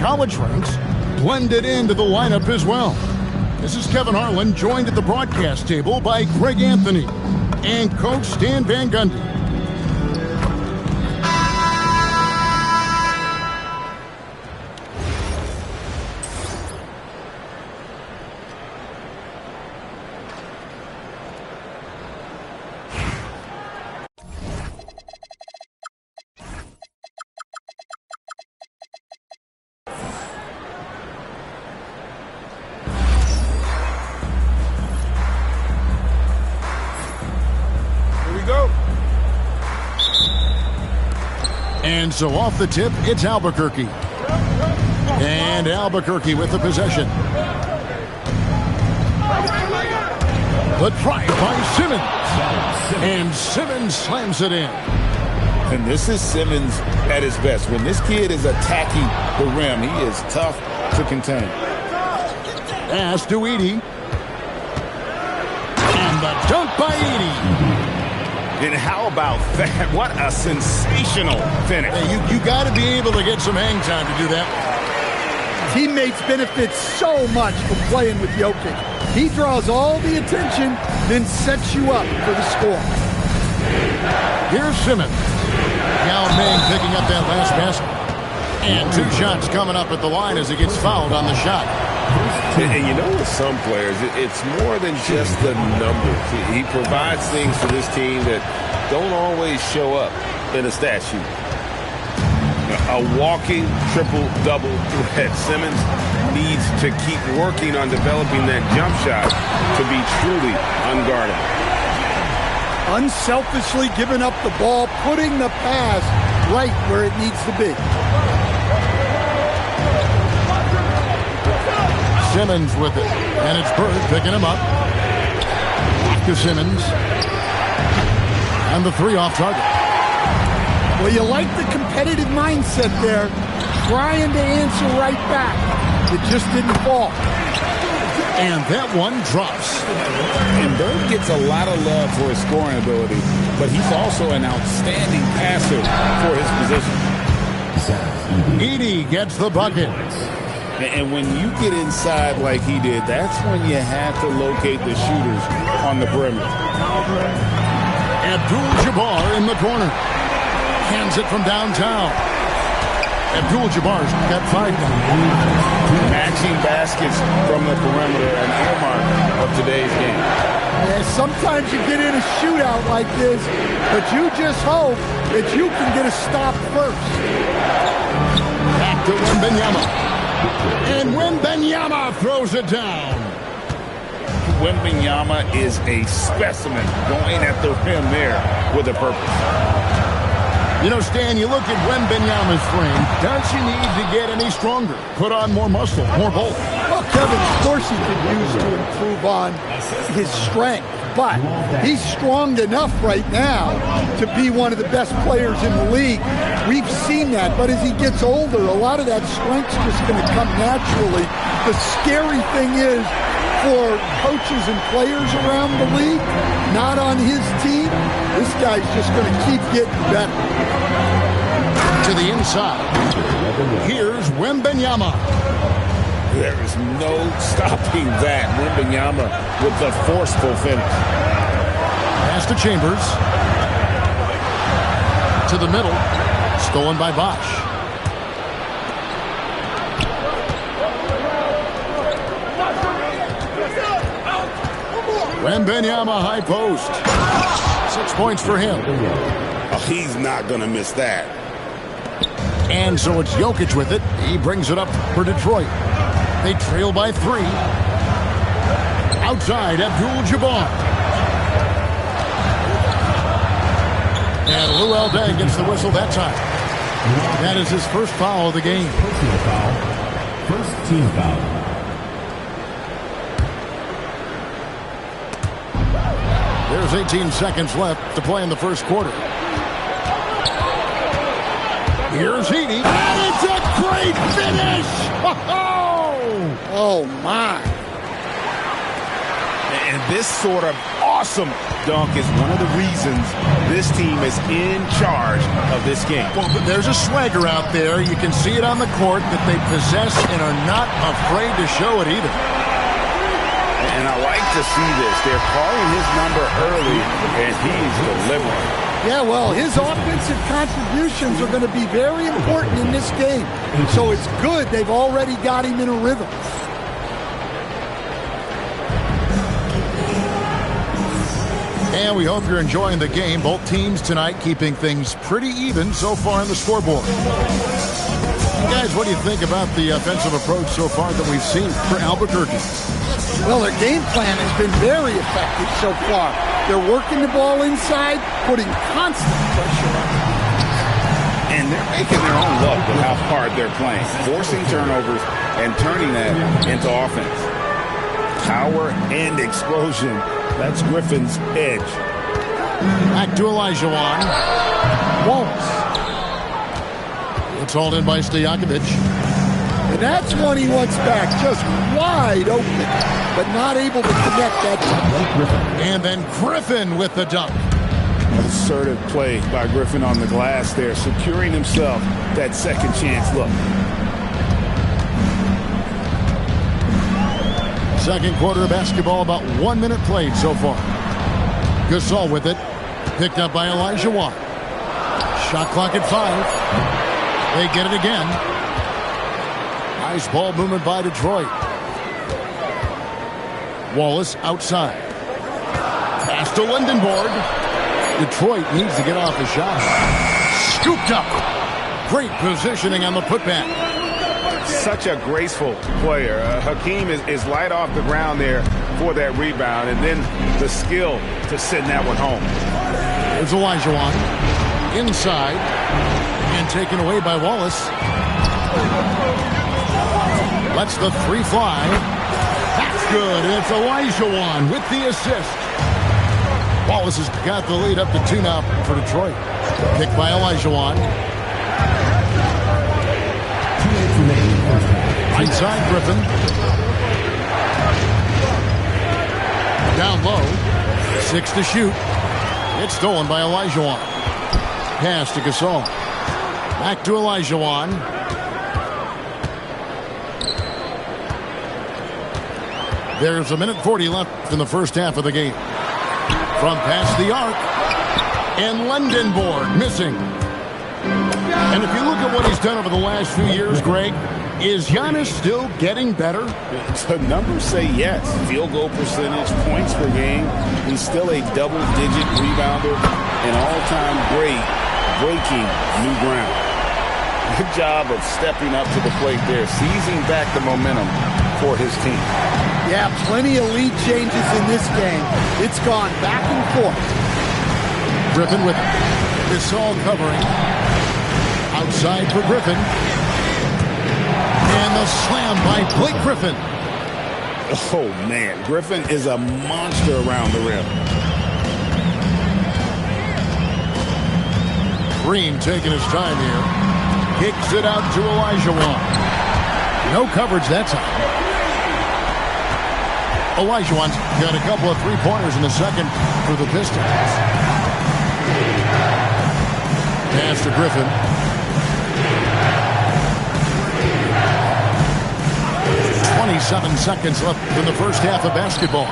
college ranks blended into the lineup as well. This is Kevin Harlan, joined at the broadcast table by Greg Anthony and Coach Stan Van Gundy. And so off the tip, it's Albuquerque. And Albuquerque with the possession. The try by Simmons. And Simmons slams it in. And this is Simmons at his best. When this kid is attacking the rim, he is tough to contain. Pass to Edey. And the dunk by Edey. And how about that? What a sensational finish. Hey, you got to be able to get some hang time to do that. Teammates benefit so much from playing with Jokic. He draws all the attention, then sets you up for the score. Here's Simmons. Yao Ming picking up that last basket. And 2 shots coming up at the line as he gets fouled on the shot. And you know, with some players, it's more than just the numbers. He provides things for this team that don't always show up in a stat sheet. A walking triple-double threat. Simmons needs to keep working on developing that jump shot to be truly unguardable. Unselfishly giving up the ball, putting the pass right where it needs to be. Simmons with it, and it's Bird picking him up. To Simmons. And the 3 off target. Well, you like the competitive mindset there, trying to answer right back. It just didn't fall. And that one drops. And Bird gets a lot of love for his scoring ability, but he's also an outstanding passer for his position. Edey gets the bucket. And when you get inside like he did, that's when you have to locate the shooters on the perimeter. Abdul-Jabbar in the corner. Hands it from downtown. Abdul-Jabbar's got 5 now. Matching baskets from the perimeter, an earmark of today's game. Yeah, sometimes you get in a shootout like this, but you just hope that you can get a stop first. Back to Wembanyama. And Wembanyama throws it down. Wembanyama is a specimen going at the rim there with a purpose. You know, Stan, you look at Wembanyama's frame. Does he need to get any stronger? Put on more muscle, more bulk? Well, Kevin, of course he could use to improve on his strength, but he's strong enough right now to be one of the best players in the league. We've seen that, but as he gets older, a lot of that strength's just going to come naturally. The scary thing is, for coaches and players around the league, not on his team, this guy's just going to keep getting better. To the inside. Here's Wembanyama. There is no stopping that. Wembanyama with the forceful finish. Pass to Chambers. To the middle. Stolen by Bosch. Wembanyama high post. 6 points for him. Oh, he's not going to miss that. And so it's Jokic with it. He brings it up for Detroit. They trail by 3. Outside, Abdul-Jabbar. And Lou Aldeng gets the whistle that time. That is his first foul of the game. Personal foul. First team foul. There's 18 seconds left to play in the first quarter. Here's Edey. And it's a great finish! Oh, my. And this sort of awesome dunk is one of the reasons this team is in charge of this game. Well, but there's a swagger out there. You can see it on the court that they possess and are not afraid to show it either. And I like to see this. They're calling his number early, and he's delivering. Yeah, well, his offensive contributions are going to be very important in this game. So it's good they've already got him in a rhythm. And we hope you're enjoying the game. Both teams tonight keeping things pretty even so far on the scoreboard. Guys, what do you think about the offensive approach so far that we've seen for Albuquerque? Well, their game plan has been very effective so far. They're working the ball inside, putting constant pressure on it. And they're making their own luck with how hard they're playing, forcing turnovers and turning that into offense. Power and explosion. That's Griffin's edge. Back to Olajuwon. Wallace. It's hauled in by Stojakovic. And that's one he wants back, just wide open, but not able to connect that time. And then Griffin with the dunk. Assertive play by Griffin on the glass there, securing himself that second chance look. Second quarter of basketball, about 1 minute played so far. Gasol with it. Picked up by Olajuwon. Shot clock at 5. They get it again. Nice ball movement by Detroit. Wallace outside. Pass to Lindenborg. Detroit needs to get off the shot. Scooped up. Great positioning on the putback. Such a graceful player. Hakeem is light off the ground there for that rebound, and then the skill to send that one home. There's Olajuwon. Inside. And taken away by Wallace. Lets the three fly. That's good. And it's Olajuwon with the assist. Wallace has got the lead up to 2 now for Detroit. Picked by Olajuwon. Right side, Griffin. Down low. 6 to shoot. It's stolen by Olajuwon. Pass to Gasol. Back to Olajuwon. There's 1:40 left in the first half of the game. From past the arc. And Lindenborg missing. And if you look at what he's done over the last few years, Greg, is Giannis still getting better? The numbers say yes. Field goal percentage, points per game. He's still a double-digit rebounder, an all-time great, breaking new ground. Good job of stepping up to the plate there, seizing back the momentum for his team. Yeah, plenty of lead changes in this game. It's gone back and forth. Griffin with it. Gasol covering. Outside for Griffin. And the slam by Blake Griffin. Oh, man. Griffin is a monster around the rim. Green taking his time here. Kicks it out to Olajuwon. No coverage that time. Olajuwon's got a couple of three-pointers in the second for the Pistons. Pass to Griffin. .27 seconds left in the first half of basketball.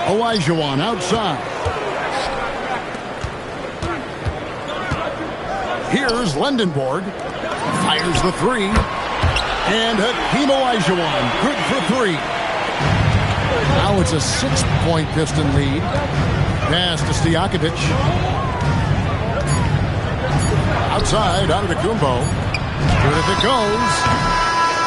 Olajuwon outside. Here's Lindenborg. Fires the three. And Hakeem Olajuwon, good for 3. Now it's a 6-point Piston lead. Pass to Stojakovic. Outside, Antetokounmpo. Good if it goes.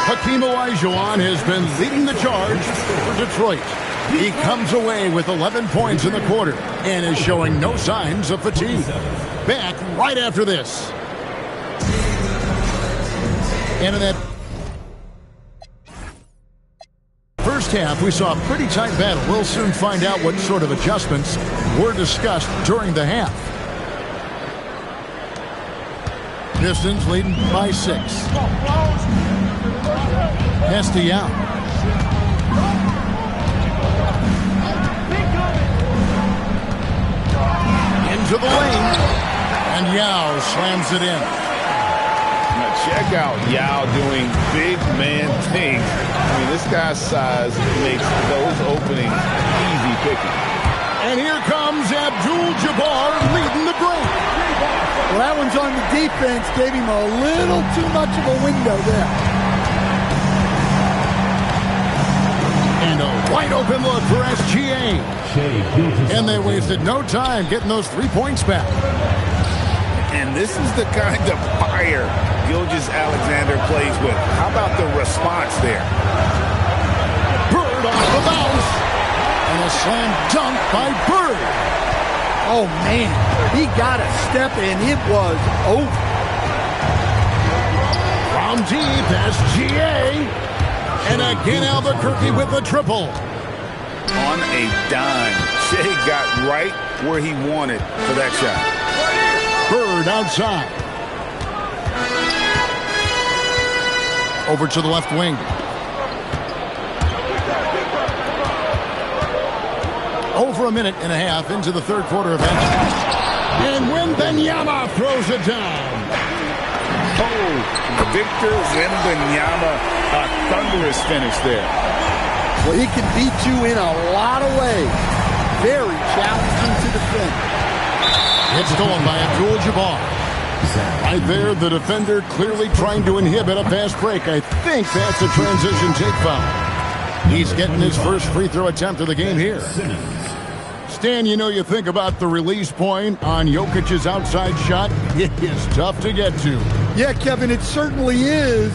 Hakeem Olajuwon has been leading the charge for Detroit. He comes away with 11 points in the quarter and is showing no signs of fatigue. Back right after this. And in that first half, we saw a pretty tight battle. We'll soon find out what sort of adjustments were discussed during the half. Pistons leading by 6. Castellano. into the lane. And Yao slams it in. Now check out Yao doing big man things. I mean, this guy's size makes those openings easy picking. And here comes Abdul-Jabbar leading the break. Well, that one's on the defense. Gave him a little too much of a window there. And a wide open look for SGA. And they wasted no time getting those 3 points back. And this is the kind of fire Gilgeous-Alexander plays with. How about the response there? Bird off the bounce. And a slam dunk by Bird. Oh, man. He got a step, and it was over. From deep, SGA. And again, Albuquerque with a triple. On a dime. Shea got right where he wanted for that shot. Bird outside. Over to the left wing. Over a minute and a half into the third quarter of action. And Wembanyama throws it down. Oh, Victor Wembanyama, a thunderous finish there. Well, he can beat you in a lot of ways. Very challenging to defend. It's stolen by Abdul-Jabbar. Right there, the defender clearly trying to inhibit a fast break. I think that's a transition take foul. He's getting his first free throw attempt of the game here. Stan, you know, you think about the release point on Jokic's outside shot. It is tough to get to. Yeah, Kevin, it certainly is.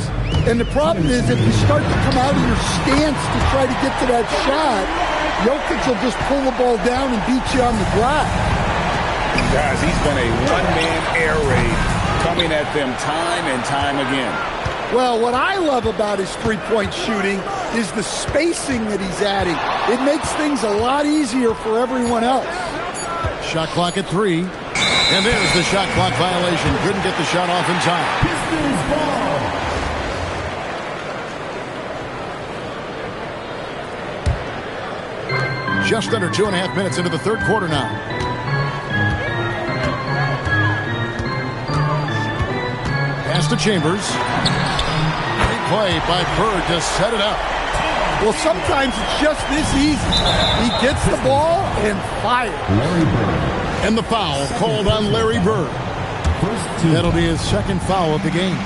And the problem is if you start to come out of your stance to try to get to that shot, Jokic will just pull the ball down and beat you on the drive. Guys, he's been a one-man air raid coming at them time and time again. Well, what I love about his three-point shooting is the spacing that he's adding. It makes things a lot easier for everyone else. Shot clock at 3. And there's the shot clock violation. Couldn't get the shot off in time. Pistons ball. Just under 2.5 minutes into the third quarter now. Pass to Chambers. Great play by Bird to set it up. Well, sometimes it's just this easy. He gets the ball and fires. Larry Bird. And the foul called on Larry Bird. First team. That'll be his second foul of the game.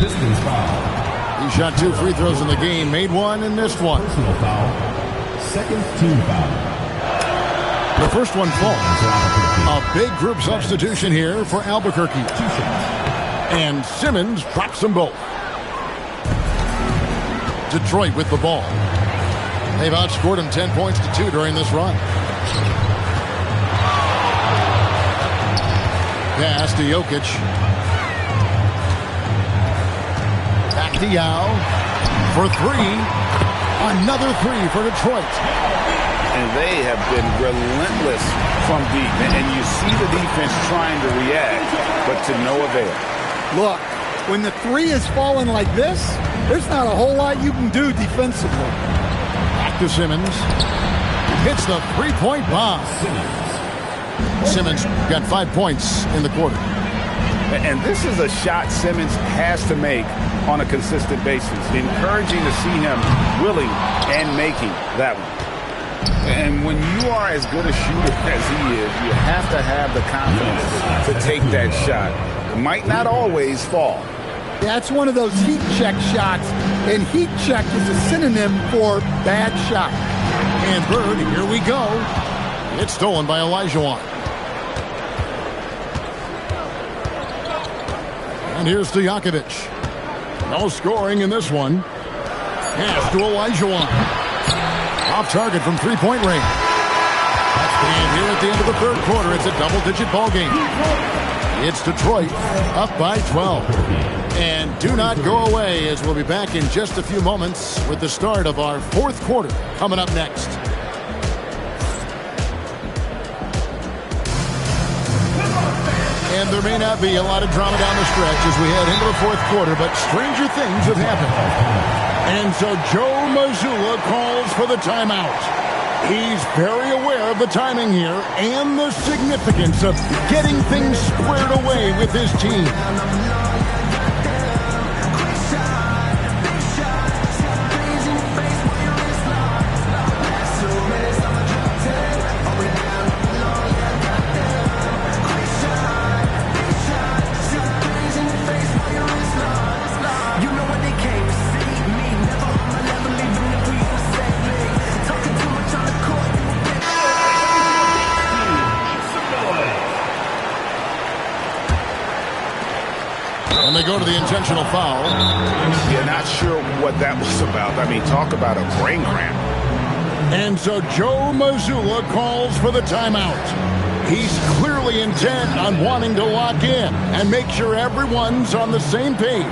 Pistons foul. He shot 2 free throws in the game, made one and missed one. Personal foul. Second team foul. The first one falls. A big group substitution here for Albuquerque. And Simmons drops them both. Detroit with the ball. They've outscored him 10 points to 2 during this run. Pass to Jokic. Back to Yao for 3. Another 3 for Detroit. And they have been relentless from deep. And you see the defense trying to react, but to no avail. Look, when the 3 is falling like this, there's not a whole lot you can do defensively. Back to Simmons. Hits the three-point bomb. Simmons got 5 points in the quarter. And this is a shot Simmons has to make on a consistent basis. Encouraging to see him willing and making that one. And when you are as good a shooter as he is, you have to have the confidence to take that shot. It might not always fall. That's one of those heat check shots, and heat check is a synonym for bad shot. And Bird, here we go. It's stolen by Olajuwon. And here's to Jokovic. No scoring in this one. Pass to Olajuwon. Off target from three-point range. And here at the end of the third quarter, it's a double-digit ball game. It's Detroit up by 12. And do not go away, as we'll be back in just a few moments with the start of our fourth quarter coming up next. And there may not be a lot of drama down the stretch as we head into the fourth quarter, but stranger things have happened. And so Joe Mazzulla calls for the timeout. He's very aware of the timing here and the significance of getting things squared away with his team. And they go to the intentional foul. Yeah, not sure what that was about. I mean, talk about a brain cramp. And so Joe Mazzulla calls for the timeout. He's clearly intent on wanting to lock in and make sure everyone's on the same page.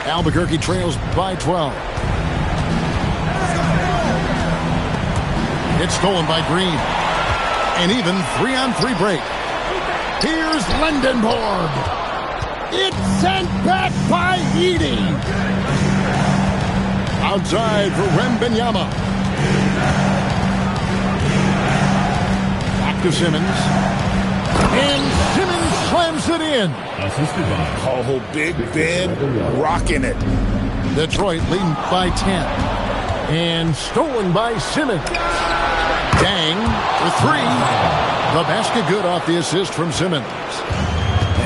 Albuquerque trails by 12. It's stolen by Green. An even 3-on-3 break. Here's Lendenborg. It's sent back by Edey. Outside for Wembanyama. Back to Simmons. And Simmons slams it in. Assisted by Oh, Big Ben rocking it. Detroit leading by 10. And stolen by Simmons. Dang for 3. The basket good off the assist from Simmons.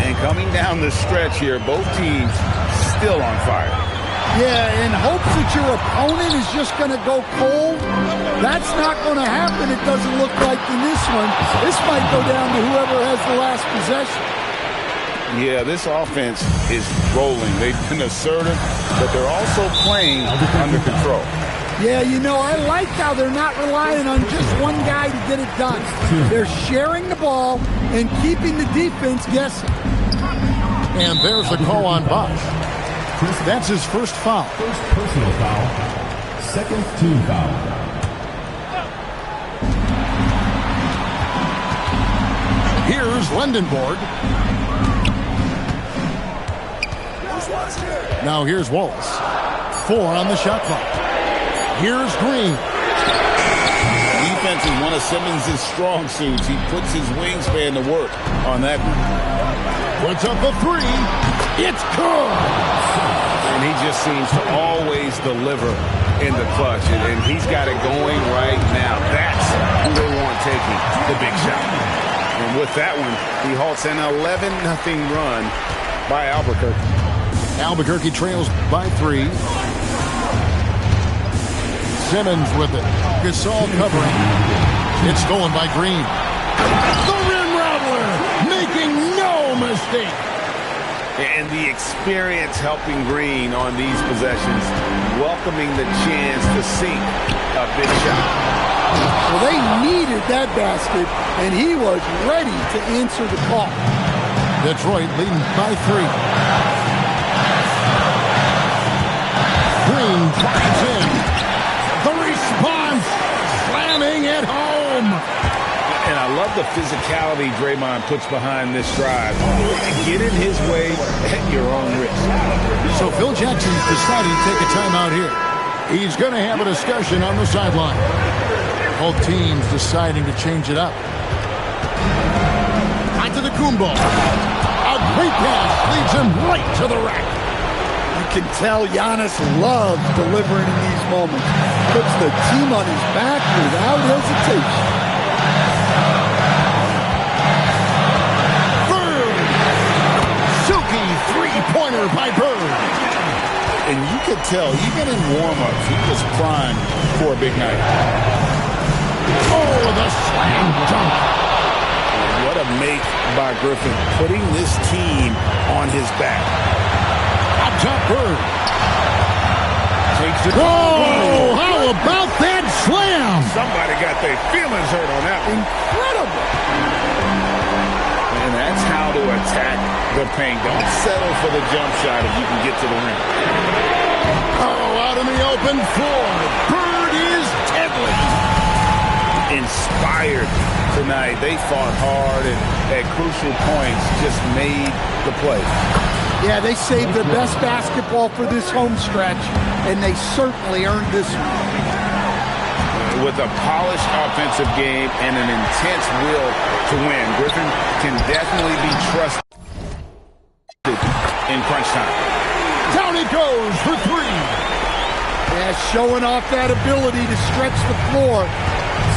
And coming down the stretch here, both teams still on fire. Yeah, in hopes that your opponent is just going to go cold. That's not going to happen, it doesn't look like in this one. This might go down to whoever has the last possession. Yeah, this offense is rolling. They've been assertive, but they're also playing under control. Yeah, you know, I like how they're not relying on just one guy to get it done. They're sharing the ball and keeping the defense guessing. And there's the call on Bosch. That's his first foul. first personal foul, second team foul. Here's Lendenborg. Now here's Wallace. 4 on the shot clock. Here's Green. Defense is one of Simmons' strong suits. He puts his wingspan to work on that. Puts up a 3. It's good. And he just seems to always deliver in the clutch. And he's got it going right now. That's who they want taking the big shot. And with that one, he halts an 11-0 run by Albuquerque. Albuquerque trails by 3. Simmons with it. Gasol covering. It's stolen by Green. The rim rattler, making no mistake. And the experience helping Green on these possessions, welcoming the chance to sink a big shot. Well, they needed that basket, and he was ready to answer the call. Detroit leading by 3. Green drives in. The response, slamming it home. And I love the physicality Draymond puts behind this drive. Get in his way at your own risk. So Phil Jackson's deciding to take a timeout here. He's going to have a discussion on the sideline. Both teams deciding to change it up. Back to the Kumbo. A great pass leads him right to the rack. You can tell Giannis loves delivering in these moments. Puts the team on his back without hesitation. Bird! Silky three-pointer by Bird. And you could tell, even in warm-ups, he was primed for a big night. Oh, the slam dunk. What a make by Griffin, putting this team on his back. Up top, Bird. Takes it. Whoa! How about that slam? Somebody got their feelings hurt on that one. Incredible. And that's how to attack the paint. Don't settle for the jump shot if you can get to the rim. Oh, out in the open floor. Bird is deadly. Inspired tonight. They fought hard and at crucial points just made the play. Yeah, they saved their best basketball for this home stretch, and they certainly earned this one. With a polished offensive game and an intense will to win, Griffin can definitely be trusted in crunch time. Down it goes for three. Yeah, showing off that ability to stretch the floor.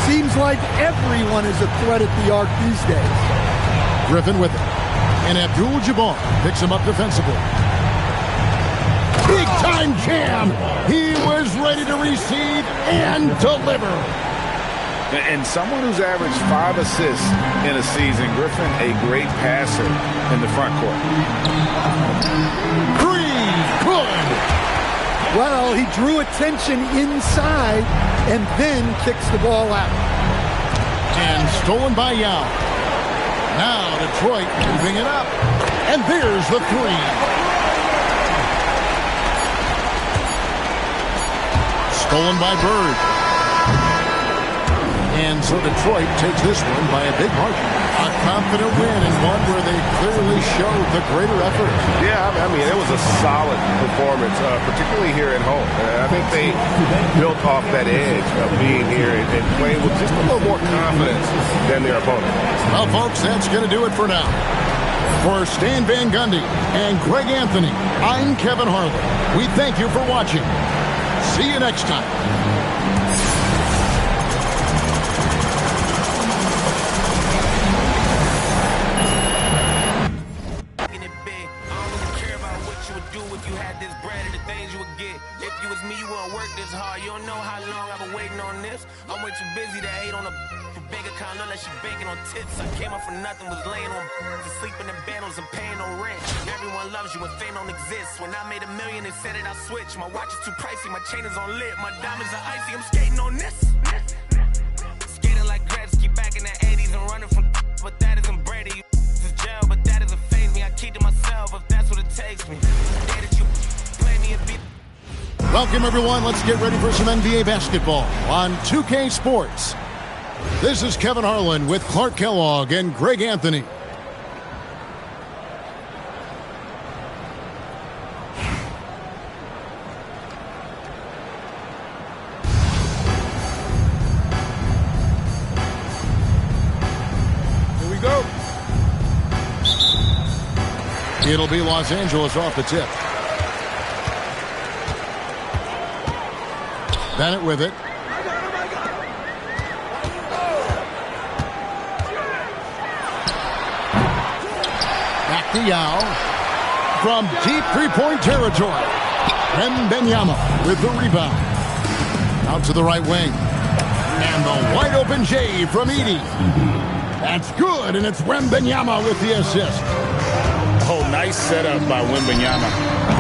Seems like everyone is a threat at the arc these days. Griffin with it. And Abdul-Jabbar picks him up defensively. Big time jam. He was ready to receive and deliver. And someone who's averaged 5 assists in a season, Griffin, a great passer in the front court. Three, good. Well, he drew attention inside and then kicks the ball out. And stolen by Yao. Now Detroit moving it up. And there's the three. Stolen by Bird. And so Detroit takes this one by a big margin. A confident win and one where they clearly showed the greater effort. Yeah, I mean, it was a solid performance, particularly here at home. I think they built off that edge of being here and playing with just a little more confidence than their opponent. Well, folks, that's going to do it for now. For Stan Van Gundy and Greg Anthony, I'm Kevin Harlan. We thank you for watching. See you next time. You don't know how long I've been waiting on this. I'm way too busy to hate on a bank account unless she banking on tips. I came up for nothing, was laying on sleeping in bundles and paying no rent. Everyone loves you when fame don't exist. When I made $1 million, they said it, I switched. My watch is too pricey, my chain is on lit, my diamonds are icy. I'm skating on this. Skating like Gretzky back in the 80s and running from, but that isn't Brady. This is jail, but that doesn't faze me. I keep to myself if that's what it takes me. The day that you play me and beat. Welcome, everyone. Let's get ready for some NBA basketball on 2K Sports. This is Kevin Harlan with Clark Kellogg and Greg Anthony. Here we go. It'll be Los Angeles off the tip. Bennett with it. Back to Yao. From deep three-point territory. Wembanyama with the rebound. Out to the right wing. And the wide-open J from Edey. That's good, and it's Wembanyama with the assist. Oh, nice setup by Wembanyama.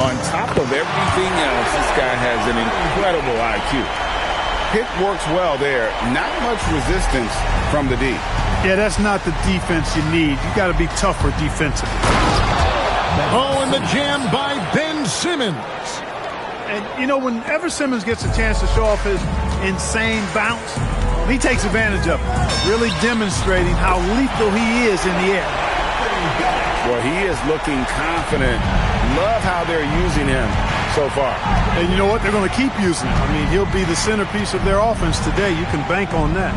On top of everything else, this guy has an incredible IQ. Pick works well there. Not much resistance from the D. Yeah, that's not the defense you need. You got to be tougher defensively. Oh, and the jam by Ben Simmons. And, you know, whenever Simmons gets a chance to show off his insane bounce, he takes advantage of it, really demonstrating how lethal he is in the air. Well, he is looking confident. Love how they're using him so far. And you know what? They're going to keep using him. I mean, he'll be the centerpiece of their offense today. You can bank on that.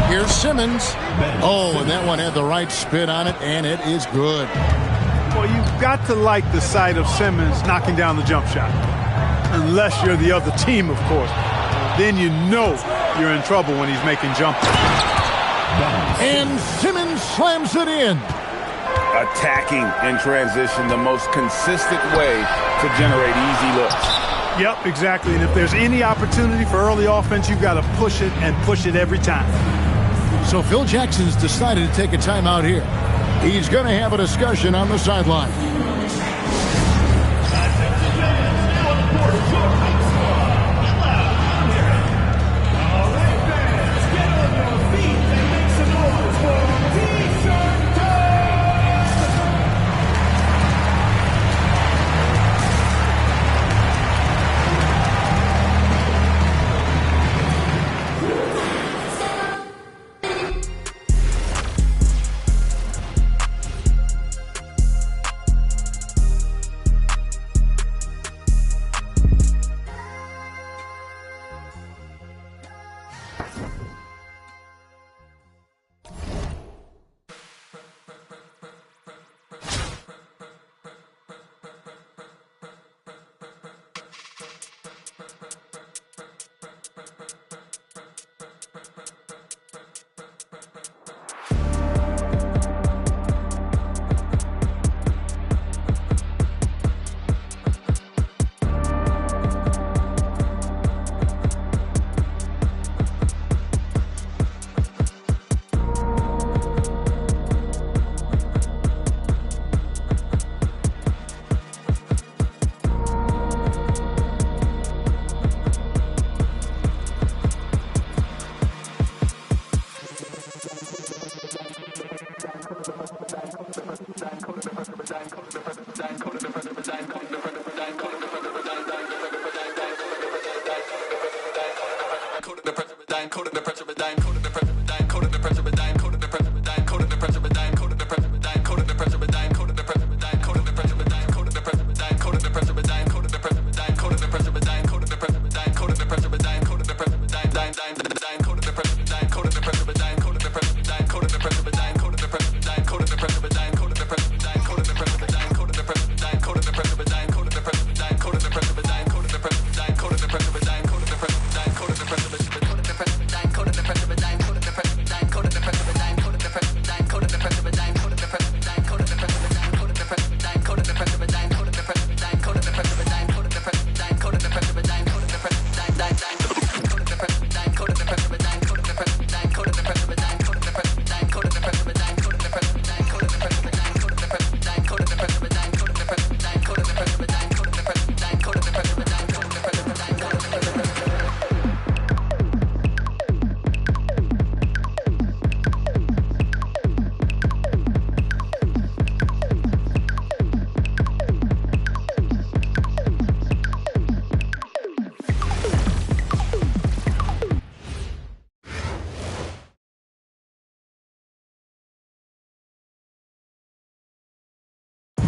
Here's Simmons. Oh, and that one had the right spin on it, and it is good. Well, you've got to like the sight of Simmons knocking down the jump shot. Unless you're the other team, of course. Then you know you're in trouble when he's making jumpers. And Simmons slams it in. Attacking in transition, the most consistent way to generate easy looks. Yep, exactly. And if there's any opportunity for early offense, you've got to push it and push it every time. So Phil Jackson's decided to take a timeout here. He's going to have a discussion on the sideline.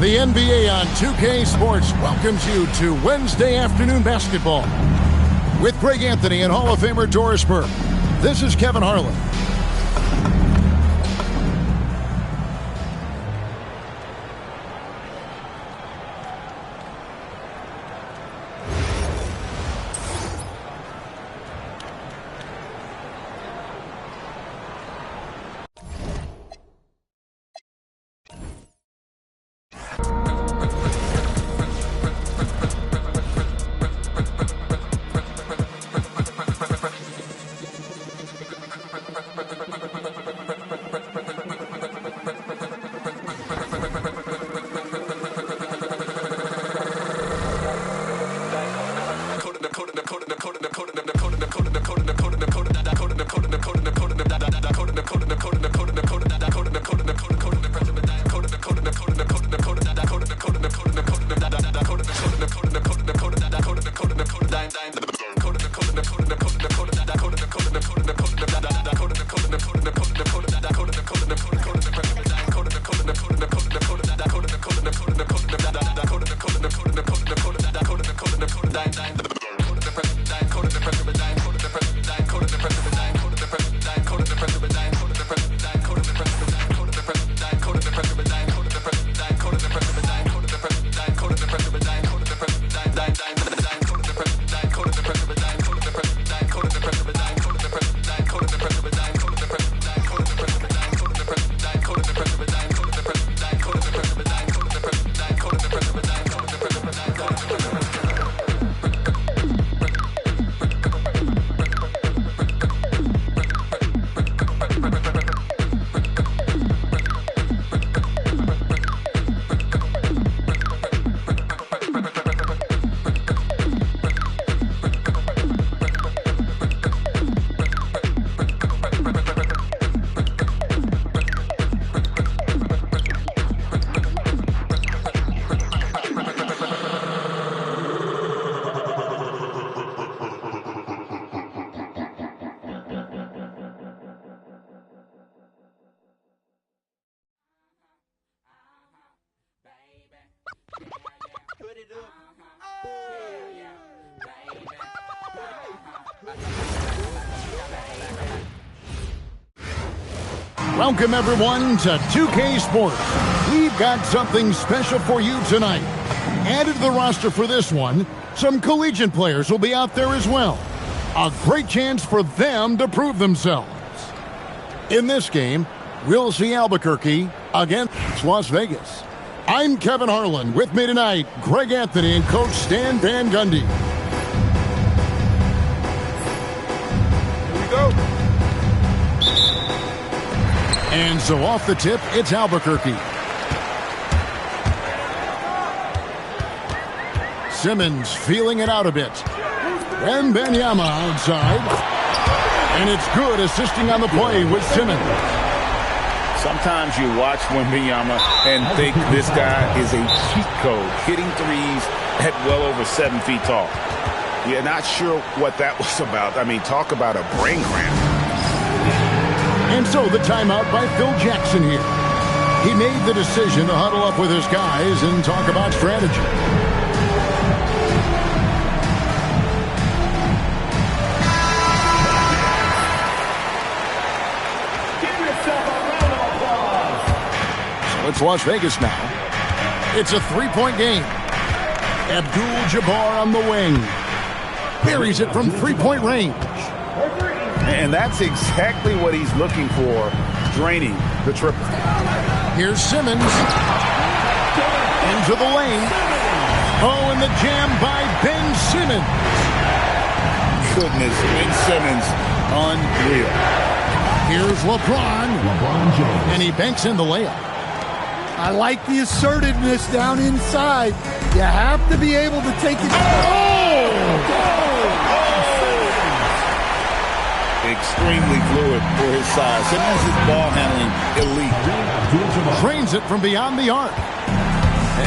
The NBA on 2K Sports welcomes you to Wednesday afternoon basketball with Greg Anthony and Hall of Famer Doris Burke. This is Kevin Harlan. Welcome, everyone, to 2K Sports. We've got something special for you tonight. Added to the roster for this one, some collegiate players will be out there as well. A great chance for them to prove themselves. In this game, we'll see Albuquerque against Las Vegas. I'm Kevin Harlan. With me tonight, Greg Anthony and Coach Stan Van Gundy. Here we go. And so off the tip, it's Albuquerque. Simmons feeling it out a bit. And Wembanyama outside. And it's good, assisting on the play with Simmons. Sometimes you watch Wembanyama and think this guy is a cheat code, hitting threes at well over 7 feet tall. Yeah, not sure what that was about. I mean, talk about a brain cramp. And so the timeout by Phil Jackson here. He made the decision to huddle up with his guys and talk about strategy. It's Las Vegas now. It's a three-point game. Abdul-Jabbar on the wing. Buries it from three-point range. And that's exactly what he's looking for, draining the triple. Here's Simmons. Into the lane. Oh, and the jam by Ben Simmons. Goodness, Ben Simmons, unreal. Here's LeBron. LeBron James. And he banks in the layup. I like the assertiveness down inside. You have to be able to take it. Oh! Extremely fluid for his size. Simmons' ball handling elite. Trains it from beyond the arc.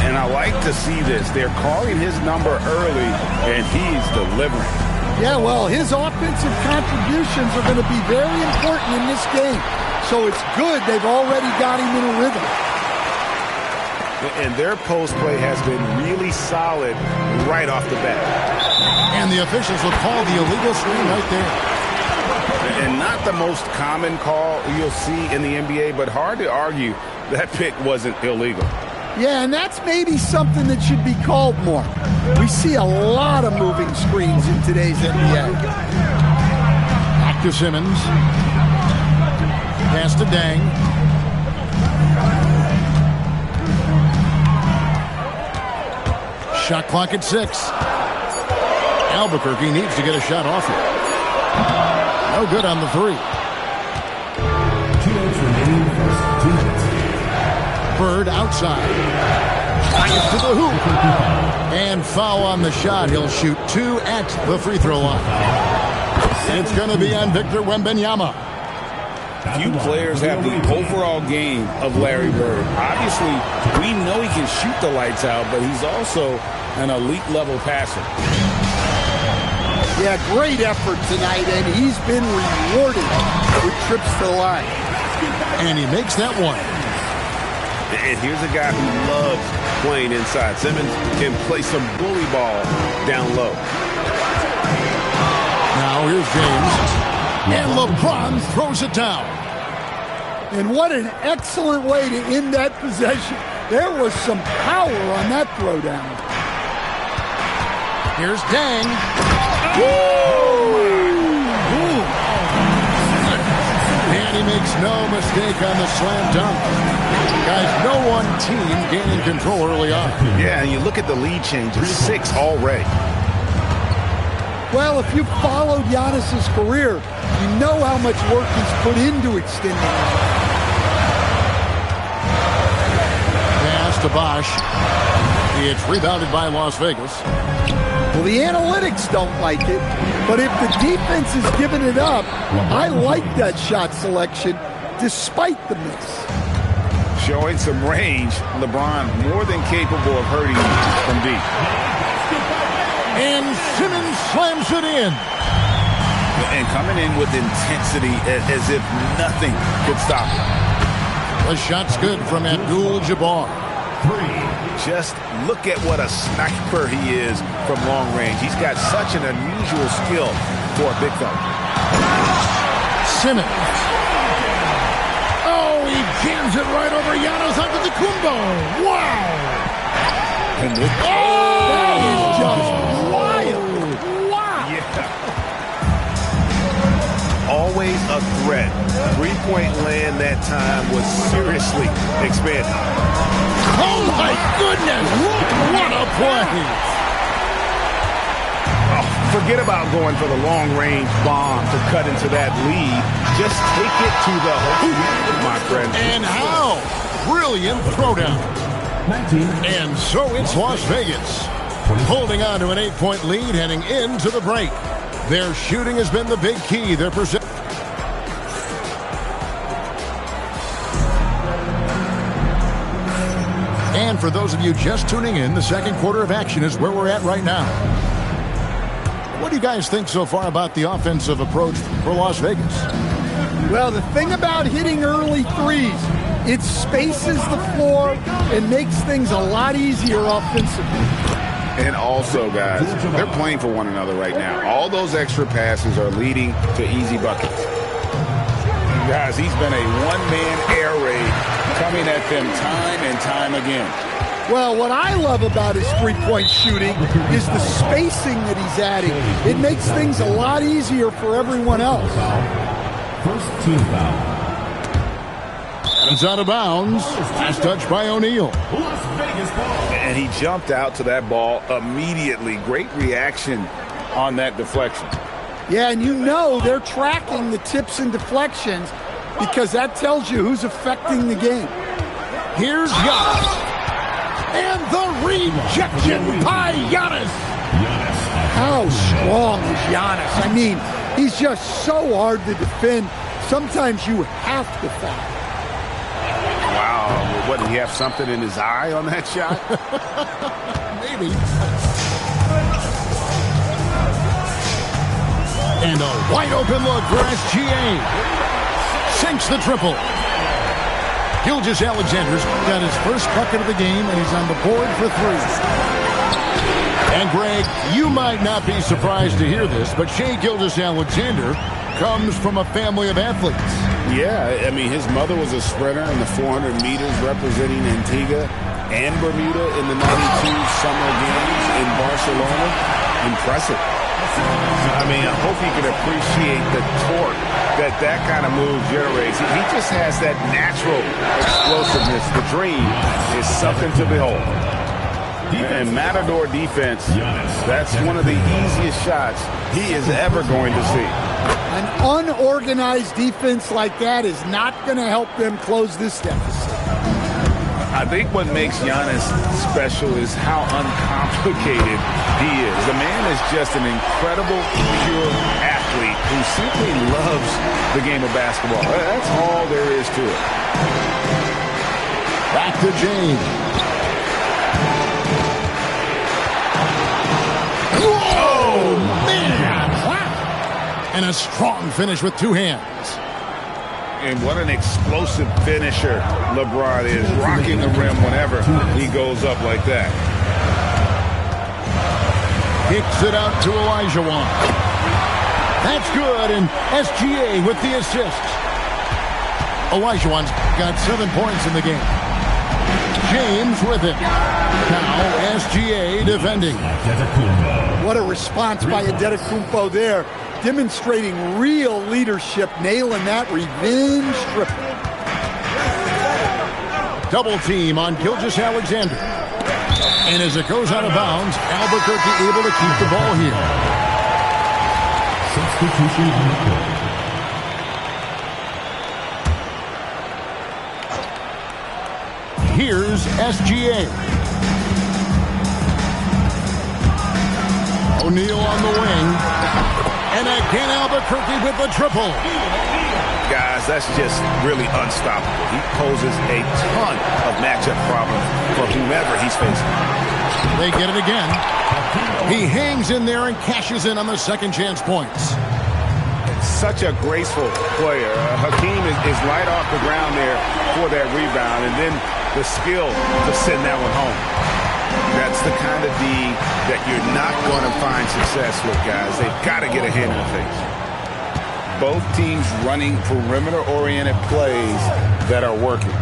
And I like to see this. They're calling his number early, and he's delivering. Yeah, well, his offensive contributions are going to be very important in this game. So it's good they've already got him in a rhythm. And their post play has been really solid right off the bat. And the officials will call the illegal screen right there. And not the most common call you'll see in the NBA, but hard to argue that pick wasn't illegal. Yeah, and that's maybe something that should be called more. We see a lot of moving screens in today's NBA. Back to Simmons. Pass to Dang. Shot clock at 6. Albuquerque needs to get a shot off here. No good on the 3. 2 minutes remaining, first 2 minutes. Bird outside. Drives to the hoop. And foul on the shot. He'll shoot 2 at the free throw line. It's going to be on Victor Wembanyama. Few players have the overall game of Larry Bird. Obviously, we know he can shoot the lights out, but he's also an elite level passer. Yeah, great effort tonight, and he's been rewarded with trips to the line. And he makes that one. And here's a guy who loves playing inside. Simmons can play some bully ball down low. Now here's James. And LeBron throws it down. And what an excellent way to end that possession. There was some power on that throwdown. Here's Dang. And he makes no mistake on the slam dunk. Guys, no one team gaining control early on. Yeah, and you look at the lead change, it's 6 already. Well, if you followed Giannis's career, you know how much work he's put into extending it. Pass to Bosh. It's rebounded by Las Vegas. Well, the analytics don't like it, but if the defense is giving it up, I like that shot selection despite the miss. Showing some range, LeBron more than capable of hurting from deep. And Simmons slams it in. And coming in with intensity as if nothing could stop him. The shot's good from Abdul-Jabbar. Just look at what a sniper he is from long range. He's got such an unusual skill for a big fella. Simmons. Oh, he jams it right over Giannis Antetokounmpo. Wow. And look, That is just wild. Wow. yeah. Always a threat. Three-point land that time was seriously expanded. Oh, my goodness. What a play. Oh, forget about going for the long-range bomb to cut into that lead. Just take it to the hoop, my friend. And how? Brilliant throwdown. 19. And so it's Las Vegas, holding on to an 8-point lead heading into the break. Their shooting has been the big key. Their And for those of you just tuning in, the second quarter of action is where we're at right now. What do you guys think so far about the offensive approach for Las Vegas? Well, the thing about hitting early threes, it spaces the floor and makes things a lot easier offensively. And also, guys, they're playing for one another right now. All those extra passes are leading to easy buckets. Guys, he's been a one-man air raid coming at them time and time again. Well, what I love about his three-point shooting is the spacing that he's adding. It makes things a lot easier for everyone else. First team foul. It's out of bounds. Last touch by O'Neal. Las Vegas ball. And he jumped out to that ball immediately. Great reaction on that deflection. Yeah, and you know they're tracking the tips and deflections because that tells you who's affecting the game. Here's Giannis. And the rejection by Giannis. How strong is Giannis? I mean, he's just so hard to defend. Sometimes you have to foul. Wow. What, did he have something in his eye on that shot? Maybe. And a wide open look for SGA. Sinks the triple. Gilgeous-Alexander's got his first bucket of the game, and he's on the board for three. And, Greg, you might not be surprised to hear this, but Shai Gilgeous-Alexander comes from a family of athletes. Yeah, I mean, his mother was a sprinter in the 400 meters representing Antigua and Bermuda in the 92 Summer Games in Barcelona. Impressive. I mean, I hope you can appreciate the torque that kind of move generates. He just has that natural explosiveness. The dream is something to behold. And Matador defense, that's one of the easiest shots he is ever going to see. An unorganized defense like that is not going to help them close this deficit. I think what makes Giannis special is how uncomplicated he is. The man is just an incredible, pure athlete who simply loves the game of basketball. That's all there is to it. Back to James. Oh, man! And a strong finish with two hands. And what an explosive finisher LeBron is, rocking the rim whenever he goes up like that. Kicks it out to Olajuwon. That's good, and SGA with the assist. Olajuwon's got 7 points in the game. James with it. Now SGA defending. What a response by Antetokounmpo there. Demonstrating real leadership, nailing that revenge triple. Double team on Gilgeous-Alexander. And as it goes out of bounds, Albuquerque able to keep the ball here. Substitution on the court. Here's SGA. O'Neal on the wing. And again, Albuquerque with the triple. Guys, that's just really unstoppable. He poses a ton of matchup problems for whomever he's facing. They get it again. He hangs in there and cashes in on the second chance points. Such a graceful player. Hakeem is right off the ground there for that rebound, and then the skill to send that one home. That's the kind of D that you're not going to find success with, guys. They've got to get a hand in the face. Both teams running perimeter-oriented plays that are working.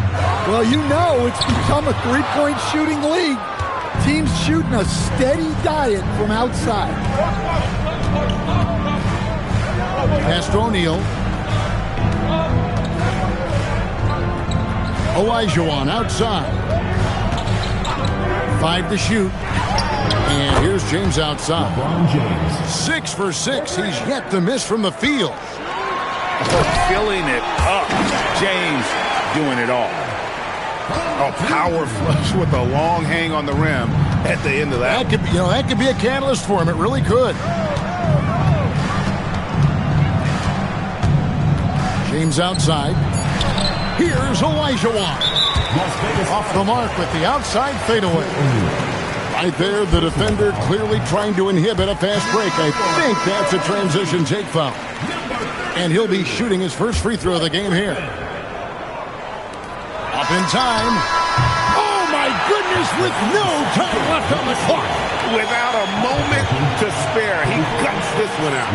Well, you know it's become a three-point shooting league. Teams shooting a steady diet from outside. Pass to O'Neal. Olajuwon outside. 5 to shoot. And here's James outside. LeBron James. 6 for 6. He's yet to miss from the field. Filling it up. James doing it all. A power flush with a long hang on the rim at the end of that. That could be a catalyst for him. It really could. James outside. Here's Olajuwon. Off the mark with the outside fadeaway. Right there, the defender clearly trying to inhibit a fast break. I think that's a transition take foul. And he'll be shooting his first free throw of the game here. Up in time. Oh, my goodness, with no time left on the clock. Without a moment to spare, he guts this one out.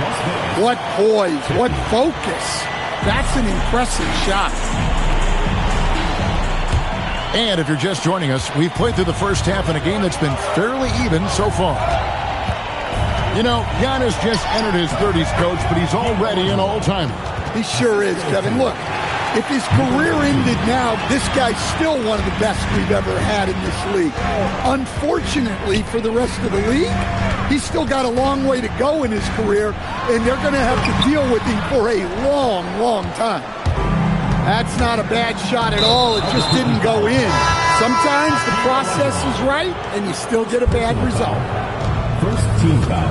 What poise, what focus. That's an impressive shot. And if you're just joining us, we've played through the first half in a game that's been fairly even so far. You know, Giannis just entered his 30s, Coach, but he's already an all-timer. He sure is, Kevin. Look, if his career ended now, this guy's still one of the best we've ever had in this league. Unfortunately for the rest of the league, he's still got a long way to go in his career, and they're going to have to deal with him for a long, long time. That's not a bad shot at all. It just didn't go in. Sometimes the process is right, and you still get a bad result. First team foul.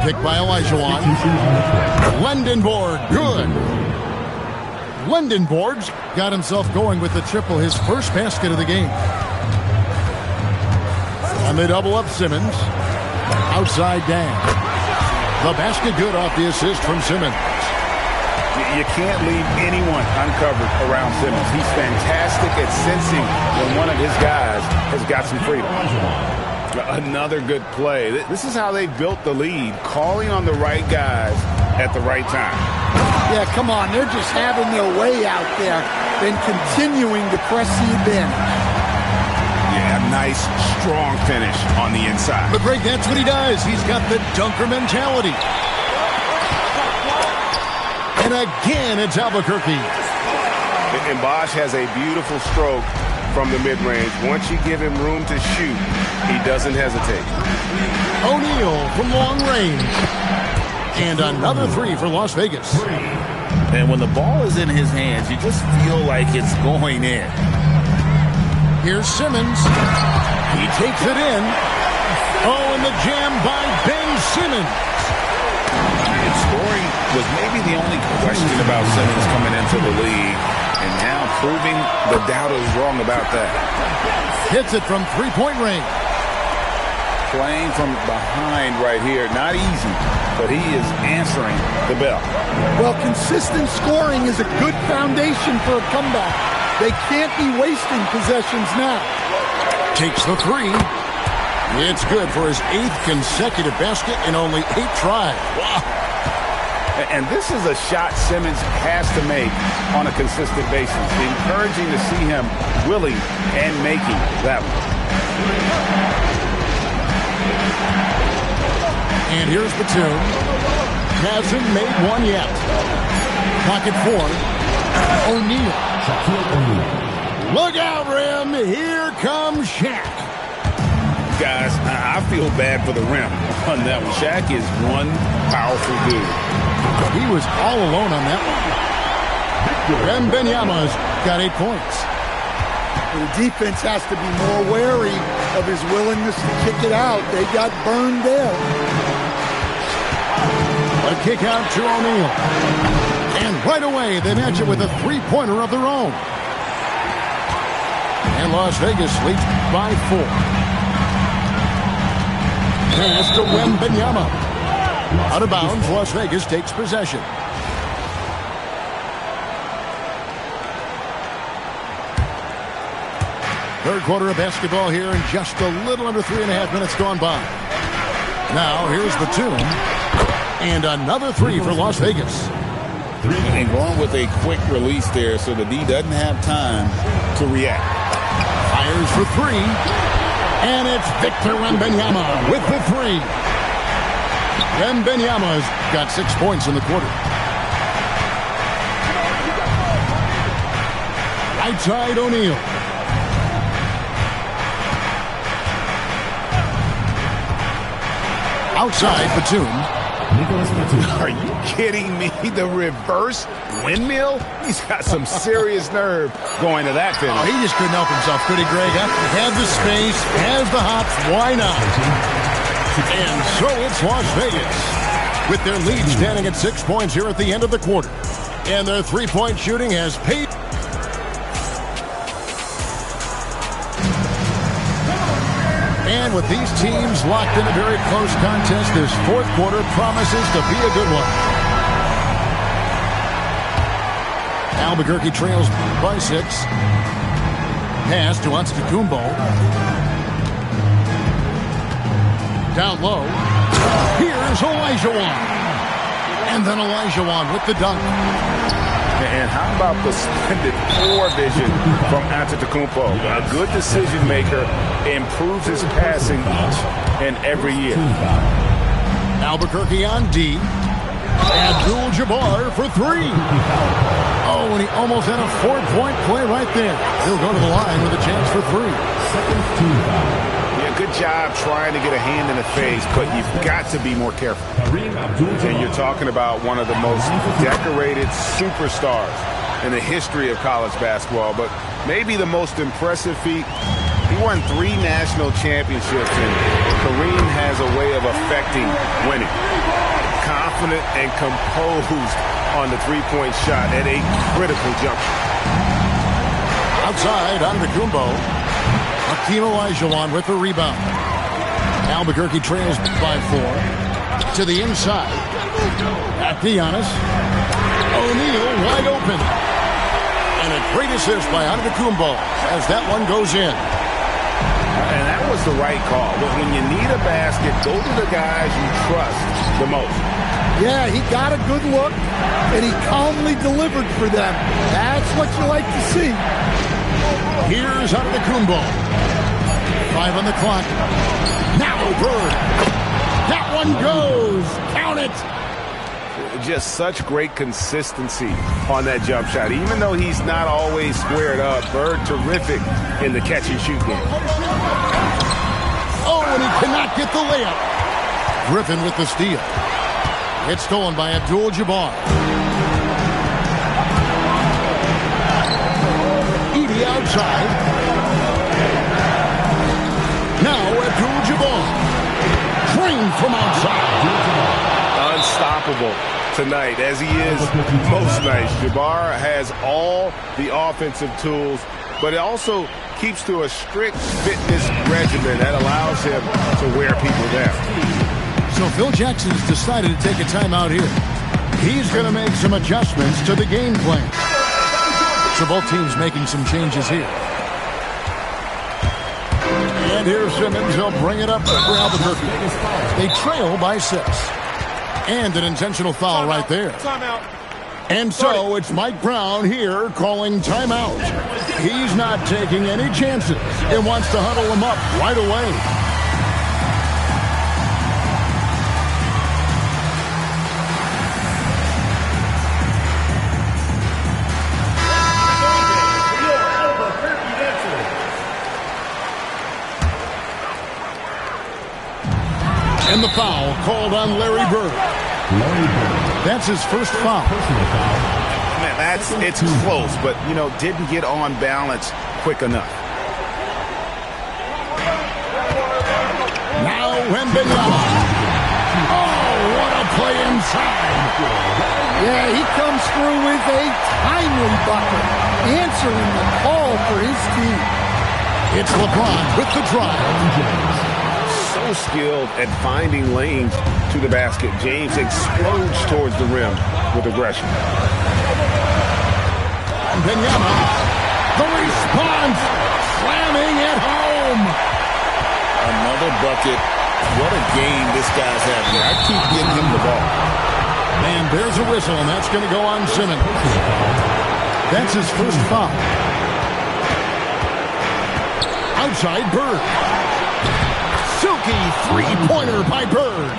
Picked by Olajuwon. Lendenborg, good. Lendenborg's got himself going with the triple, his first basket of the game. And they double up Simmons. Outside Dan. The basket good off the assist from Simmons. You can't leave anyone uncovered around Simmons. He's fantastic at sensing when one of his guys has got some freedom. Another good play. This is how they built the lead, calling on the right guys at the right time. Yeah, come on. They're just having their way out there and continuing to press the advantage. Yeah, nice, strong finish on the inside. But Greg, that's what he does. He's got the dunker mentality. And again, it's Albuquerque. And Bosh has a beautiful stroke from the mid-range. Once you give him room to shoot, he doesn't hesitate. O'Neal from long range. And another three for Las Vegas. And when the ball is in his hands, you just feel like it's going in. Here's Simmons. He takes it in. Oh, and the jam by Ben Simmons. And scoring was maybe the only question about Simmons coming into the league. And now proving the doubters wrong about that. Hits it from three-point range. Playing from behind right here. Not easy, but he is answering the bell. Well, consistent scoring is a good foundation for a comeback. They can't be wasting possessions now. Takes the three. It's good for his 8th consecutive basket in only 8 tries. Wow. And this is a shot Simmons has to make on a consistent basis. Encouraging to see him willing and making that one. And here's Batum. Hasn't made one yet. Pocket 4. O'Neal. Look out, Rim. Here comes Shaq. Guys, I feel bad for the rim on that one. Shaq is one powerful dude. He was all alone on that one. Wembanyama's got 8 points. The defense has to be more wary of his willingness to kick it out. They got burned there. A kick out to O'Neal. And right away, they match it with a three-pointer of their own. And Las Vegas leads by 4. Pass to Wembanyama. Out of bounds, Las Vegas takes possession. Third quarter of basketball here, and just a little under 3.5 minutes gone by. Now, here's Batum. And another three for Las Vegas. And going with a quick release there so the D doesn't have time to react. Fires for 3. And it's Victor Wembanyama with the 3. Wembanyama's got 6 points in the quarter. Right side, O'Neal. Outside, Batum. Are you kidding me? The reverse windmill? He's got some serious nerve going to that finish. Oh, he just couldn't help himself, could he, Greg? Had the space, has the hops, why not? And so it's Las Vegas with their lead standing at 6 points here at the end of the quarter. And their three-point shooting has paid. And with these teams locked in a very close contest, this fourth quarter promises to be a good one. Albuquerque trails by 6. Pass to Antetokounmpo. Down low. Here's Olajuwon. And then Olajuwon with the dunk. And how about the splendid floor vision from Antetokounmpo? A good decision maker, improves his passing each and every year. Albuquerque on D. Abdul-Jabbar for 3. Oh, and he almost had a 4-point play right there. He'll go to the line with a chance for 3. Yeah, good job trying to get a hand in the face, but you've got to be more careful. And you're talking about one of the most decorated superstars in the history of college basketball, but maybe the most impressive feat. He won 3 national championships, and Kareem has a way of affecting winning. Confident and composed on the three-point shot at a critical juncture. Outside, Antetokounmpo. Hakeem Olajuwon with the rebound. Albuquerque trails by 4. To the inside. At Giannis. O'Neal wide open. And a great assist by Antetokounmpo as that one goes in. And that was the right call. But when you need a basket, go to the guys you trust the most. Yeah, he got a good look, and he calmly delivered for them. That's what you like to see. Here's Antetokounmpo. 5 on the clock. Now Bird. That one goes. Count it. Just such great consistency on that jump shot. Even though he's not always squared up, Bird terrific in the catch-and-shoot game. Oh, and he cannot get the layup. Griffin with the steal. It's stolen by Abdul-Jabbar. Edey outside. Now Abdul-Jabbar. Trained from outside. Unstoppable tonight, as he is most nights. Jabbar has all the offensive tools, but it also keeps to a strict fitness regimen that allows him to wear people down. So Phil Jackson's decided to take a timeout here. He's going to make some adjustments to the game plan. So both teams making some changes here. And here's Simmons. He'll bring it up for Albuquerque. They trail by 6. And an intentional foul right there. Timeout. And so it's Mike Brown here calling timeout. He's not taking any chances and wants to huddle him up right away. And the foul called on Larry Bird. That's his first foul. Man, it's close, but, didn't get on balance quick enough. Now Wembanyama. Oh, what a play inside. Yeah, he comes through with a timely bucket, answering the call for his team. It's LeBron with the drive. So skilled at finding lanes to the basket. James explodes towards the rim with aggression. Wembanyama, the response, slamming it home. Another bucket. What a game this guy's having. I keep getting him the ball. And there's a whistle, and that's going to go on Simmons. That's his first foul. Outside Bird. Silky three-pointer by Bird.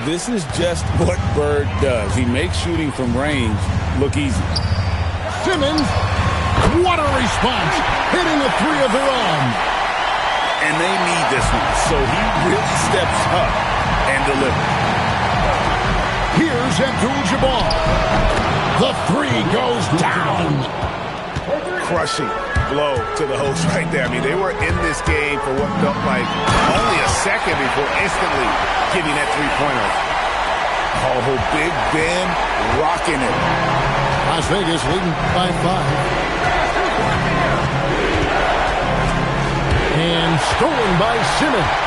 This is just what Bird does. He makes shooting from range look easy. Simmons, what a response. Hitting a three of their own. And they need this one, so he really steps up and delivers. Here's Abdul-Jabbar. The three goes down. Crushing blow to the host right there. I mean, they were in this game for what felt like only a second before instantly getting that three-pointer. Oh, Big Ben rocking it. Las Vegas leading by 5. And stolen by Simmons.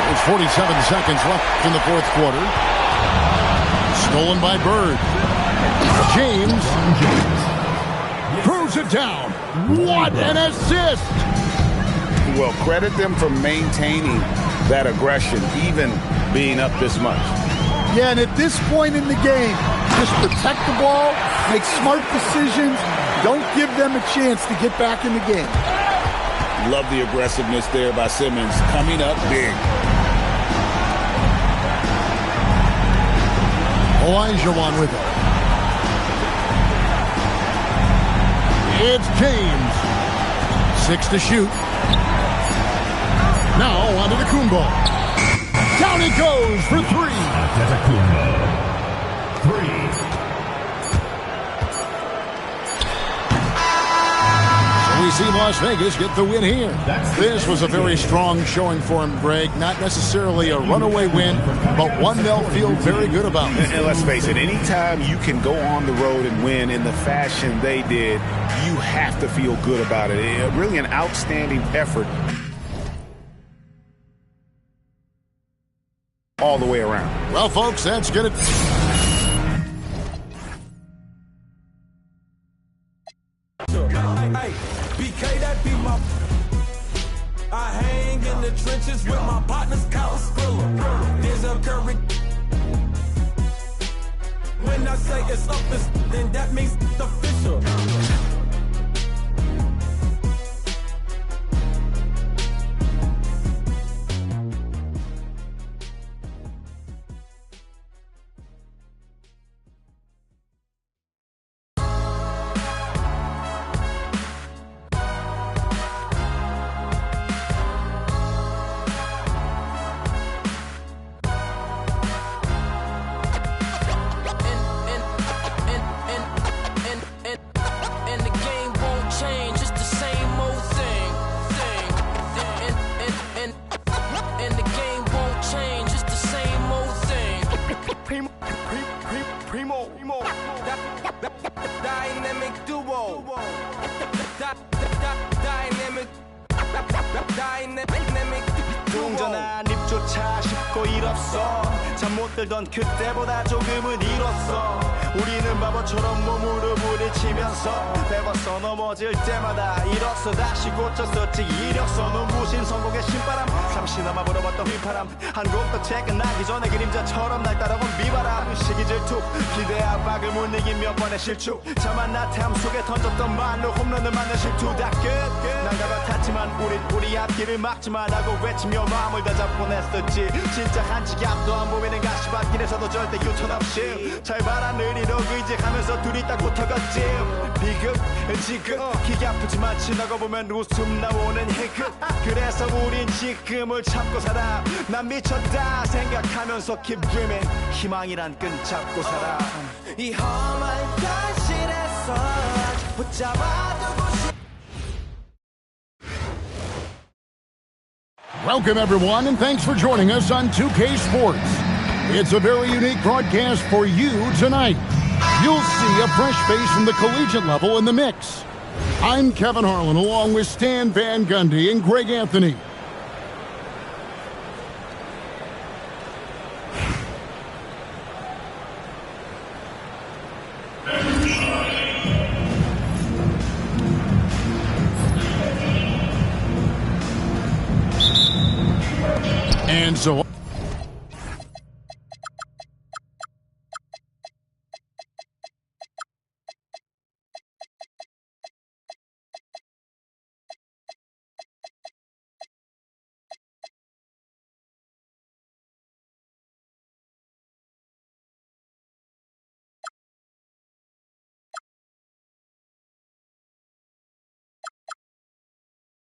There's 47 seconds left in the fourth quarter. Stolen by Bird. James throws it down. What an assist! Well, credit them for maintaining that aggression, even being up this much. Yeah, and at this point in the game, just protect the ball, make smart decisions, don't give them a chance to get back in the game. Love the aggressiveness there by Simmons, coming up big. Olajuwon with it. It's James. 6 to shoot. Now on to Kumbo. Down he goes for 3. Antetokounmpo. 3. So we see Las Vegas get the win here. This was a very strong showing for him, Greg. Not necessarily a runaway win, but one they'll feel very good about. And let's face it, anytime you can go on the road and win in the fashion they did, you have to feel good about it. Really an outstanding effort all the way around. Well, folks, that's good. BK, that be my. I hang in the trenches with my partners, Kyle Skrilla. There's a Curry. When I say it's up, then that means it's official. Dynamic duo. Dynamic 동전한 입조차 쉽고 일 없어 잠 못 들던 그때보다 조금은 일었어 우리는 바보처럼 몸으로 부딪히면서 배웠어 넘어질 때마다 일었어 다시 고쳤었지 이력서 눈부신 성공의 신바람 잠시나마 불어봤던 휘파람 한 곡도 채 끝나기 전에 그림자처럼 날 따라온 비바람 시기 질투 기대 압박을 못 이긴 몇 번의 실축 자만 나탐 속에 던졌던 말로 홈런을 맞는 실투 다 끝 난가 같았지만 우린 우리 앞길을 막지만 하고 외치며 마음을 다잡곤 했었지 진짜 한치 앞도 안 보이는 가시밭길에서도 절대 유턴 없이 잘 봐라 느리로 의지하면서 둘이 딱 붙어갔지 비극 지금 기가 아프지만 지나고 보면 웃음 나오는 희극 그래서 우린 지금을 참고 살아 난 미쳤다 생각하면서 keep dreaming 희망이란 끈 잡고 살아 이 험한 현실에서 붙잡아두고 싶어. Welcome, everyone, and thanks for joining us on 2K Sports. It's a very unique broadcast for you tonight. You'll see a fresh face from the collegiate level in the mix. I'm Kevin Harlan, along with Stan Van Gundy and Greg Anthony. And so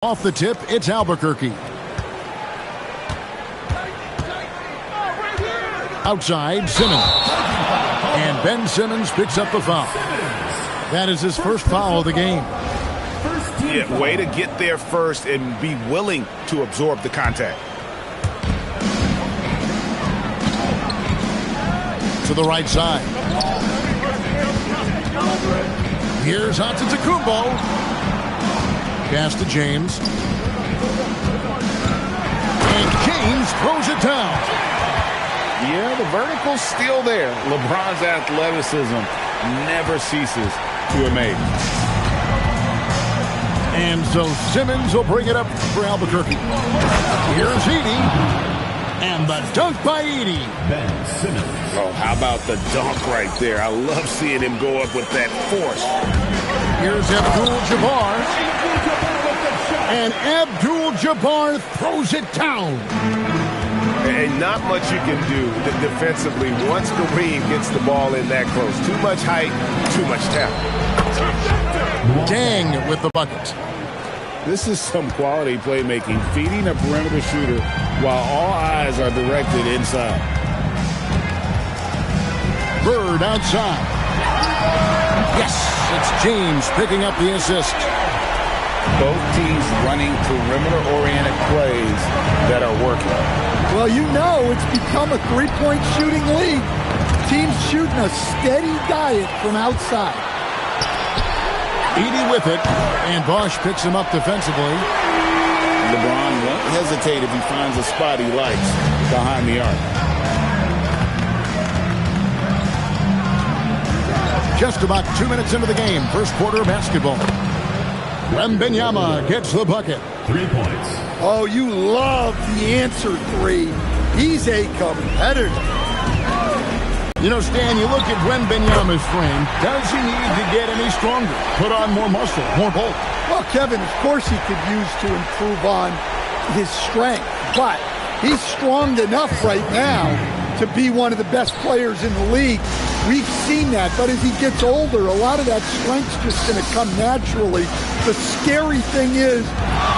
off the tip, it's Albuquerque. Outside, Simmons. And Ben Simmons picks up the foul. That is his first foul of the game. Yeah, way to get there first and be willing to absorb the contact. To the right side. Here's Antetokounmpo. Pass to James. And James throws it down. Yeah, the vertical's still there. LeBron's athleticism never ceases to amaze. And so Simmons will bring it up for Albuquerque. Here's Edey. And the dunk by Edey. Ben Simmons. Oh, how about the dunk right there? I love seeing him go up with that force. Here's Abdul-Jabbar. And Abdul-Jabbar throws it down. And not much you can do defensively once Kareem gets the ball in that close. Too much height, too much talent. Dang with the bucket. This is some quality playmaking, feeding a perimeter shooter while all eyes are directed inside. Bird outside. Yes, it's James picking up the assist. Both teams running perimeter-oriented plays that are working. Well, you know it's become a three-point shooting league. Teams shooting a steady diet from outside. Edey with it, and Bosch picks him up defensively. LeBron won't hesitate if he finds a spot he likes behind the arc. Just about 2 minutes into the game, first quarter basketball. Wembanyama gets the bucket. 3 points. Oh, you love the answer three. He's a competitor. You know, Stan, you look at Wembanyama's frame. Does he need to get any stronger? Put on more muscle, more bulk? Well, Kevin, of course he could use to improve on his strength, but he's strong enough right now to be one of the best players in the league. We've seen that, but as he gets older, a lot of that strength's just going to come naturally. The scary thing is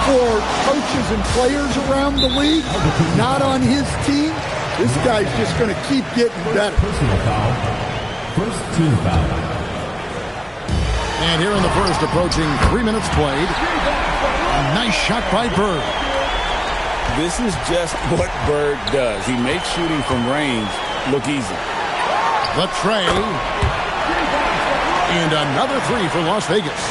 for coaches and players around the league, not on his team, this guy's just going to keep getting better. Personal foul. First team foul. And here in the first, approaching 3 minutes played. A nice shot by Bird. This is just what Bird does. He makes shooting from range look easy. The tray. And another three for Las Vegas.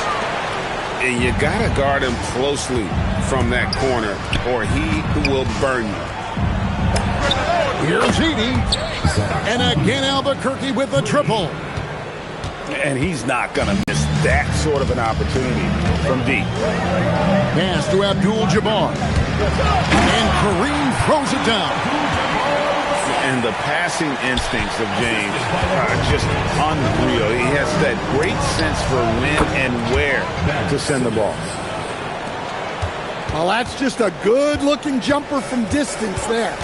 And you got to guard him closely from that corner, or he will burn you. Here's Edey. And again, Albuquerque with a triple. And he's not going to miss that sort of an opportunity from deep. Pass to Abdul-Jabbar. And Kareem throws it down. And the passing instincts of James are just unreal. He has that great sense for when and where to send the ball. Well, that's just a good-looking jumper from distance there.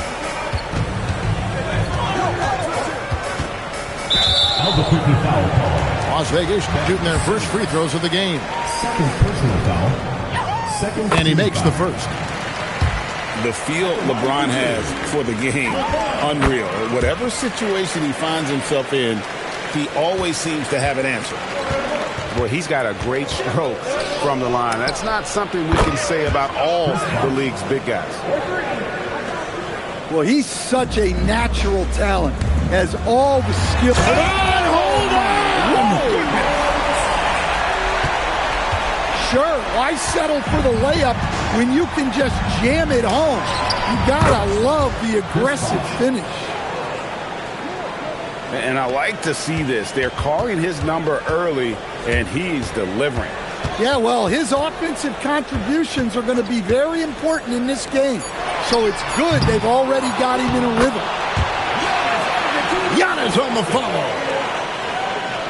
Albuquerque foul call. Las Vegas shooting their first free throws of the game. Second personal foul. Second. And he makes the first. The feel LeBron has for the game, unreal. Whatever situation he finds himself in, he always seems to have an answer. Well, he's got a great stroke from the line. That's not something we can say about all the league's big guys. Well, he's such a natural talent. Has all the skill. Hold on! Sure, why settle for the layup when you can just jam it home? You gotta love the aggressive finish. And I like to see this. They're calling his number early, and he's delivering. Yeah, well, his offensive contributions are going to be very important in this game. So it's good they've already got him in a rhythm. Giannis on the follow.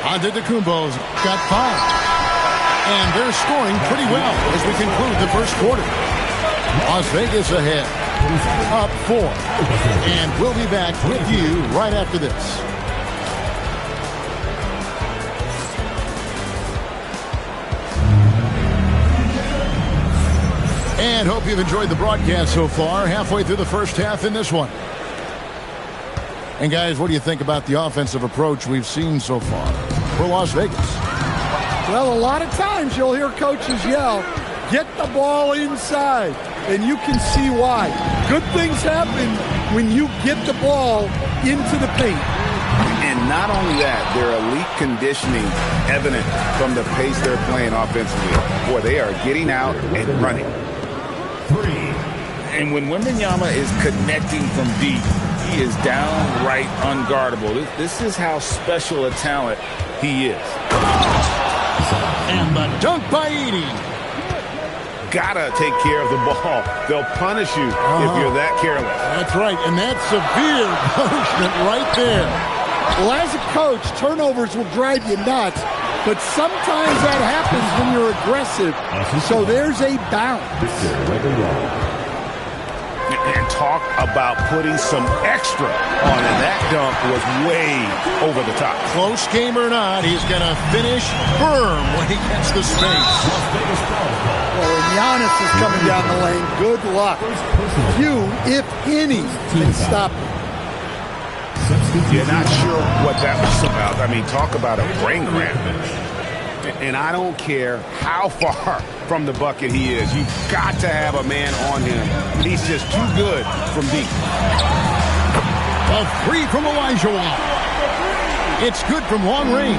Antetokounmpo's got 5. And they're scoring pretty well as we conclude the first quarter. Las Vegas ahead, up 4. And we'll be back with you right after this. And hope you've enjoyed the broadcast so far. Halfway through the first half in this one. And guys, what do you think about the offensive approach we've seen so far for Las Vegas? Well, a lot of times you'll hear coaches yell, get the ball inside, and you can see why. Good things happen when you get the ball into the paint. And not only that, their elite conditioning evident from the pace they're playing offensively. Boy, they are getting out and running. 3. And when Wembanyama is connecting from deep, he is downright unguardable. This is how special a talent he is. And the dunk by Edey. Gotta take care of the ball. They'll punish you if you're that careless. That's right, and that's severe punishment right there. Well, as a coach, turnovers will drive you nuts, but sometimes that happens when you're aggressive. So there's a balance. And talk about putting some extra on it. That dunk was way over the top. Close game or not, he's going to finish firm when he gets the space. Well, and Giannis is coming down the lane. Good luck. Few, if any, can stop him. You're not sure what that was about. I mean, talk about a brain cramp. And I don't care how far from the bucket he is. You've got to have a man on him. He's just too good from deep. A three from Olajuwon. It's good from long range.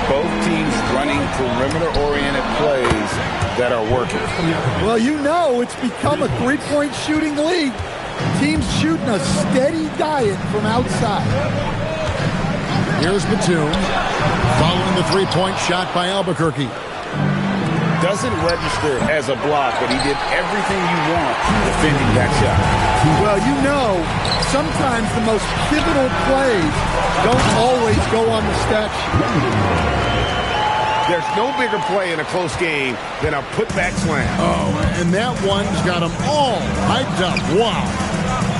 Both teams running perimeter-oriented plays that are working. Well, you know it's become a three-point shooting league. Teams shooting a steady diet from outside. Here's Batum, following the three-point shot by Albuquerque. Doesn't register as a block, but he did everything you want defending that shot. Well, you know, sometimes the most pivotal plays don't always go on the stat sheet. There's no bigger play in a close game than a putback slam. Oh, and that one's got them all hyped up. Wow.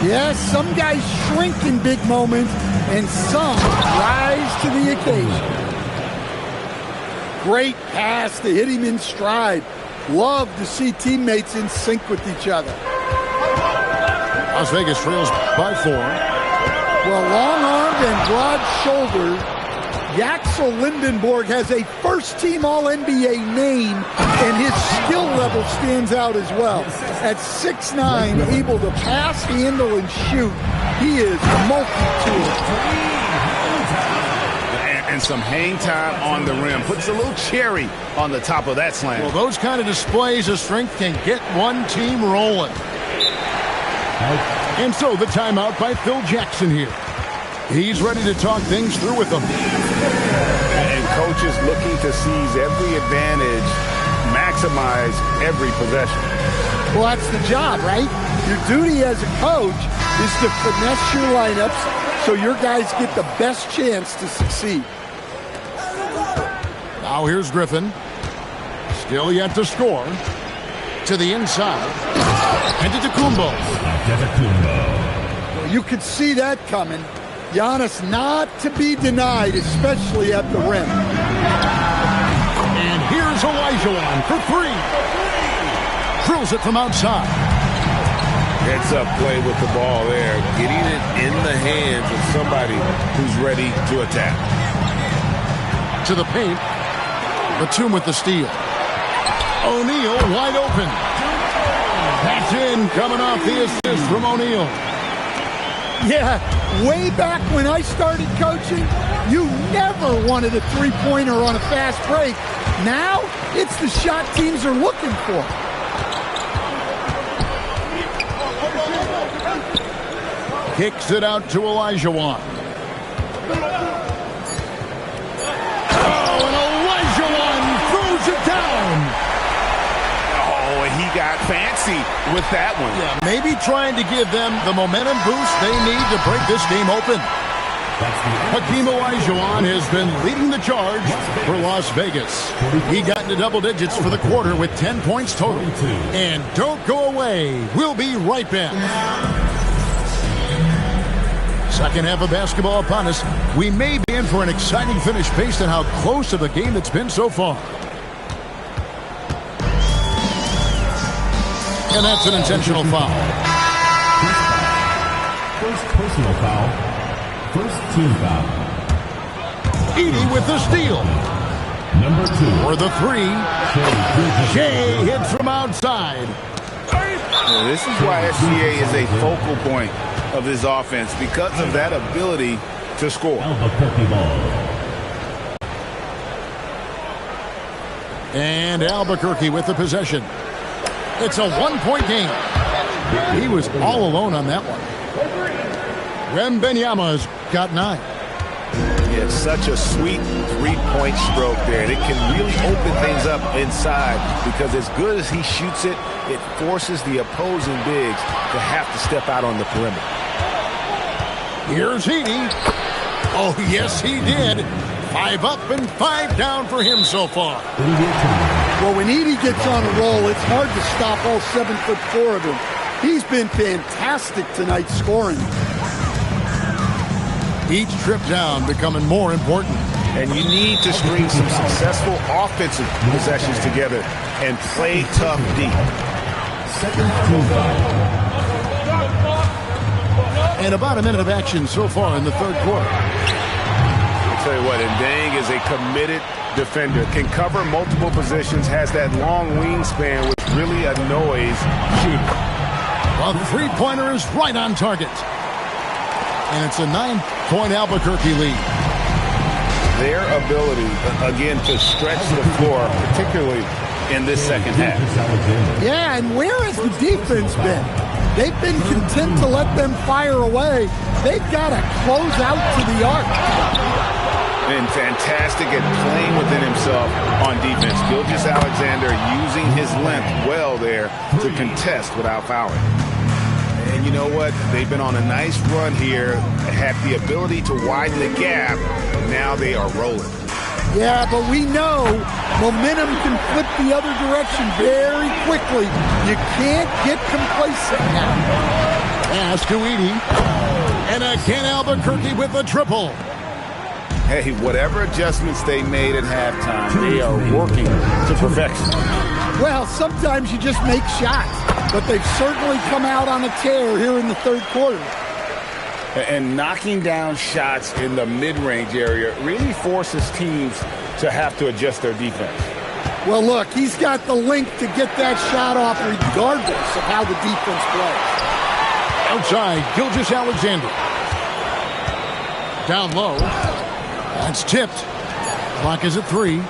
Yes, some guys shrink in big moments, and some rise to the occasion. Great pass to hit him in stride. Love to see teammates in sync with each other. Las Vegas trails by 4. Well, long-armed and broad-shouldered, Yaxel Lindenborg has a first-team All-NBA name, and his skill level stands out as well. At 6'9", able to pass, handle, and shoot, he is multi-tool. And some hang time on the rim. Puts a little cherry on the top of that slam. Well, those kind of displays of strength can get one team rolling. And so the timeout by Phil Jackson here. He's ready to talk things through with them. And coaches looking to seize every advantage, maximize every possession. Well, that's the job, right? Your duty as a coach is to finesse your lineups so your guys get the best chance to succeed. Now here's Griffin. Still yet to score. To the inside. And to Antetokounmpo. Well, you could see that coming. Giannis not to be denied, especially at the rim. And here's Olajuwon for 3. Drills it from outside. Heads up play with the ball there. Getting it in the hands of somebody who's ready to attack. To the paint. Batum with the steal. O'Neal wide open. That's in, coming off the assist from O'Neal. Yeah, way back when I started coaching, you never wanted a three-pointer on a fast break. Now, it's the shot teams are looking for. Kicks it out to Olajuwon. Oh, and Olajuwon throws it down. Oh, and he got fancy with that one. Yeah, maybe trying to give them the momentum boost they need to break this game open. Hakeem Olajuwon has been leading the charge for Las Vegas. He got into double digits for the quarter with 10 points total. And don't go away. We'll be right back. Second half of basketball upon us. We may be in for an exciting finish based on how close to the game it's been so far. And that's an intentional foul. First personal foul. First team foul. Edey with the steal. Number 2. For the 3. Shea hits from outside. Well, this is why SGA is a focal point of this offense, because of that ability to score. Albuquerque ball. And Albuquerque with the possession. It's a one-point game. He was all alone on that one. Wembanyama's got 9. It's such a sweet three-point stroke there. And it can really open things up inside because as good as he shoots it, it forces the opposing bigs to have to step out on the perimeter. Here's Edey. Oh, yes, he did. 5 up and 5 down for him so far. Well, when Edey gets on a roll, it's hard to stop all 7'4" of him. He's been fantastic tonight scoring. Each trip down becoming more important. And you need to string some successful offensive possessions together and play tough deep. Second team foul. And about a minute of action so far in the third quarter. I'll tell you what, Ndang is a committed defender. Can cover multiple positions, has that long wingspan, which really annoys shooters. A three-pointer is right on target. And it's a 9-point Albuquerque lead. Their ability, again, to stretch the floor, particularly in this second half. Yeah, and where has the defense been? They've been content to let them fire away. They've got to close out to the arc. And fantastic at playing within himself on defense. Gilgeous-Alexander using his length well there to contest without fouling. And you know what? They've been on a nice run here, had the ability to widen the gap. Now they are rolling. Yeah, but we know momentum can flip the other direction very quickly. You can't get complacent now. Pass to Edey. And again, Albuquerque with a triple. Hey, whatever adjustments they made at halftime, they are working to perfection. Well, sometimes you just make shots, but they've certainly come out on a tear here in the third quarter. And knocking down shots in the mid-range area really forces teams to have to adjust their defense. Well, look, he's got the length to get that shot off regardless of how the defense plays. Outside, Gilgeous-Alexander. Down low. That's tipped. Clock is at 3.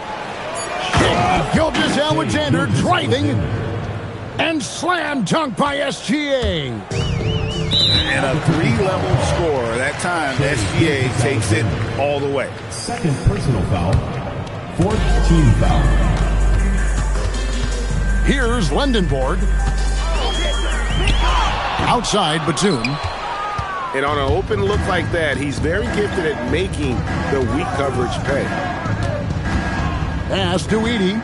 Gilgeous-Alexander driving and slam dunk by SGA. And a 3-level score. That time, SGA takes it all the way. Second personal foul. Fourth team foul. Here's Lendenborg. Outside, Batum. And on an open look like that, he's very gifted at making the weak coverage pay. Pass to Edey.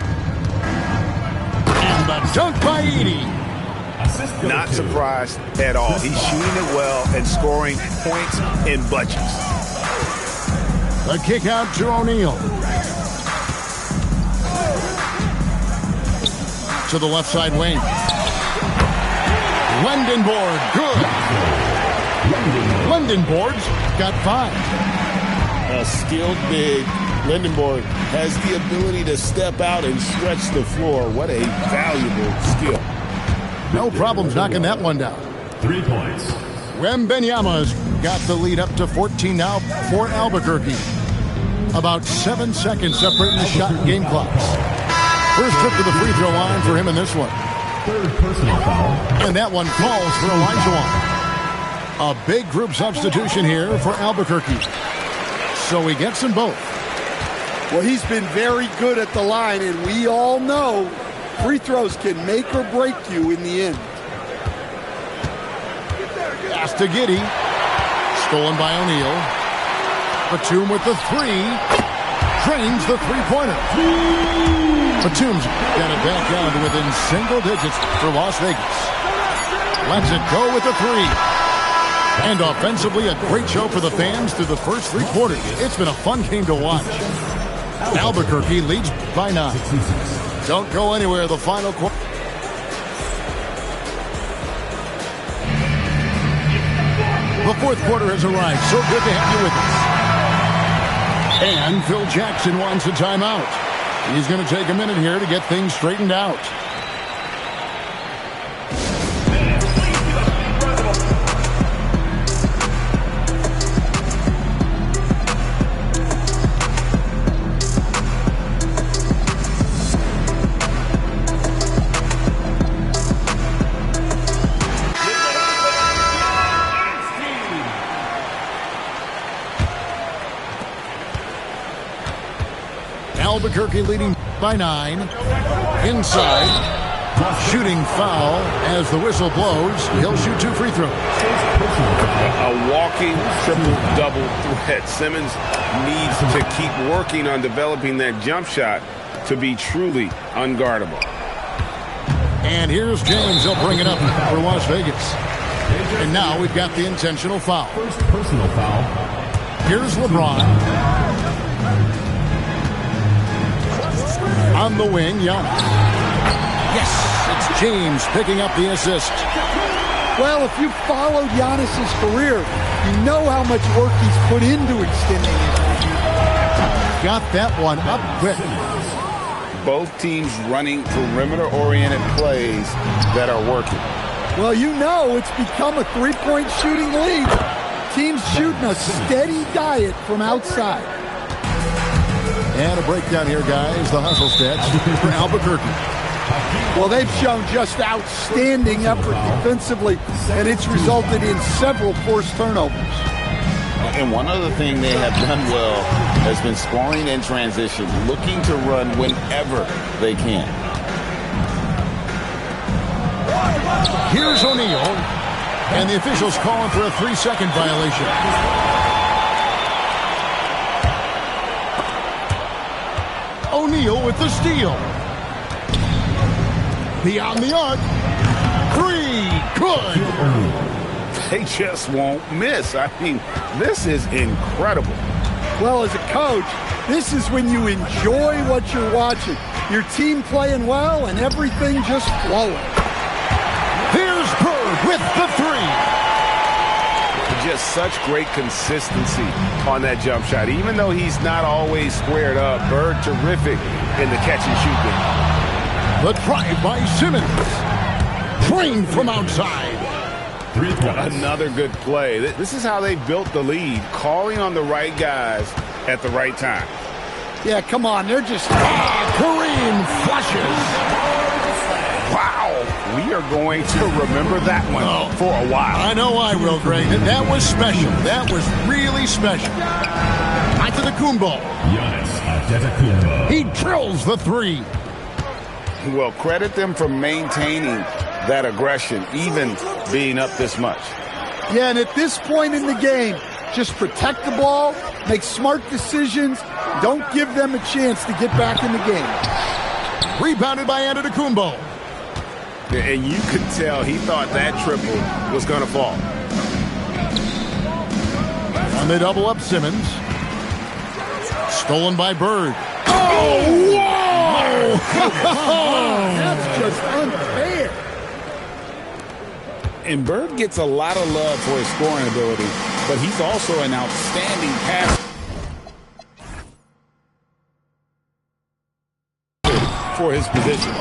And the dunk by Edey. Not surprised at all. He's shooting it well and scoring points in bunches. The kick out to O'Neal. To the left side wing. Lendenborg, good. Lendenborg's got 5. A skilled big. Lendenborg has the ability to step out and stretch the floor. What a valuable skill. No problems knocking that one down. 3 points. Wembanyama's got the lead up to 14 now for Albuquerque. About 7 seconds separating the shot and game clocks. First trip to the free throw line for him in this one. Third personal foul. And that one falls for Olajuwon. A big group substitution here for Albuquerque. So he gets them both. Well, he's been very good at the line, and we all know free throws can make or break you in the end. Pass to Giddey. Stolen by O'Neal. Batum with the 3. Drains the three-pointer. Batum's got it back down to within single digits for Las Vegas. Lets it go with the 3. And offensively, a great show for the fans through the first 3 quarters. It's been a fun game to watch. Albuquerque leads by 9. Don't go anywhere. The final quarter. The fourth quarter has arrived. So good to have you with us. And Phil Jackson wants a timeout. He's going to take a minute here to get things straightened out. Albuquerque leading by 9. Inside. Shooting foul as the whistle blows. He'll shoot 2 free throws. A walking triple-double threat. Simmons needs to keep working on developing that jump shot to be truly unguardable. And here's James. He'll bring it up for Las Vegas. And now we've got the intentional foul. First personal foul. Here's LeBron. On the wing, Giannis. Yes, it's James picking up the assist. Well, if you followed Giannis's career, you know how much work he's put into extending his lead. Got that one up quick. Both teams running perimeter-oriented plays that are working. Well, you know it's become a three-point shooting league. Teams shooting a steady diet from outside. And a breakdown here, guys. The hustle stats for Albuquerque. Well, they've shown just outstanding effort defensively, and it's resulted in several forced turnovers. And one other thing they have done well has been scoring in transition, looking to run whenever they can. Here's O'Neal, and the officials calling for a 3-second violation. O'Neal with the steal. Beyond the arc. 3. Good. They just won't miss. I mean, this is incredible. Well, as a coach, this is when you enjoy what you're watching. Your team playing well and everything just flowing. Here's Bird with the 3. Just such great consistency on that jump shot. Even though he's not always squared up, Bird terrific in the catch and shoot game. The drive by Simmons. Trained from outside. Another good play. This is how they built the lead, calling on the right guys at the right time. Yeah, come on. They're just... Kareem flushes. Wow. We are going to remember that one for a while. I know I will, Greg. That was special. That was really special. Antetokounmpo. Giannis Antetokounmpo. He drills the 3. Well, credit them for maintaining that aggression, even being up this much. Yeah, and at this point in the game, just protect the ball, make smart decisions, don't give them a chance to get back in the game. Rebounded by Antetokounmpo. And you could tell he thought that triple was going to fall. And they double up Simmons. Stolen by Bird. Oh, whoa! That's just unfair. And Bird gets a lot of love for his scoring ability, but he's also an outstanding passer for his position.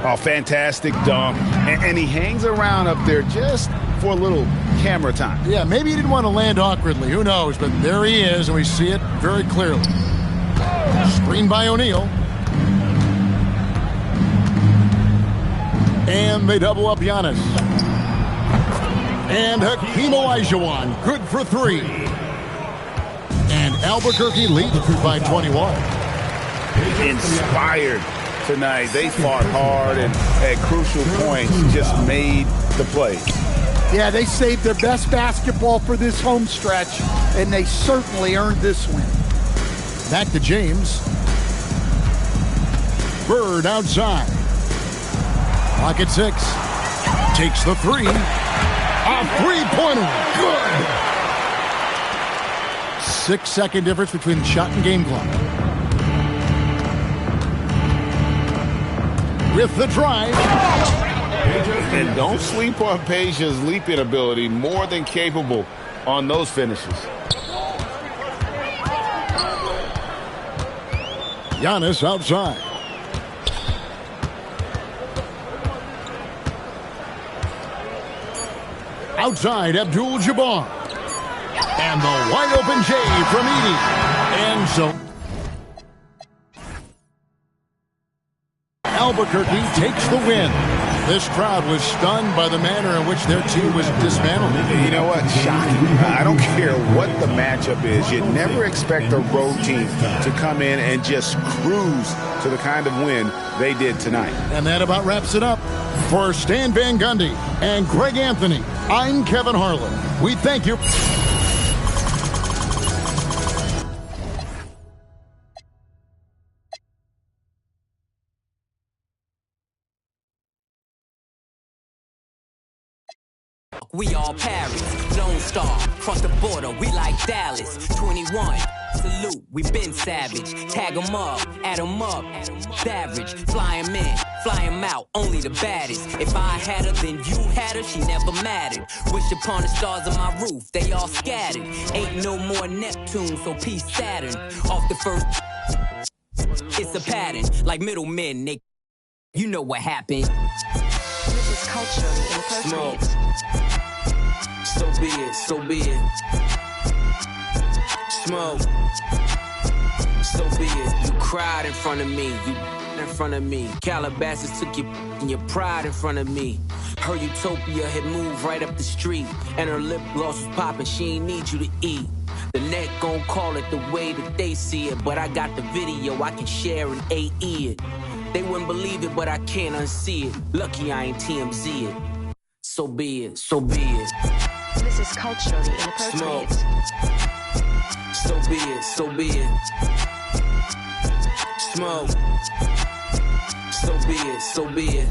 Oh, fantastic dunk. And he hangs around up there just for a little camera time. Yeah, maybe he didn't want to land awkwardly. Who knows? But there he is, and we see it very clearly. Screen by O'Neal. And they double up Giannis. And Hakeem Olajuwon, good for 3. And Albuquerque leads by 21. Inspired tonight. They fought hard and at crucial points just made the plays. Yeah, they saved their best basketball for this home stretch, and they certainly earned this win. Back to James. Bird outside. Clock at 6. Takes the 3. A 3-pointer. Good. 6-second difference between the shot and game clock. With the drive. And don't sleep on Peja's leaping ability. More than capable on those finishes. Giannis outside. Outside, Abdul-Jabbar. And the wide-open J from Edey. And so Albuquerque takes the win. This crowd was stunned by the manner in which their team was dismantled. You know what? Shocking. I don't care what the matchup is. You never expect a road team to come in and just cruise to the kind of win they did tonight. And that about wraps it up. For Stan Van Gundy and Greg Anthony, I'm Kevin Harlan. We thank you. We all Paris, Lone Star, cross the border, we like Dallas, 21, salute, we been savage, tag 'em up, add 'em up, savage, fly 'em in, fly 'em out, only the baddest, if I had her, then you had her, she never mattered, wish upon the stars on my roof, they all scattered, ain't no more Neptune, so peace Saturn, off the first, it's a pattern, like middlemen, they, you know what happened. This is culturally inappropriate. Smoke. So be it, so be it. Smoke. So be it. You cried in front of me, you in front of me. Calabasas took your pride in front of me. Her utopia had moved right up the street, and her lip gloss was popping, she ain't need you to eat. The net gon' call it the way that they see it, but I got the video, I can share and AE it. They wouldn't believe it, but I can't unsee it. Lucky I ain't TMZ it. So be it, so be it. This is culturally inappropriate. Smoke. So be it, so be it. Smoke. So be it, so be it.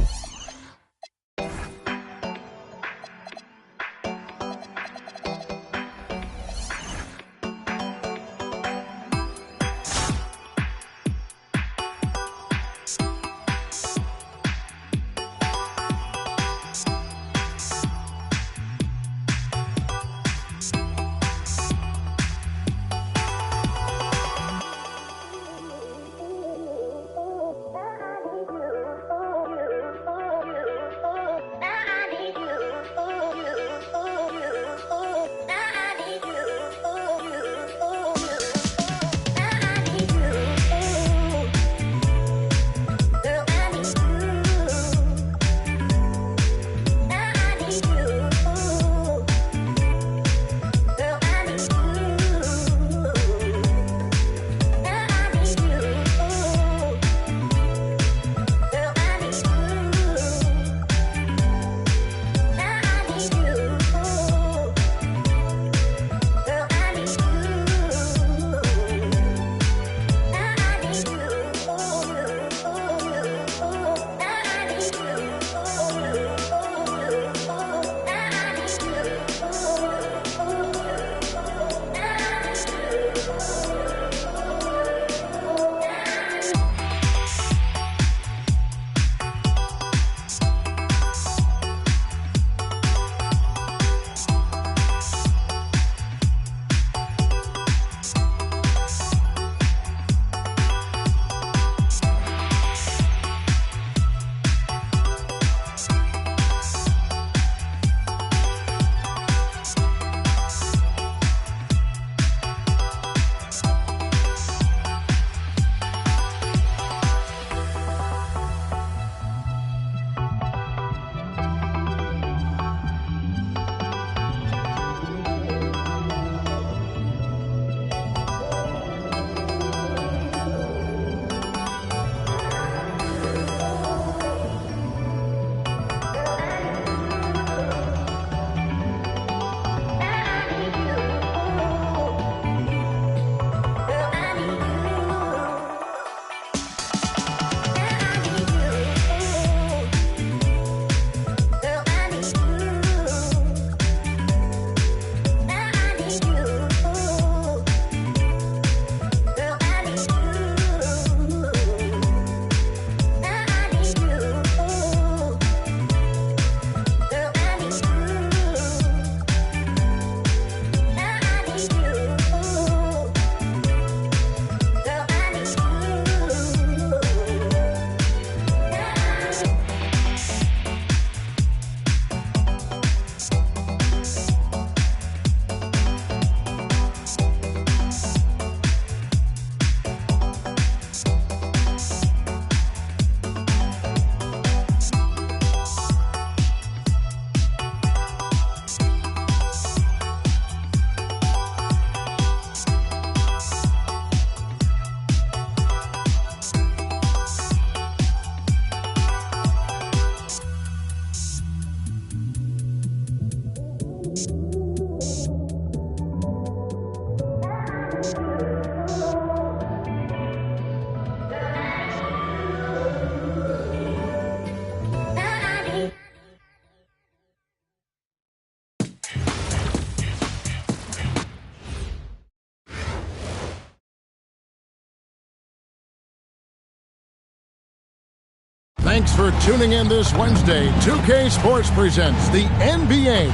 Thanks for tuning in this Wednesday. 2K Sports presents the NBA.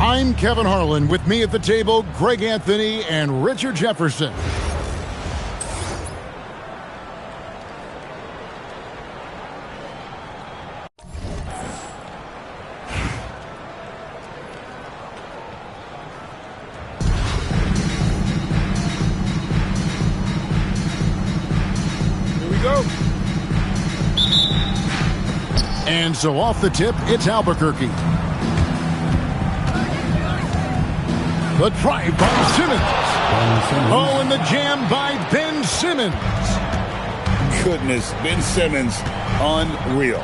I'm Kevin Harlan. With me at the table, Greg Anthony and Richard Jefferson. And so off the tip, it's Albuquerque. The drive by Simmons. Oh, and the jam by Ben Simmons. Goodness, Ben Simmons, unreal.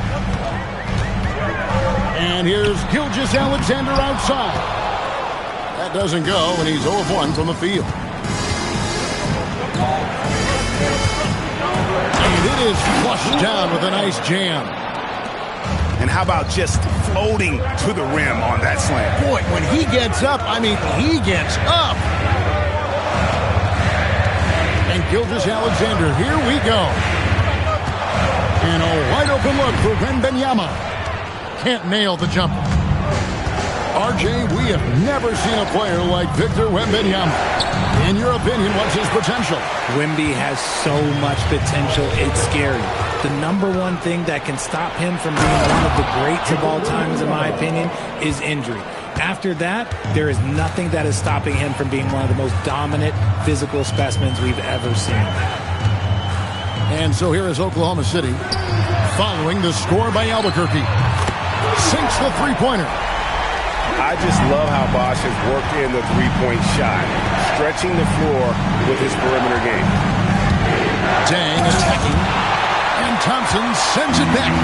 And here's Gilgeous-Alexander outside. That doesn't go, and he's 0 of 1 from the field. And it is flushed down with a nice jam. And how about just floating to the rim on that slam? Boy, when he gets up, he gets up. And Gilgeous-Alexander, here we go. And a wide open look for Wembanyama. Can't nail the jumper. RJ, we have never seen a player like Victor Wembanyama. In your opinion, what's his potential? Wemby has so much potential, it's scary. The number one thing that can stop him from being one of the greats of all times, in my opinion, is injury. After that, there is nothing that is stopping him from being one of the most dominant physical specimens we've ever seen. And so here is Oklahoma City, following the score by Albuquerque. Sinks the three-pointer. I just love how Bosh has worked in the three-point shot, stretching the floor with his perimeter game. Dang attacking. And Thompson sends it back.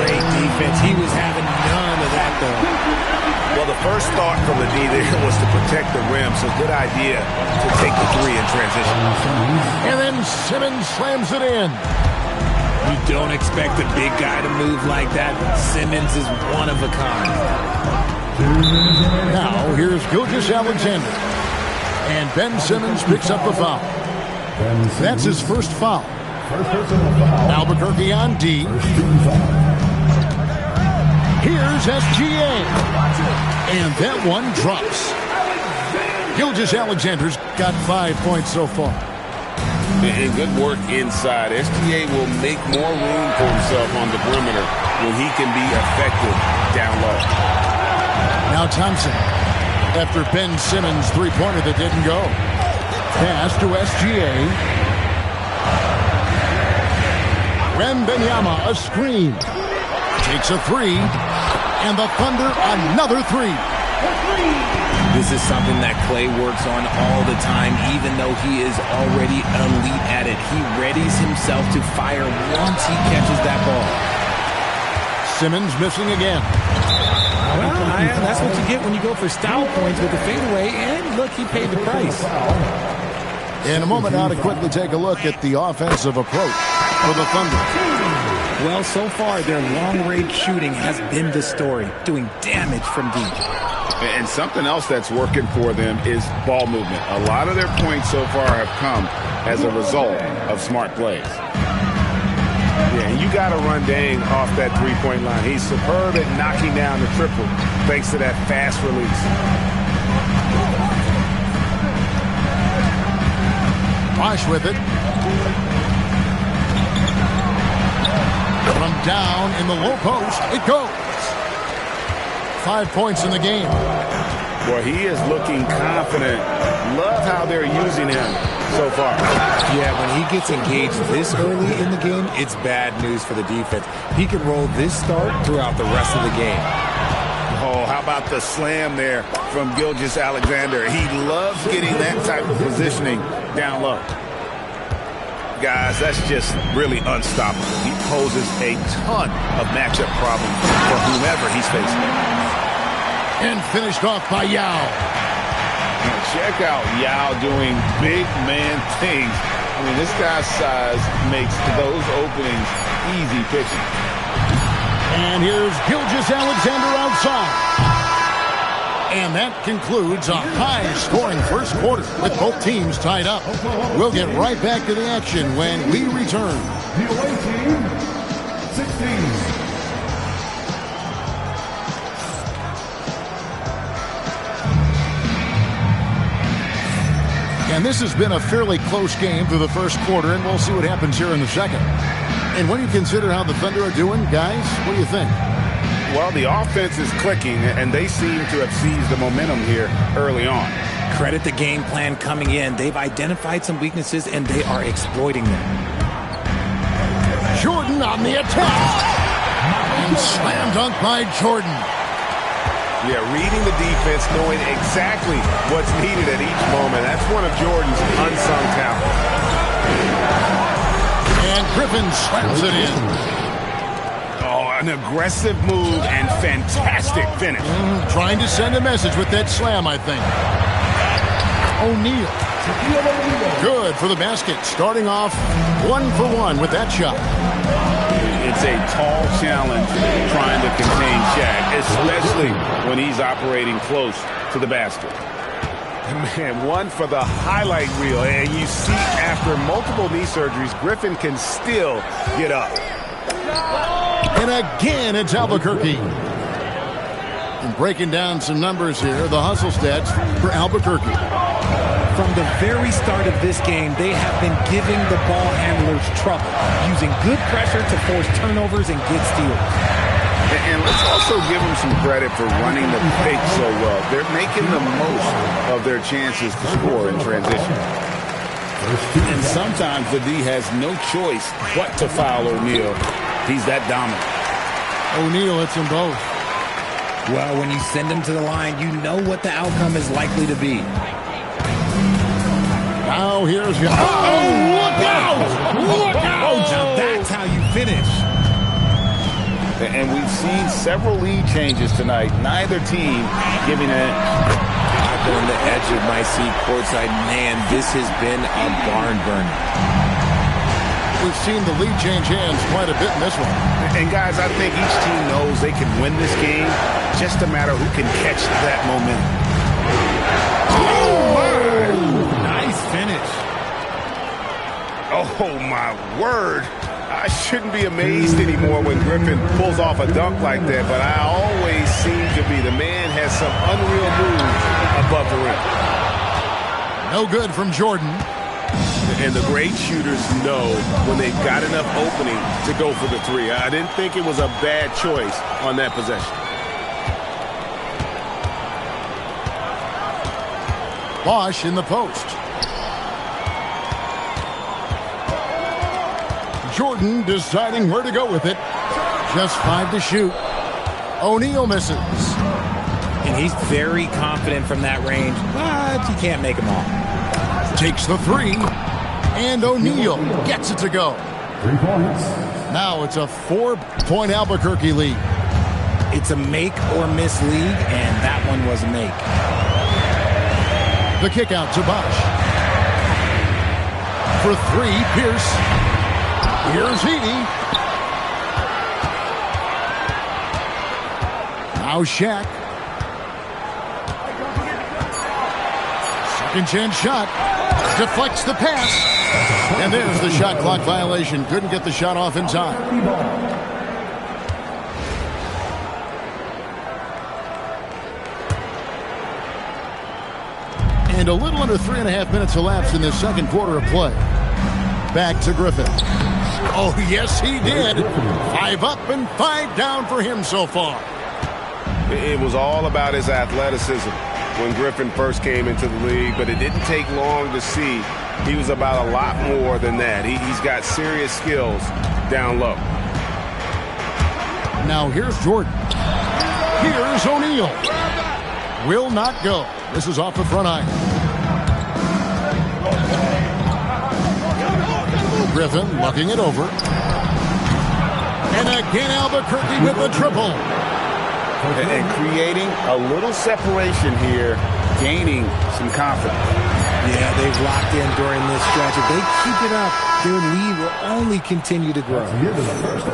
Great defense. He was having none of that, though. Well, the first thought from the D there was to protect the rim, so good idea to take the three in transition. And then Simmons slams it in. You don't expect a big guy to move like that. Simmons is one of a kind. Now, here's Gilgeous-Alexander. And Ben Simmons picks up the foul. That's his first foul. Albuquerque on D. Here's SGA. And that one drops. Gilgeous-Alexander's got 5 points so far. And good work inside. SGA will make more room for himself on the perimeter when he can be effective down low. Now Thompson, after Ben Simmons' three-pointer that didn't go. Pass to SGA. Wembanyama, a screen. Takes a three. And the Thunder, another three. This is something that Klay works on all the time, even though he is already elite at it. He readies himself to fire once he catches that ball. Simmons missing again. Well, that's what you get when you go for style points with the fadeaway, and look, he paid the price. In a moment now to quickly take a look at the offensive approach for the Thunder. Well, so far, their long-range shooting has been the story, doing damage from deep. And something else that's working for them is ball movement. A lot of their points so far have come as a result of smart plays. Yeah, and you got to run Dang off that three-point line. He's superb at knocking down the triple thanks to that fast release. Bosh with it. From down in the low post, it goes. 5 points in the game. Boy, he is looking confident. Love how they're using him so far. Yeah, when he gets engaged this early in the game, it's bad news for the defense. He can roll this start throughout the rest of the game. Oh, how about the slam there from Gilgeous-Alexander? He loves getting that type of positioning down low. Guys, that's just really unstoppable. He poses a ton of matchup problems for whomever he's facing. And finished off by Yao. Now check out Yao doing big man things. I mean, this guy's size makes those openings easy pitching. And here's Gilgeous-Alexander outside. And that concludes a high-scoring first quarter with both teams tied up. We'll get right back to the action when we return. The away team 16. And this has been a fairly close game through the first quarter, and we'll see what happens here in the second. And when you consider how the Thunder are doing, guys, what do you think? Well, the offense is clicking, and they seem to have seized the momentum here early on. Credit the game plan coming in. They've identified some weaknesses, and they are exploiting them. Jordan on the attack. And slam dunk by Jordan. Yeah, reading the defense, knowing exactly what's needed at each moment. That's one of Jordan's unsung talents. And Griffin slams it in. Oh, an aggressive move and fantastic finish. Trying to send a message with that slam, I think. O'Neal. Good for the basket. Starting off 1 for 1 with that shot. It's a tall challenge trying to contain Shaq, especially when he's operating close to the basket. Man, one for the highlight reel. And you see after multiple knee surgeries, Griffin can still get up. And again, it's Albuquerque. And breaking down some numbers here, the hustle stats for Albuquerque. From the very start of this game, they have been giving the ball handlers trouble, using good pressure to force turnovers and get steals. And let's also give them some credit for running the pick so well. They're making the most of their chances to score in transition. And sometimes the D has no choice but to foul O'Neal. He's that dominant. O'Neal hits them both. Well, when you send them to the line, you know what the outcome is likely to be. Now here's your... Oh, look out! Look out! Now that's how you finish. And we've seen several lead changes tonight. Neither team giving it. I've been on the edge of my seat courtside. Man, this has been a barn burner. We've seen the lead change hands quite a bit in this one. And guys, I think each team knows they can win this game. Just a matter who can catch that momentum. Nice finish. Oh, my word. I shouldn't be amazed anymore when Griffin pulls off a dunk like that, but I always seem to be. The man has some unreal moves above the rim. No good from Jordan. And the great shooters know when they've got enough opening to go for the three. I didn't think it was a bad choice on that possession. Bosch in the post. Jordan deciding where to go with it. Just 5 to shoot. O'Neal misses. And he's very confident from that range, but he can't make them all. Takes the 3. And O'Neal gets it to go. 3 points. Now it's a 4-point Albuquerque lead. It's a make or miss league, and that one was a make. The kick out to Bosch. For 3, Pierce. Here's Heaney. Now Shaq. Second chance shot. Deflects the pass. And there's the shot clock violation. Couldn't get the shot off in time. And a little under 3.5 minutes elapsed in the second quarter of play. Back to Griffin. Oh, yes, he did. 5 up and 5 down for him so far. It was all about his athleticism when Griffin first came into the league, but it didn't take long to see he was about a lot more than that. He's got serious skills down low. Now here's Jordan. Here's O'Neal. Will not go. This is off the front iron. Griffin looking it over. And again Albuquerque with the triple. And creating a little separation here, gaining some confidence. Yeah, they've locked in during this stretch. If they keep it up, their lead will only continue to grow.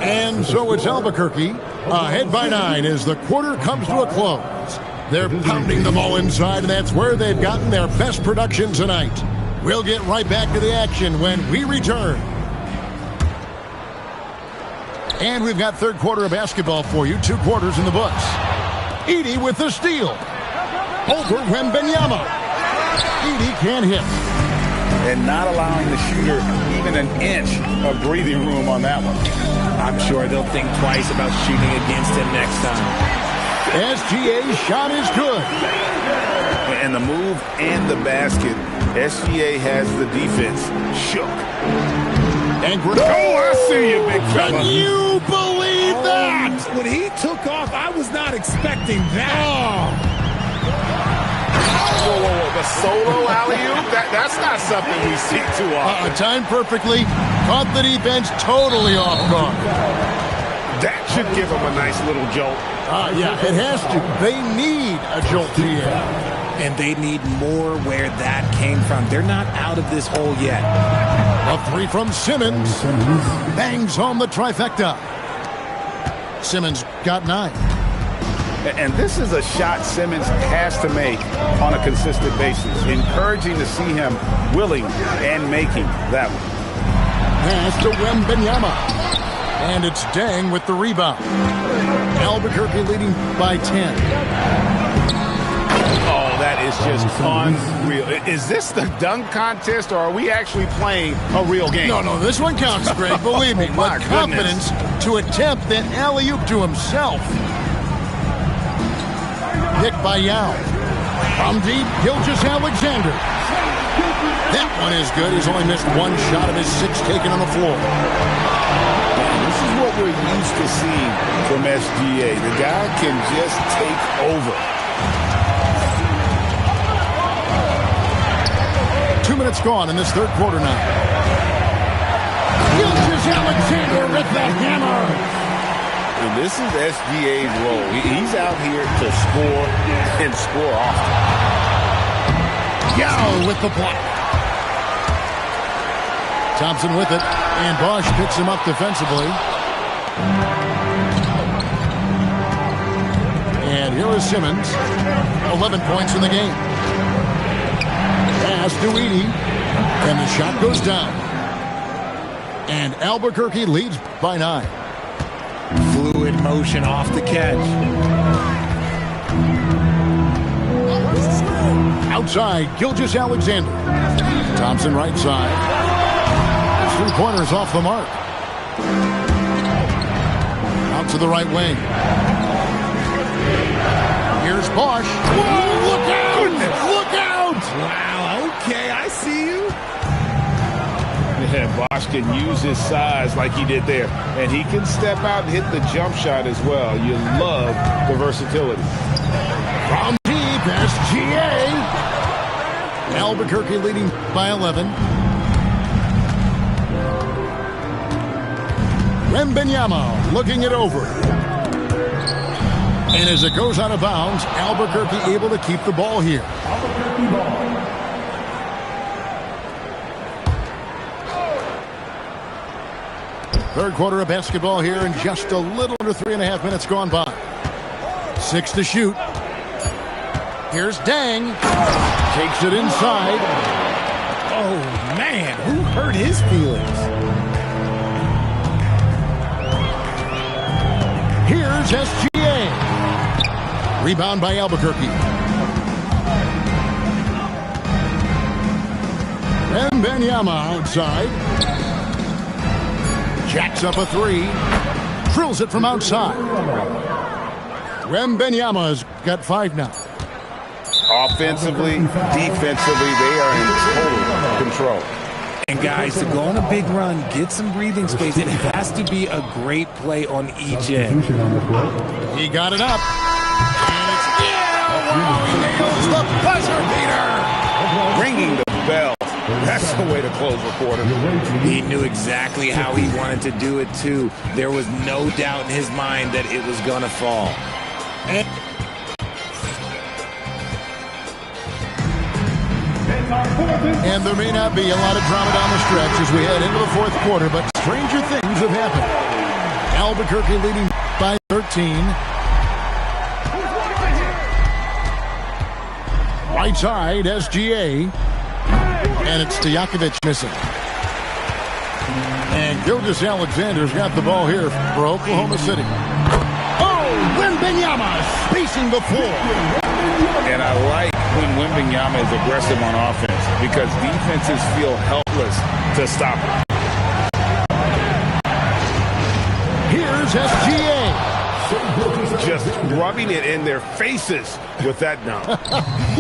And so it's Albuquerque ahead by 9 as the quarter comes to a close. They're pounding the ball inside, and that's where they've gotten their best production tonight. We'll get right back to the action when we return. And we've got third quarter of basketball for you. 2 quarters in the books. Edey with the steal. Over Wembanyama. Edey can't hit. And not allowing the shooter even an inch of breathing room on that one. I'm sure they'll think twice about shooting against him next time. SGA's shot is good. And the move and the basket, SGA has the defense shook. And oh, I see you, big fella. Can you believe that? When he took off, I was not expecting that. Whoa, the solo alley-oop? That's not something we see too often. Timed perfectly. Caught the defense totally off guard. That should give them a nice little jolt. Yeah, it has to. They need a jolt here. And they need more where that came from. They're not out of this hole yet. A 3 from Simmons. Bangs home the trifecta. Simmons got 9. And this is a shot Simmons has to make on a consistent basis. Encouraging to see him willing and making that one. Pass to Wembanyama. And it's Deng with the rebound. Albuquerque leading by 10. Oh, that is just unreal. Is this the dunk contest, or are we actually playing a real game? No, this one counts, Greg. Believe me. With confidence to attempt that alley-oop to himself. Picked by Yao. From deep, Gilgeous-Alexander. That one is good. He's only missed 1 shot of his 6 taken on the floor. This is what we're used to seeing from SGA. The guy can just take over. 2 minutes gone in this third quarter now. Gilgeous-Alexander with the hammer. And this is SGA's role. He's out here to score and score often. Yao with the block. Thompson with it. And Bosch picks him up defensively. And here is Simmons. 11 points in the game. Pass to Edey. And the shot goes down. And Albuquerque leads by 9. Fluid motion off the catch. Outside, Gilgeous-Alexander. Thompson right side. 3-pointers off the mark. Out to the right wing. Here's Bosch. Whoa, look out! Goodness. Look out! Wow, okay, I see you. Yeah, Bosch can use his size like he did there. And he can step out and hit the jump shot as well. You love the versatility. From deep, SGA. Albuquerque leading by 11. Wembanyama looking it over. And as it goes out of bounds, Albuquerque able to keep the ball here. Third quarter of basketball here, and just a little under 3.5 minutes gone by. 6 to shoot. Here's Deng. Takes it inside. Oh, man, who hurt his feelings? Here's SGA. Rebound by Albuquerque. Wembanyama outside. Jacks up a 3. Drills it from outside. Wembanyama's got 5 now. Offensively, defensively, they are in total control. And guys, to go on a big run, get some breathing space, it has to be a great play on each end. He got it up. And it's he nails the buzzer beater. Ringing the bell. That's the way to close the quarter. He knew exactly how he wanted to do it, too. There was no doubt in his mind that it was going to fall. And there may not be a lot of drama down the stretch as we head into the fourth quarter, but stranger things have happened. Albuquerque leading by 13. Right side, SGA. And it's Stojakovic missing. And Gilgeous Alexander's got the ball here for Oklahoma City. Oh, Wembanyama spacing the floor. And I like when Wembanyama is aggressive on offense because defenses feel helpless to stop him. Here's SGA. Just rubbing it in their faces with that dunk.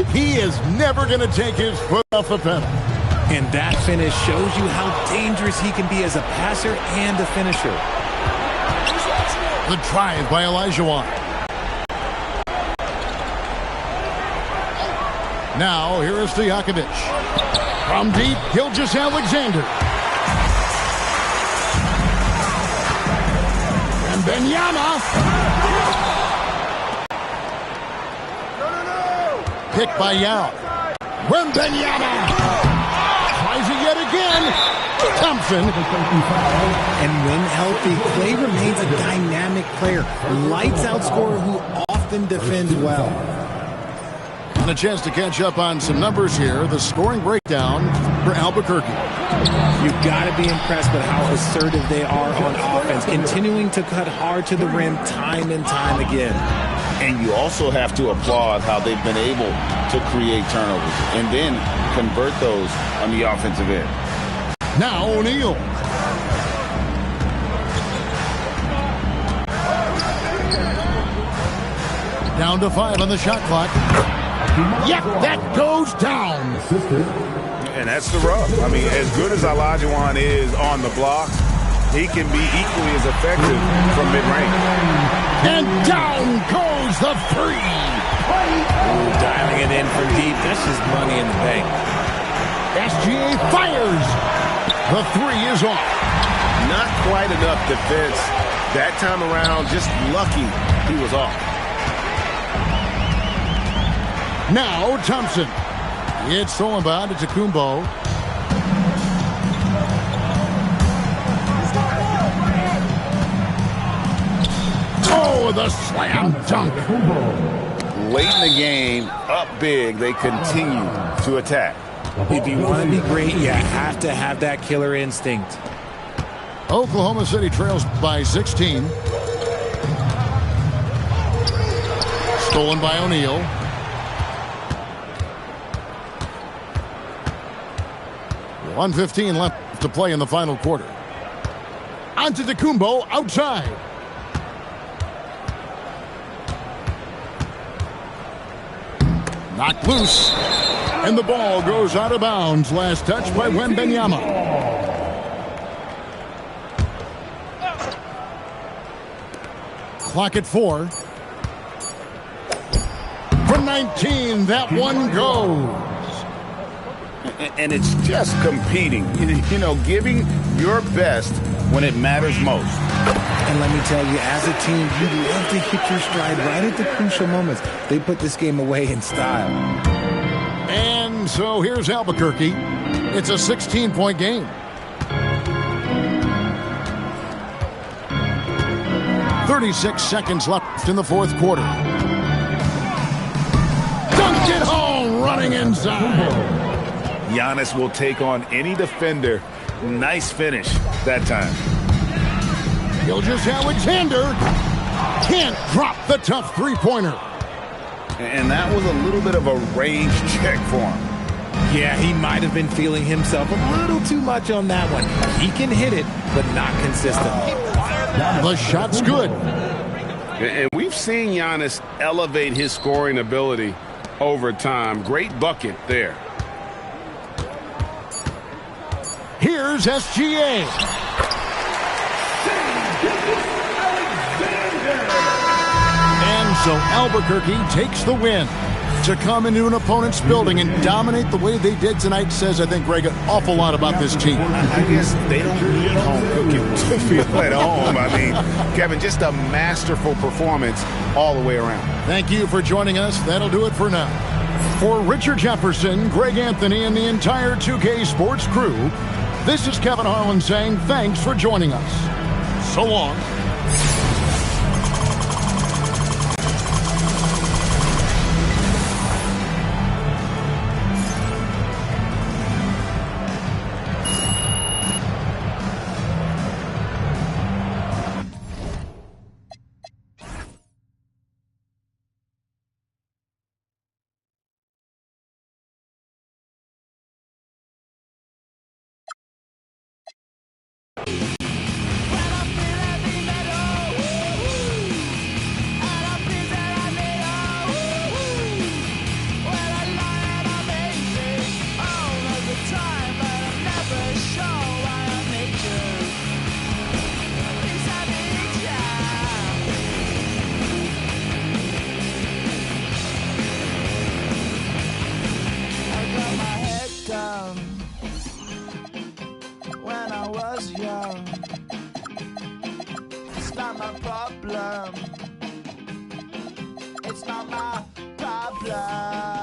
He is never going to take his foot off the pedal. And that finish shows you how dangerous he can be as a passer and a finisher. The drive by Olajuwon. Now, here is Stojakovic. From deep, Gilgeous Alexander. And Wembanyama. Picked by Yao. Wembanyama. Tries it yet again. Thompson. And when healthy, Klay remains a dynamic player. Lights out scorer who often defends well. And a chance to catch up on some numbers here. The scoring breakdown for Albuquerque. You've got to be impressed with how assertive they are on offense, continuing to cut hard to the rim time and time again. And you also have to applaud how they've been able to create turnovers and then convert those on the offensive end. Now O'Neal. Down to 5 on the shot clock. Yep, that goes down. And that's the rub. I mean, as good as Olajuwon is on the block, he can be equally as effective from mid-range. And down goes the three. Ooh, dialing it in from deep. That's just money in the bank. SGA fires. The three is off. Not quite enough defense that time around. Just lucky he was off. Now Thompson. It's stolen by Antetokounmpo. Oh, the slam dunk. Late in the game, up big, they continue to attack. If you want to be great, you have to have that killer instinct. Oklahoma City trails by 16. Stolen by O'Neal. .115 left to play in the final quarter. Antetokounmpo outside. Knocked loose. And the ball goes out of bounds. Last touch by Wembanyama. Clock at 4. From 19, that one goes. And it's just competing, you know, giving your best when it matters most. And let me tell you, as a team, you love to hit your stride right at the crucial moments. They put this game away in style. And so here's Albuquerque. It's a 16-point game. 36 seconds left in the fourth quarter. Dunked it home, running inside. Giannis will take on any defender. Nice finish that time. Gilgeous Alexander can't drop the tough three-pointer. And that was a little bit of a range check for him. Yeah, he might have been feeling himself a little too much on that one. He can hit it, but not consistently. The shot's good. And we've seen Giannis elevate his scoring ability over time. Great bucket there. Here's SGA. And so Albuquerque takes the win. To come into an opponent's building and dominate the way they did tonight says, I think, Greg, an awful lot about this team. I guess they don't need home cooking to feel at home. I mean, Kevin, just a masterful performance all the way around. Thank you for joining us. That'll do it for now. For Richard Jefferson, Greg Anthony, and the entire 2K Sports crew, this is Kevin Harlan saying thanks for joining us. So long. was young. It's not my problem. It's not my problem.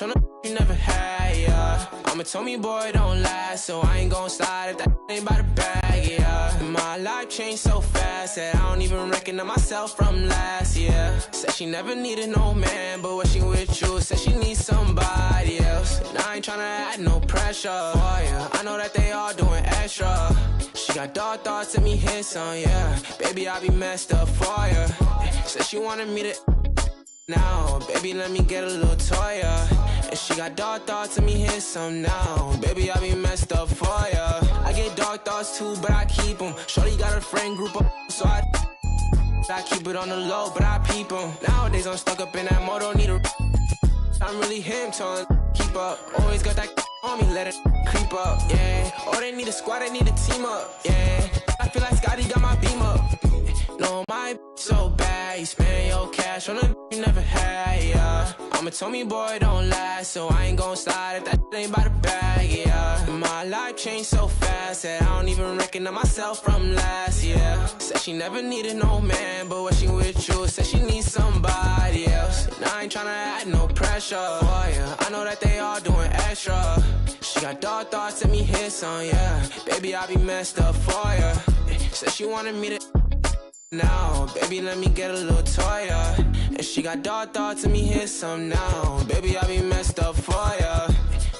On a you never had, yeah. I'm a Tommy boy, don't last, so I ain't gon' slide if that ain't by the bag, yeah. My life changed so fast that I don't even recognize myself from last year. Said she never needed no man, but when she with you, said she needs somebody else. And I ain't tryna add no pressure for ya. I know that they all doing extra. She got dark thoughts, let me hit some, yeah. Baby, I be messed up for ya. Said she wanted me to now, baby, let me get a little toy, yeah. And she got dark thoughts, let me hit some now. Baby, I be messed up for ya. I get dark thoughts too, but I keep them. Shorty got a friend group up, so I keep it on the low, but I peep them. Nowadays I'm stuck up in that mode, don't need a I'm really him, telling keep up. Always got that on me, let it creep up, yeah. Oh, they need a squad, they need a team up, yeah. I feel like Scotty got my beam up. No, my so bad, you spend your cash on a you never had, yeah. I'm a Tommy boy, don't last, so I ain't gon' slide if that ain't by the bag, yeah. My life changed so fast that I don't even recognize myself from last year. Said she never needed no man, but when she with you, said she needs somebody else. And I ain't tryna add no pressure for ya. I know that they all doing extra. She got dark thoughts, let me hit some, yeah. Baby, I be messed up for ya. Said she wanted me to now, baby, let me get a little toy, yeah. And she got dark thoughts, let me hit some now. Baby, I be messed up for ya.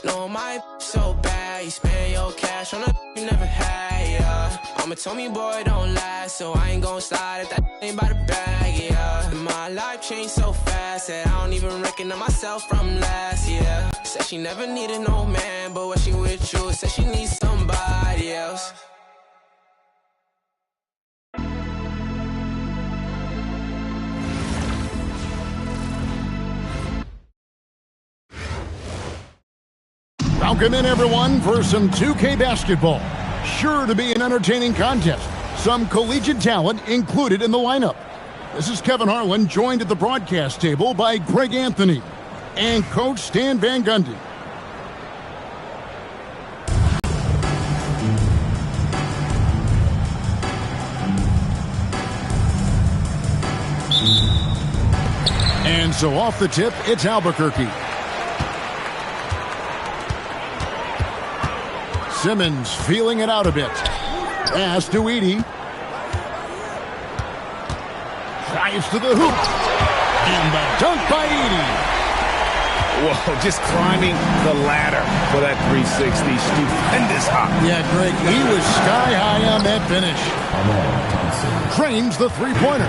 No, my so bad, you spend your cash on a you never had, yeah. I'm a Tommy boy, don't last, so I ain't gon' slide if that ain't by the bag, yeah. My life changed so fast that I don't even recognize myself from last year. Said she never needed no man, but when she with you, said she needs somebody else. Welcome in, everyone, for some 2K basketball. Sure to be an entertaining contest. Some collegiate talent included in the lineup. This is Kevin Harlan, joined at the broadcast table by Greg Anthony and Coach Stan Van Gundy. And so off the tip, it's Albuquerque. Simmons feeling it out a bit. Pass to Edey. Drives to the hoop. And the dunk by Edey. Whoa, just climbing the ladder for that 360. Stupendous hop. Yeah, Greg, he was sky high on that finish. Drains the three-pointer.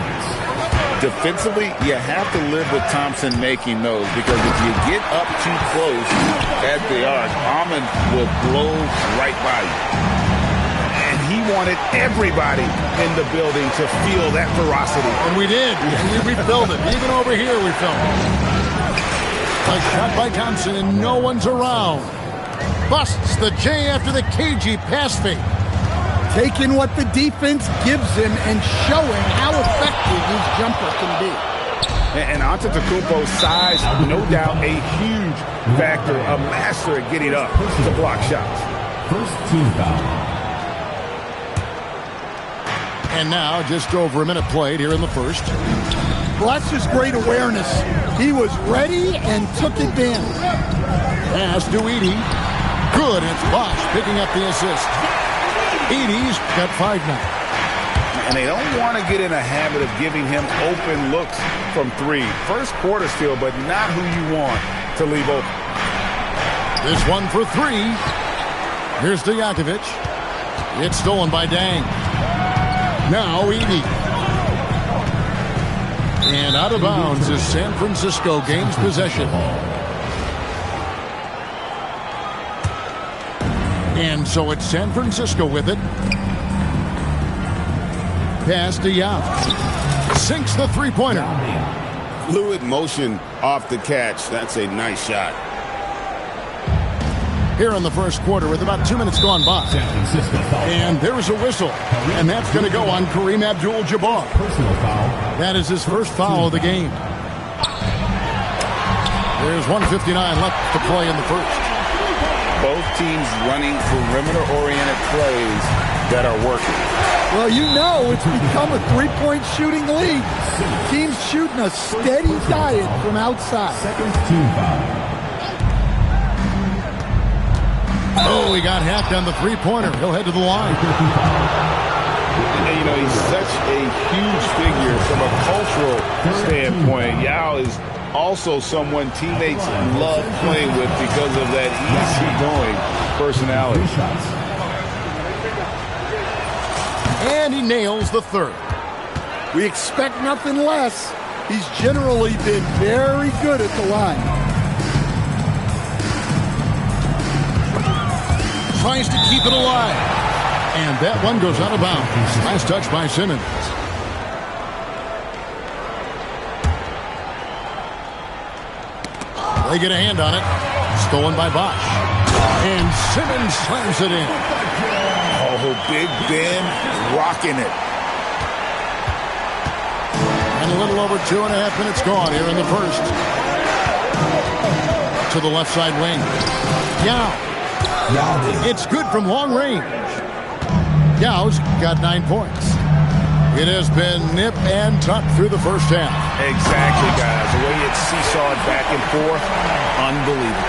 Defensively, you have to live with Thompson making those, because if you get up too close at the arc, Ahmed will blow right by you. And he wanted everybody in the building to feel that ferocity. And we did. We felt it. Even over here we felt it. A shot by Thompson and no one's around. Busts the J after the cagey pass fake. Taking what the defense gives him and showing how effective his jumper can be. And Antetokounmpo's size, no doubt, a huge factor, a master at getting up to block shots. First team foul. And now just over a minute played here in the first. Well, that's just great awareness. He was ready and took advantage. Pass to Edey. Good. It's Bosch picking up the assist. Edey's got 5 now. And they don't want to get in a habit of giving him open looks from 3. First quarter still, but not who you want to leave open. This one for 3. Here's Stojakovic. It's stolen by Dang. Now Edey. And out of bounds is San Francisco gains possession. And so it's San Francisco with it. Pass to Yao. Sinks the three-pointer. Fluid motion off the catch. That's a nice shot. Here in the first quarter with about 2 minutes gone by. And there's a whistle. And that's going to go on Kareem Abdul-Jabbar. That is his first foul of the game. There's 1:59 left to play in the first. Both teams running perimeter-oriented plays that are working. Well, you know it's become a three-point shooting league. Teams shooting a steady diet from outside. Oh, he got hacked on the three-pointer. He'll head to the line. And, you know, he's such a huge figure from a cultural standpoint. Yao is also someone teammates love playing with because of that easygoing personality. And he nails the third. We expect nothing less. He's generally been very good at the line. Tries to keep it alive. And that one goes out of bounds. Nice touch by Simmons. They get a hand on it. Stolen by Bosch. And Simmons slams it in. Oh, Big Ben rocking it. And a little over 2.5 minutes gone here in the first. To the left side wing. Yao. It's good from long range. Yao's got 9 points. It has been nip and tuck through the first half. Exactly, guys. The way it's seesawed back and forth, unbelievable.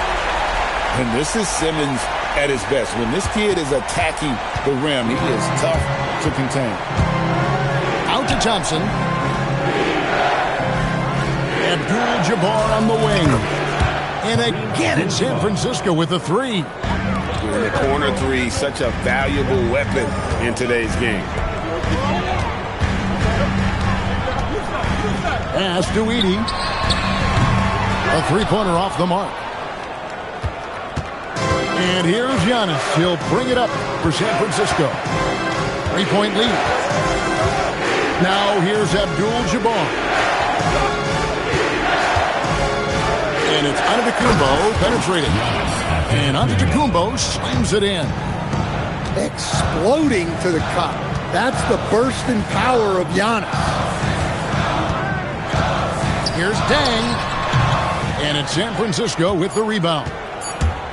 And this is Simmons at his best. When this kid is attacking the rim, he is tough to contain. Out to Thompson. Abdul-Jabbar on the wing. And again, it's San Francisco with a 3. In the corner 3, such a valuable weapon in today's game. Pass to Edey. A three-pointer off the mark. And here's Giannis. He'll bring it up for San Francisco. 3-point lead. Now here's Abdul-Jabbar. And it's Antetokounmpo penetrating. And Antetokounmpo slams it in. Exploding to the cup. That's the bursting power of Giannis. Here's Dang. And it's San Francisco with the rebound.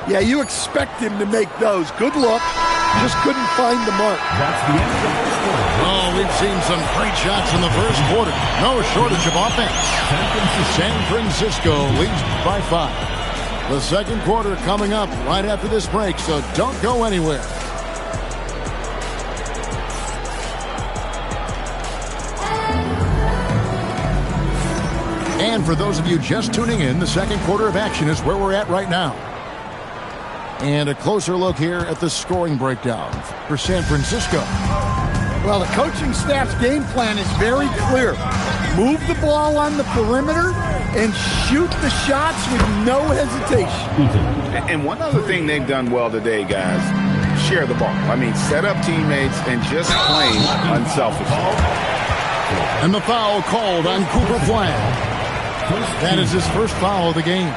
Yeah, you expect him to make those. Good look. Just couldn't find the mark. That's the end of the first quarter. Oh, we've seen some great shots in the first quarter. No shortage of offense. San Francisco leads by 5. The second quarter coming up right after this break, so don't go anywhere. And for those of you just tuning in, the second quarter of action is where we're at right now. And a closer look here at the scoring breakdown for San Francisco. Well, the coaching staff's game plan is very clear. Move the ball on the perimeter and shoot the shots with no hesitation. And one other thing they've done well today, guys, share the ball. I mean, set up teammates and just play unselfishly. And the foul called on Cooper Flag. That is his first foul of the game.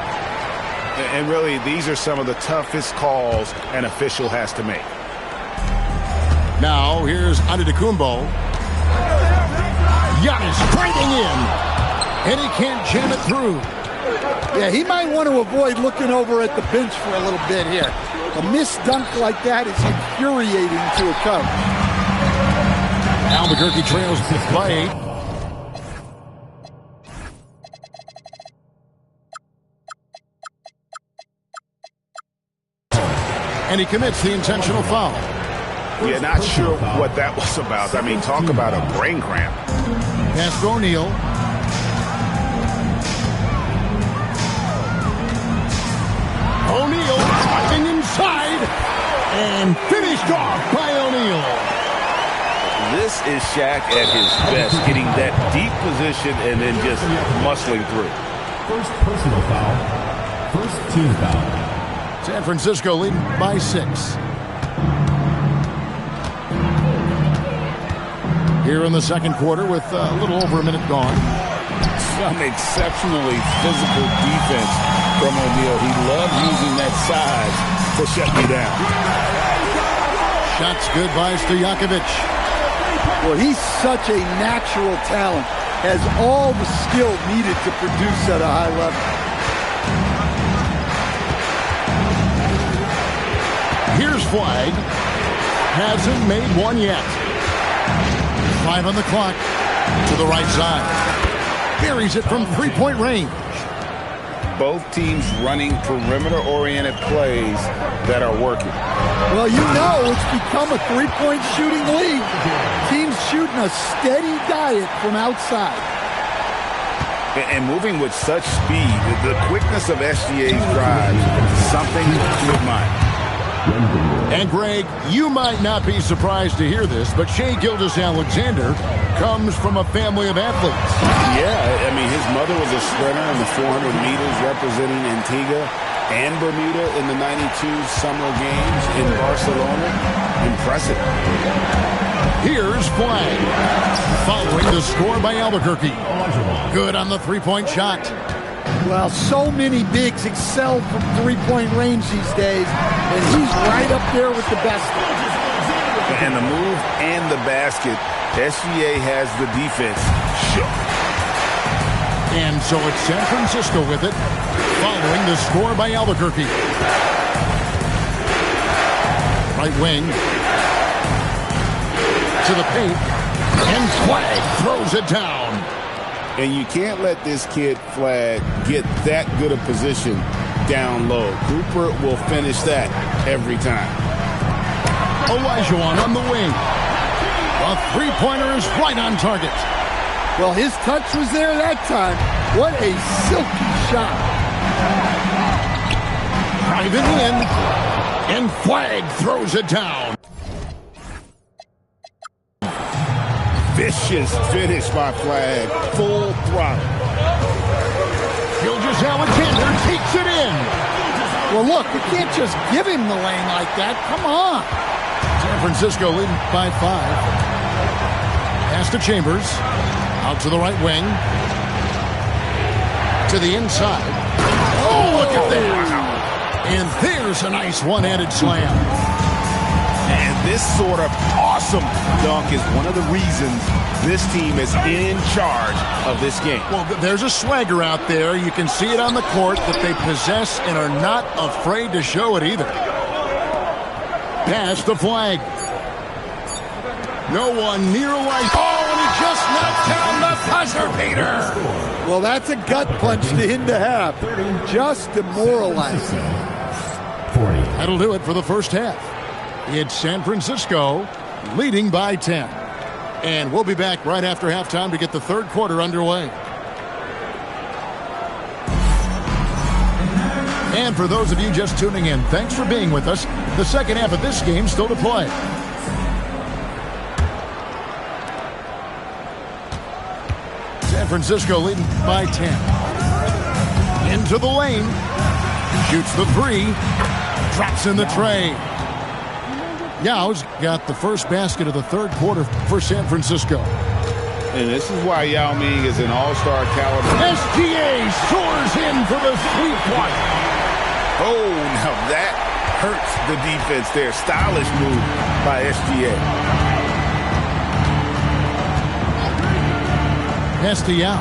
And really, these are some of the toughest calls an official has to make. Now, here's Antetokounmpo. Giannis cranking in. And he can't jam it through. Yeah, he might want to avoid looking over at the bench for a little bit here. A missed dunk like that is infuriating to a coach. Albuquerque trails by 8. And he commits the intentional foul. Yeah, not sure what that was about. I mean, talk about a brain cramp. Pass to O'Neal. O'Neal driving inside and finished off by O'Neal. This is Shaq at his best, getting that deep position and then just muscling through. First personal foul. First team foul. San Francisco leading by 6. Here in the second quarter with a little over a minute gone. Some exceptionally physical defense from O'Neal. He loved using that size to shut me down. Shots good by Stojakovic. Well, he's such a natural talent. Has all the skill needed to produce at a high level. Here's Flag. Hasn't made one yet. 5 on the clock. To the right side. Buries it from three-point range. Both teams running perimeter-oriented plays that are working. Well, you know it's become a three-point shooting league. Teams shooting a steady diet from outside. And moving with such speed, the quickness of SGA's drives, something to admire. And Greg, you might not be surprised to hear this, but Shai Gilgeous-Alexander comes from a family of athletes. Yeah, I mean, his mother was a sprinter in the 400 meters representing Antigua and Bermuda in the 92 Summer Games in Barcelona. Impressive. Here's Flag. Following the score by Albuquerque. Good on the three-point shot. Well, so many bigs excel from three-point range these days, and he's right up there with the best. And the move and the basket, SGA has the defense shook. And so it's San Francisco with it, following the score by Albuquerque. Right wing. To the paint. And Flag throws it down. And you can't let this kid, Flag, get that good a position down low. Cooper will finish that every time. Olajuwon on the wing. A three-pointer is right on target. Well, his touch was there that time. What a silky shot. Driving in. And Flag throws it down. Vicious finish by Flag. Full throttle. Gilgeous-Alexander takes it in. Well, look, you can't just give him the lane like that. Come on. San Francisco leading by 5. Pass to Chambers. Out to the right wing. To the inside. Oh, look at that. And there's a nice one-handed slam. And this sort of awesome dunk is one of the reasons this team is in charge of this game. Well, there's a swagger out there. You can see it on the court that they possess and are not afraid to show it either. Pass the Flag. No one near like. Oh, and he just knocked down the buzzer beater. Well, that's a gut punch to end the half. Just demoralizing. That'll do it for the first half. It's San Francisco leading by 10. And we'll be back right after halftime to get the third quarter underway. And for those of you just tuning in, thanks for being with us. The second half of this game still to play. San Francisco leading by 10. Into the lane. Shoots the three. Drops in the tray. Yao's got the first basket of the third quarter for San Francisco. And this is why Yao Ming is an all-star caliber. SGA soars in for the three-point. Oh, now that hurts the defense there. Stylish move by SGA. Pass to Yao.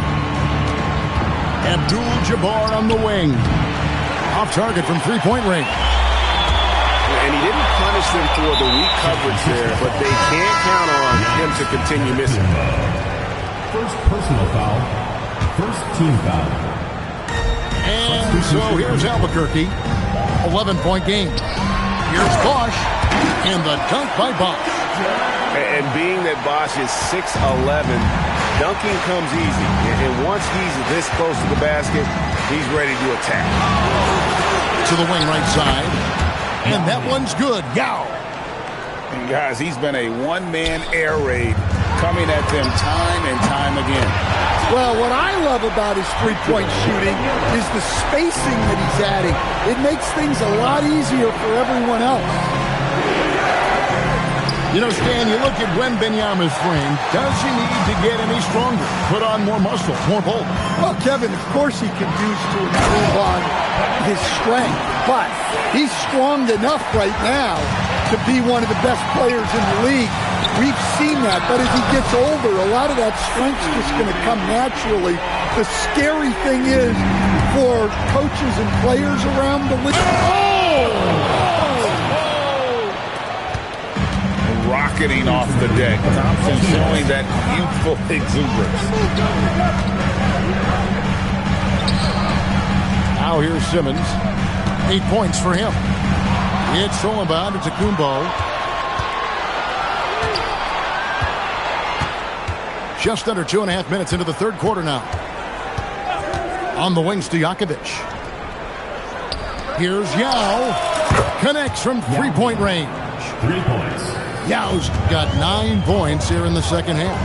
Abdul-Jabbar on the wing. Off target from three-point range. And he didn't punish them for the weak coverage there, but they can't count on him to continue missing. First personal foul. First team foul. And so here's Albuquerque. 11-point game. Here's Bosch, and the dunk by Bosch. And being that Bosch is 6'11", dunking comes easy. And once he's this close to the basket, he's ready to attack. To the wing right side. And that one's good. Yao. And guys, he's been a one-man air raid coming at them time and time again. Well, what I love about his three-point shooting is the spacing that he's adding. It makes things a lot easier for everyone else. You know, Stan, you look at Wembanyama's frame. Does he need to get any stronger? Put on more muscle, more bulk? Well, Kevin, of course he can use to improve on his strength. But he's strong enough right now to be one of the best players in the league. We've seen that, but as he gets older, a lot of that strength's just going to come naturally. The scary thing is for coaches and players around the league. Rocketing off the deck. Thompson showing that youthful exuberance. Now here's Simmons. 8 points for him. It's Solomon to Kumbo. Just under 2.5 minutes into the third quarter now. On the wings to Jakovic. Here's Yao. Connects from three-point range. 3 points. Yao's got 9 points here in the second half.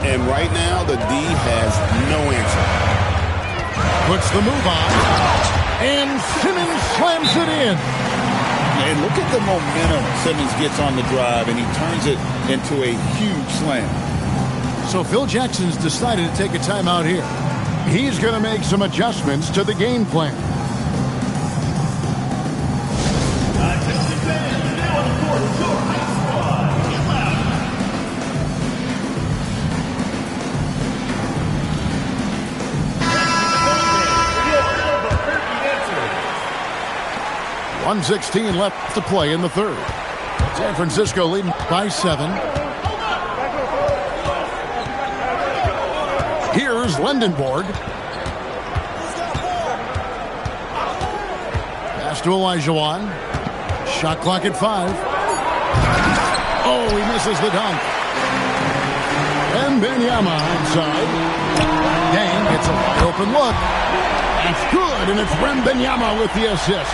And right now, the D has no answer. Puts the move on. And Simmons slams it in. And look at the momentum Simmons gets on the drive, and he turns it into a huge slam. So Phil Jackson's decided to take a timeout here. He's going to make some adjustments to the game plan. .116 left to play in the third. San Francisco leading by 7. Here's Lendenborg. Pass to Olajuwon. Shot clock at 5. Oh, he misses the dunk. Wembanyama inside. Dang gets a wide open look. That's good, and it's Wembanyama with the assist.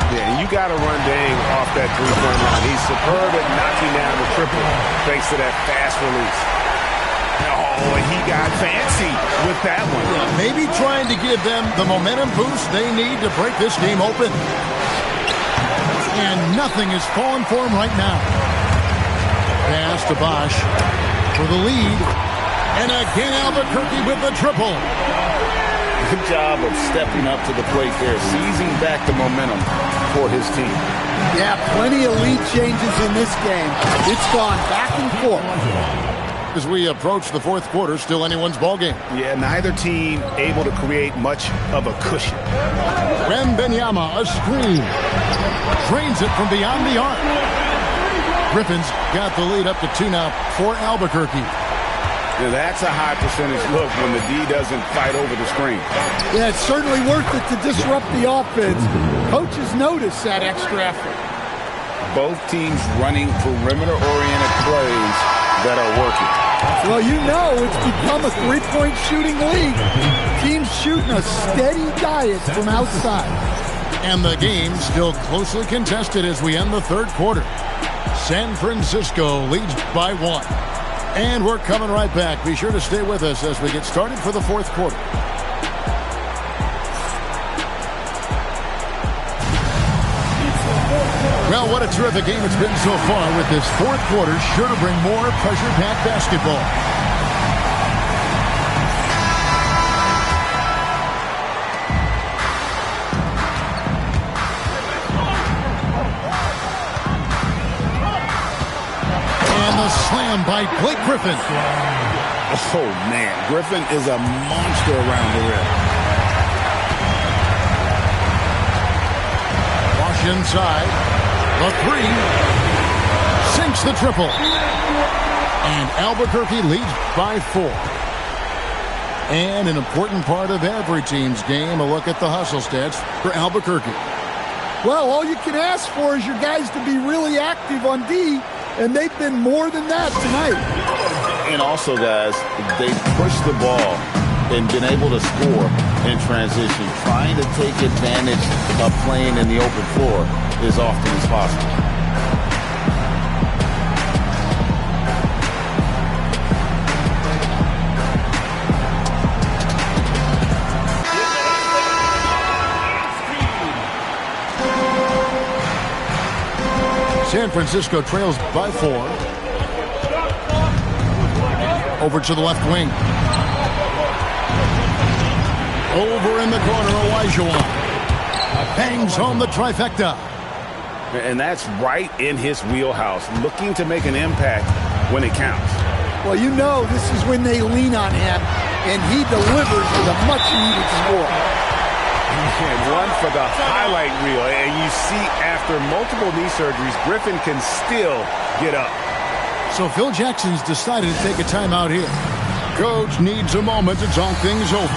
Yeah, and you got to run Dang off that three-point line. He's superb at knocking down the triple thanks to that fast release. Oh, and he got fancy with that one. Maybe trying to give them the momentum boost they need to break this game open. And nothing is falling for him right now. Pass to Bosch for the lead. And again, Albuquerque with the triple. Good job of stepping up to the plate there, seizing back the momentum for his team. Yeah, plenty of lead changes in this game. It's gone back and forth. As we approach the fourth quarter, still anyone's ball game. Yeah, neither team able to create much of a cushion. Wembanyama, a screen. Drains it from beyond the arc. Griffin's got the lead up to 2 now for Albuquerque. Yeah, that's a high percentage look when the D doesn't fight over the screen. Yeah, it's certainly worth it to disrupt the offense. Coaches notice that extra effort. Both teams running perimeter-oriented plays that are working. Well, you know it's become a three-point shooting league. Teams shooting a steady diet from outside. And the game still closely contested as we end the third quarter. San Francisco leads by 1. And we're coming right back. Be sure to stay with us as we get started for the fourth quarter. Well, what a terrific game it's been so far with this fourth quarter. Sure to bring more pressure-packed basketball. Slam by Blake Griffin. Oh, man. Griffin is a monster around the rim. Bosch inside. The 3. Sinks the triple. And Albuquerque leads by 4. And an important part of every team's game, a look at the hustle stats for Albuquerque. Well, all you can ask for is your guys to be really active on D, and they've been more than that tonight. And also, guys, they pushed the ball and been able to score in transition, trying to take advantage of playing in the open floor as often as possible. San Francisco trails by 4. Over to the left wing. Over in the corner, Olajuwon bangs home the trifecta. And that's right in his wheelhouse, looking to make an impact when it counts. Well, you know this is when they lean on him, and he delivers with a much-needed score. And one for the highlight reel. And you see after multiple knee surgeries, Griffin can still get up. So Phil Jackson's decided to take a timeout here. Coach needs a moment to talk things over.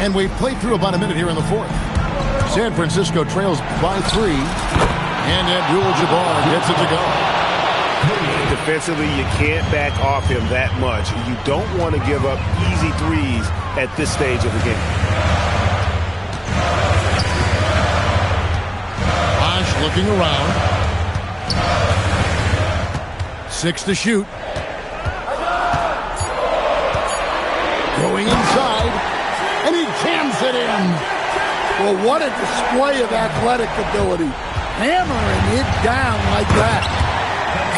And we've played through about a minute here in the fourth. San Francisco trails by 3. And Abdul-Jabbar gets it to go. Defensively, you can't back off him that much. You don't want to give up easy threes at this stage of the game. Bosh looking around. 6 to shoot. Going inside. And he jams it in. Well, what a display of athletic ability. Hammering it down like that.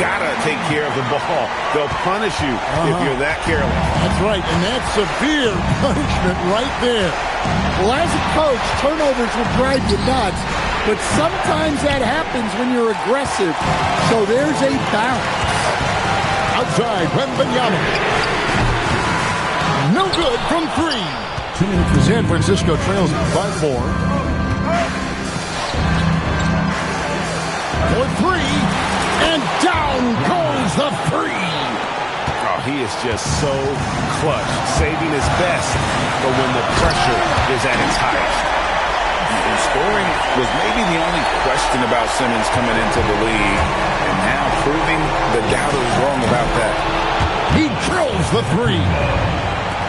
Gotta take care of the ball. They'll punish you if you're that careless. That's right, and that's severe punishment right there. Well, as a coach, turnovers will drive you nuts, but sometimes that happens when you're aggressive. So there's a balance. Outside, Wembanyama. No good from 3. San Francisco trails by 4. For 3, and down goes the 3. Oh, he is just so clutch, saving his best, but when the pressure is at its highest. And scoring was maybe the only question about Simmons coming into the league, and now proving the doubters wrong about that. He drills the 3.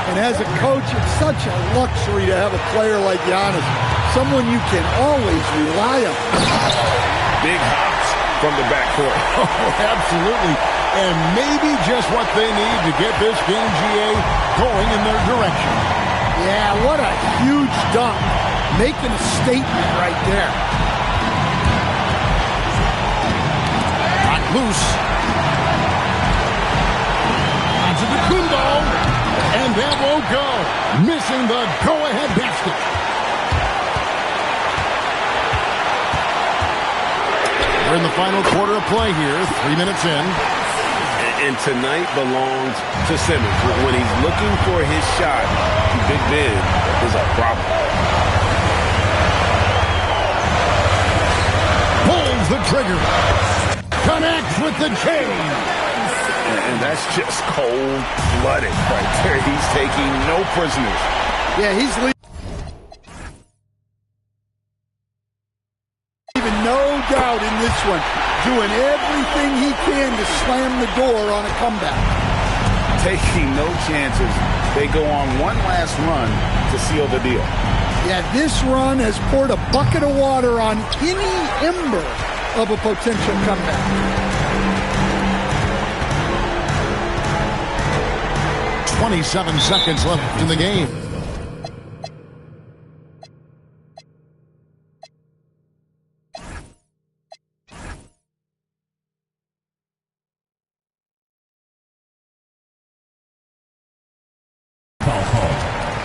And as a coach, it's such a luxury to have a player like Giannis, someone you can always rely on. Big hops from the backcourt. Oh, absolutely. And maybe just what they need to get this game, GA, going in their direction. Yeah, what a huge dunk. Making a statement right there. Not loose. Onto the Kumbo. And that won't go. Missing the go-ahead basket. We're in the final quarter of play here. 3 minutes in. And tonight belongs to Simmons. When he's looking for his shot, Big Ben is a problem. Pulls the trigger. Connects with the chain. And that's just cold-blooded right there. He's taking no prisoners. Yeah, he's leaving no doubt in this one. Doing everything he can to slam the door on a comeback. Taking no chances. They go on one last run to seal the deal. Yeah, this run has poured a bucket of water on any ember of a potential comeback. 27 seconds left in the game.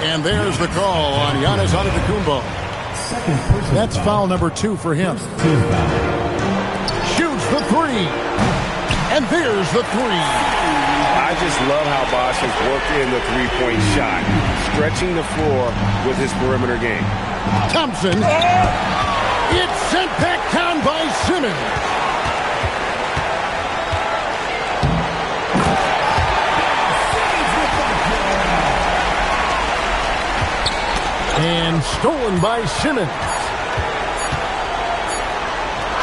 And there's the call on Giannis Antetokounmpo. That's foul number 2 for him. Shoots the 3. And there's the 3. I just love how Bosh has worked in the three-point shot, stretching the floor with his perimeter game. Thompson. It's sent back down by Simmons. And stolen by Simmons.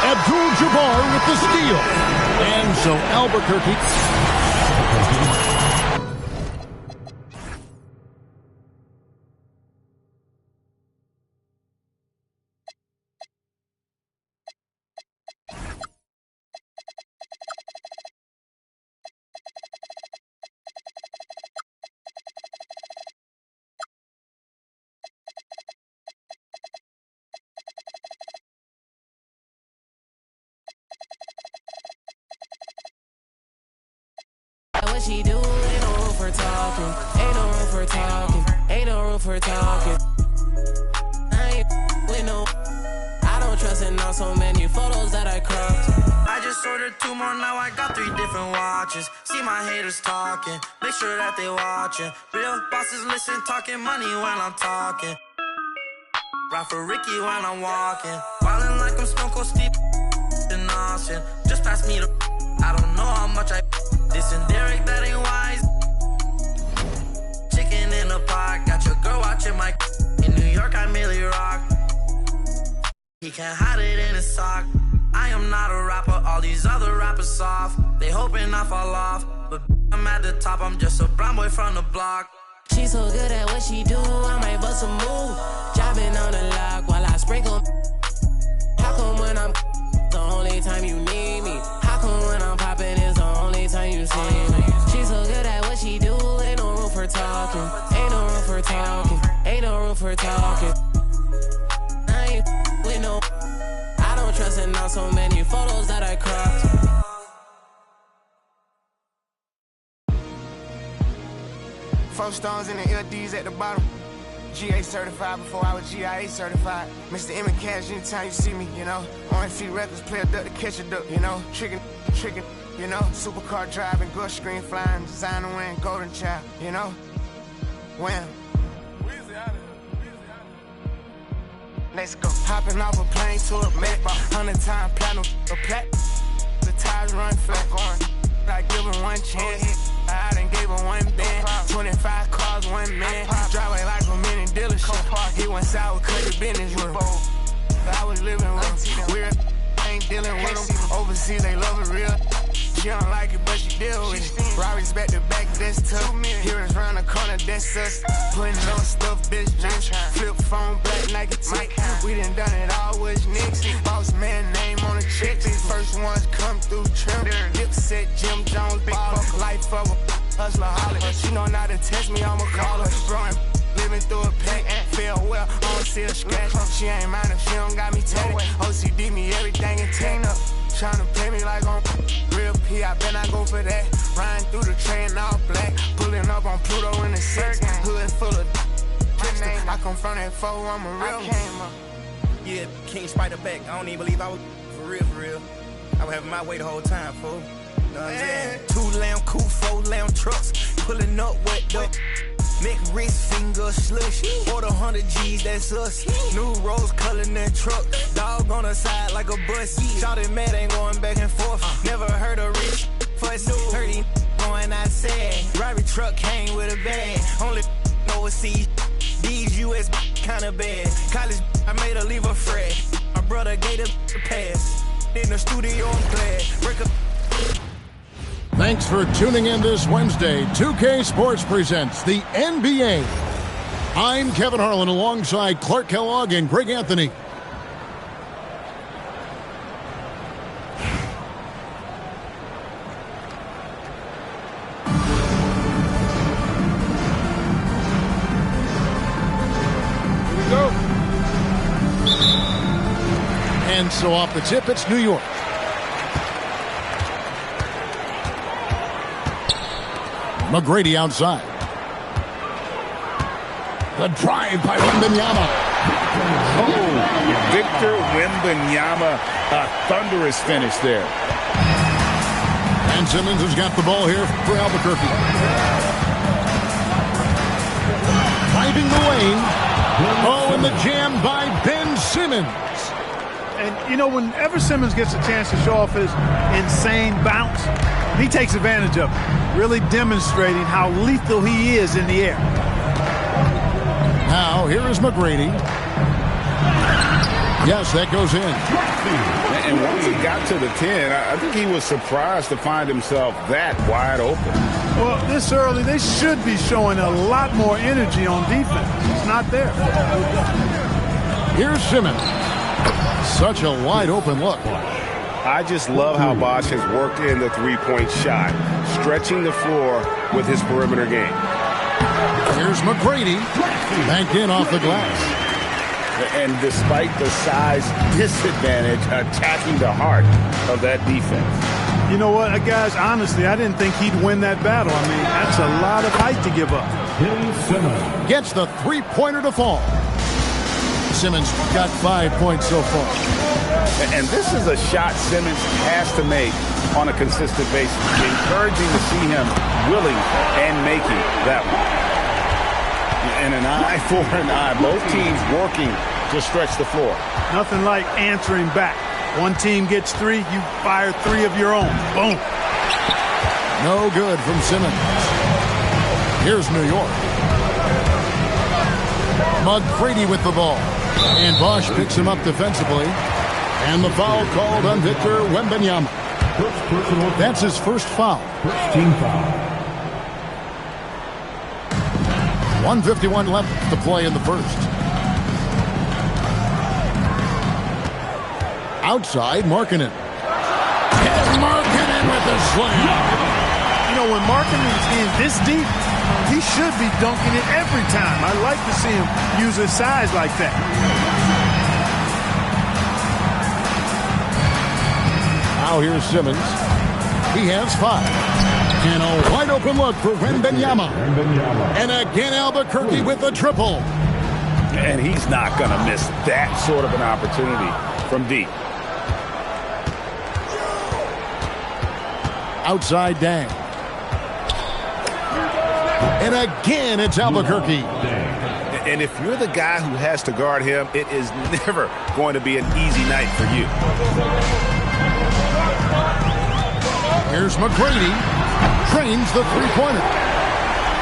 Abdul-Jabbar with the steal. And so Albuquerque... What she do, ain't no room for talking. Ain't no room for talking. Ain't no room for talking. I ain't with no. I don't trust in on so many photos that I cropped. I just ordered 2 more, now I got 3 different watches. See my haters talking, make sure that they watching. Real bosses listen, talking money when I'm talking. Ride for Ricky when I'm walking. Wildin' like I'm Stone Cold Steve in Austin. Just pass me the. I don't know how much I. This and Derek, that ain't wise. Chicken in the pot, got your girl watching my. In New York, I merely rock. He can't hide it in his sock. I am not a rapper, all these other rappers soft. They hoping I fall off, but I'm at the top, I'm just a brown boy from the block. She's so good at what she do, I might bust a move. Driving on the lock while I sprinkle. How come when I'm the only time you need me? How come when I'm popping is the only time you see me? She's so good at what she do, ain't no room for talking. Ain't no room for talking. Ain't no room for talking. I ain't with no. I don't trust in on so many photos that I cropped. 4 stones in the LDs at the bottom. GA certified before I was GIA certified. Mr. M and Cash anytime you see me, you know. Orange Feet Records, play a duck to catch a duck, you know. Trickin', you know. Supercar driving, good screen flying, designer wearing, golden child, you know. Wham. Let's go. Hopping off a plane to a Mac, 100-time platinum, a plat. The tires run flat, going. I give him 1 chance. I done gave him 1 band. 25 cars, 1 man. Driving like a mini dealership. He went sour, cut the business with him. I was living with him. Weird, ain't dealing with him. Overseas, they love it real. She don't like it, but she deal with it. Rari's back to back, that's tough. Heroes round the corner, that's us. Putting on stuff, bitch, drinks. Flip phone, black Nike tick. We done it all with Knicks. Boss man name on the check. First ones come through trim. Dipset, Jim Jones, ball. Life of a hustler, holler. She know not to text me, I'ma call her. Throwing, living through a pack. Feel well, I don't see a scratch. She ain't mind if she don't got me tatted. OCD me everything and tan up. Tryna play me like I'm real P, I bet I go for that. Riding through the train all black. Pulling up on Pluto in the 6. Hood full of I come from that 4, I'm a real one. Yeah, King Spider back. I don't even believe I was for real. I was having my way the whole time, fool. Know what I'm saying? 2 lamb coupe, 4 lamb trucks. Pulling up wet up. Neck, wrist, finger, slush. Order 100 G's, that's us. New rose color in that truck. Dog on the side like a bus. Shawty mad, ain't going back and forth. Never heard a rich fuss. Heard he going outside. Robbery truck came with a bag. Only overseas. These US kinda bad. College, I made her leave a fret. My brother gave the pass. In the studio, I'm glad. Break up. Thanks for tuning in this Wednesday. 2K Sports presents the NBA. I'm Kevin Harlan alongside Clark Kellogg and Greg Anthony. Here we go. And so off the tip, it's New York. McGrady outside. The drive by Wembanyama. Oh, Victor Wembanyama, a thunderous finish there. And Simmons has got the ball here for Albuquerque. Driving the lane. Oh, and the jam by Ben Simmons. And, you know, whenever Simmons gets a chance to show off his insane bounce, he takes advantage of it, really demonstrating how lethal he is in the air. Now, here is McGrady. Yes, that goes in. And once he got to the 10, I think he was surprised to find himself that wide open. Well, this early, they should be showing a lot more energy on defense. It's not there. Here's Simmons. Such a wide open look. I just love how Bosh has worked in the three-point shot, stretching the floor with his perimeter game. Here's McGrady. Banked in off the glass. And despite the size disadvantage, attacking the heart of that defense. You know what, guys, honestly, I didn't think he'd win that battle. I mean, that's a lot of height to give up. Gets the three-pointer to fall. Simmons got 5 points so far. And this is a shot Simmons has to make on a consistent basis. Encouraging to see him willing and making that one. And an eye for an eye. Both teams working to stretch the floor. Nothing like answering back. One team gets 3, you fire 3 of your own. Boom. No good from Simmons. Here's New York. McGrady with the ball. And Bosh picks him up defensively. And the foul called on Victor Wembanyama. That's his first foul. First team foul. 1:51 left to play in the first. Outside, Markkanen. And Markkanen with the slam. You know, when Markkanen's in this deep, he should be dunking it every time. I like to see him use his size like that. Now here's Simmons. He has 5. And a wide open look for Wembanyama. And again, Albuquerque with the triple. And he's not going to miss that sort of an opportunity from deep. Outside Dang. And again, it's Albuquerque. And if you're the guy who has to guard him, it is never going to be an easy night for you. Here's McGrady. Trains the three-pointer.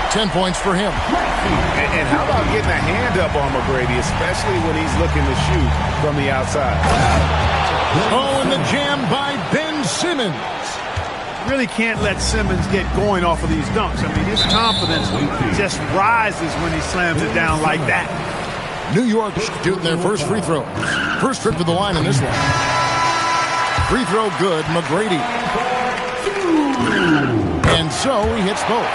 10 points for him. And how about getting a hand up on McGrady, especially when he's looking to shoot from the outside. Oh, and the jam by Ben Simmons. Really can't let Simmons get going off of these dunks. I mean, his confidence just rises when he slams it down like that. New York shooting their first free throw. First trip to the line in this one. Free throw good, McGrady. And so he hits both.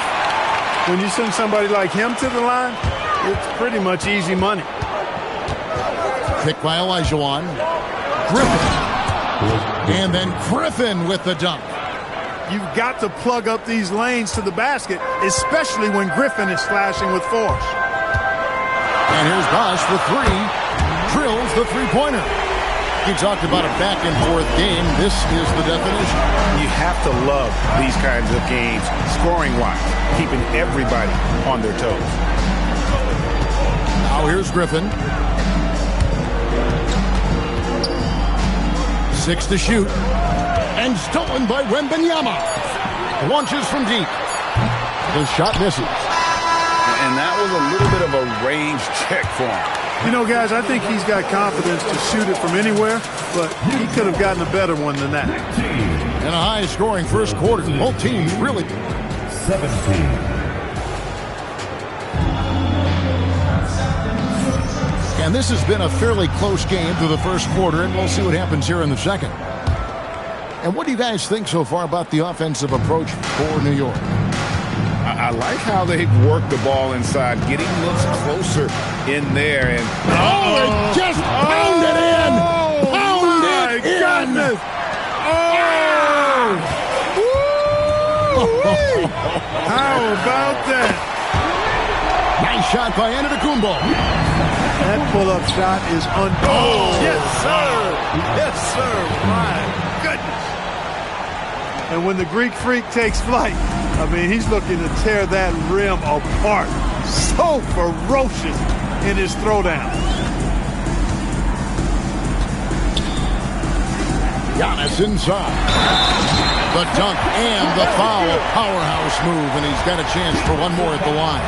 When you send somebody like him to the line, it's pretty much easy money. Picked by Olajuwon. Griffin. And then Griffin with the dunk. You've got to plug up these lanes to the basket, especially when Griffin is slashing with force. And here's Bosh for 3. Drills the three-pointer. He talked about a back-and-forth game. This is the definition. You have to love these kinds of games, scoring-wise, keeping everybody on their toes. Now here's Griffin. 6 to shoot. And stolen by Wembanyama. Launches from deep. The shot misses. And that was a little bit of a range check for him. You know, guys, I think he's got confidence to shoot it from anywhere, but he could have gotten a better one than that. In a high-scoring first quarter, both teams really... 17. And this has been a fairly close game through the first quarter, and we'll see what happens here in the second. And what do you guys think so far about the offensive approach for New York? I like how they've worked the ball inside, getting looks closer in there. And they just pounded in! Pounded in! Goodness. How about that? Nice shot by Antetokounmpo. That pull-up shot is yes, sir! Yes, sir! My goodness! And when the Greek Freak takes flight, I mean, he's looking to tear that rim apart. So ferocious in his throwdown. Giannis inside. The dunk and the foul. Powerhouse move, and he's got a chance for one more at the line.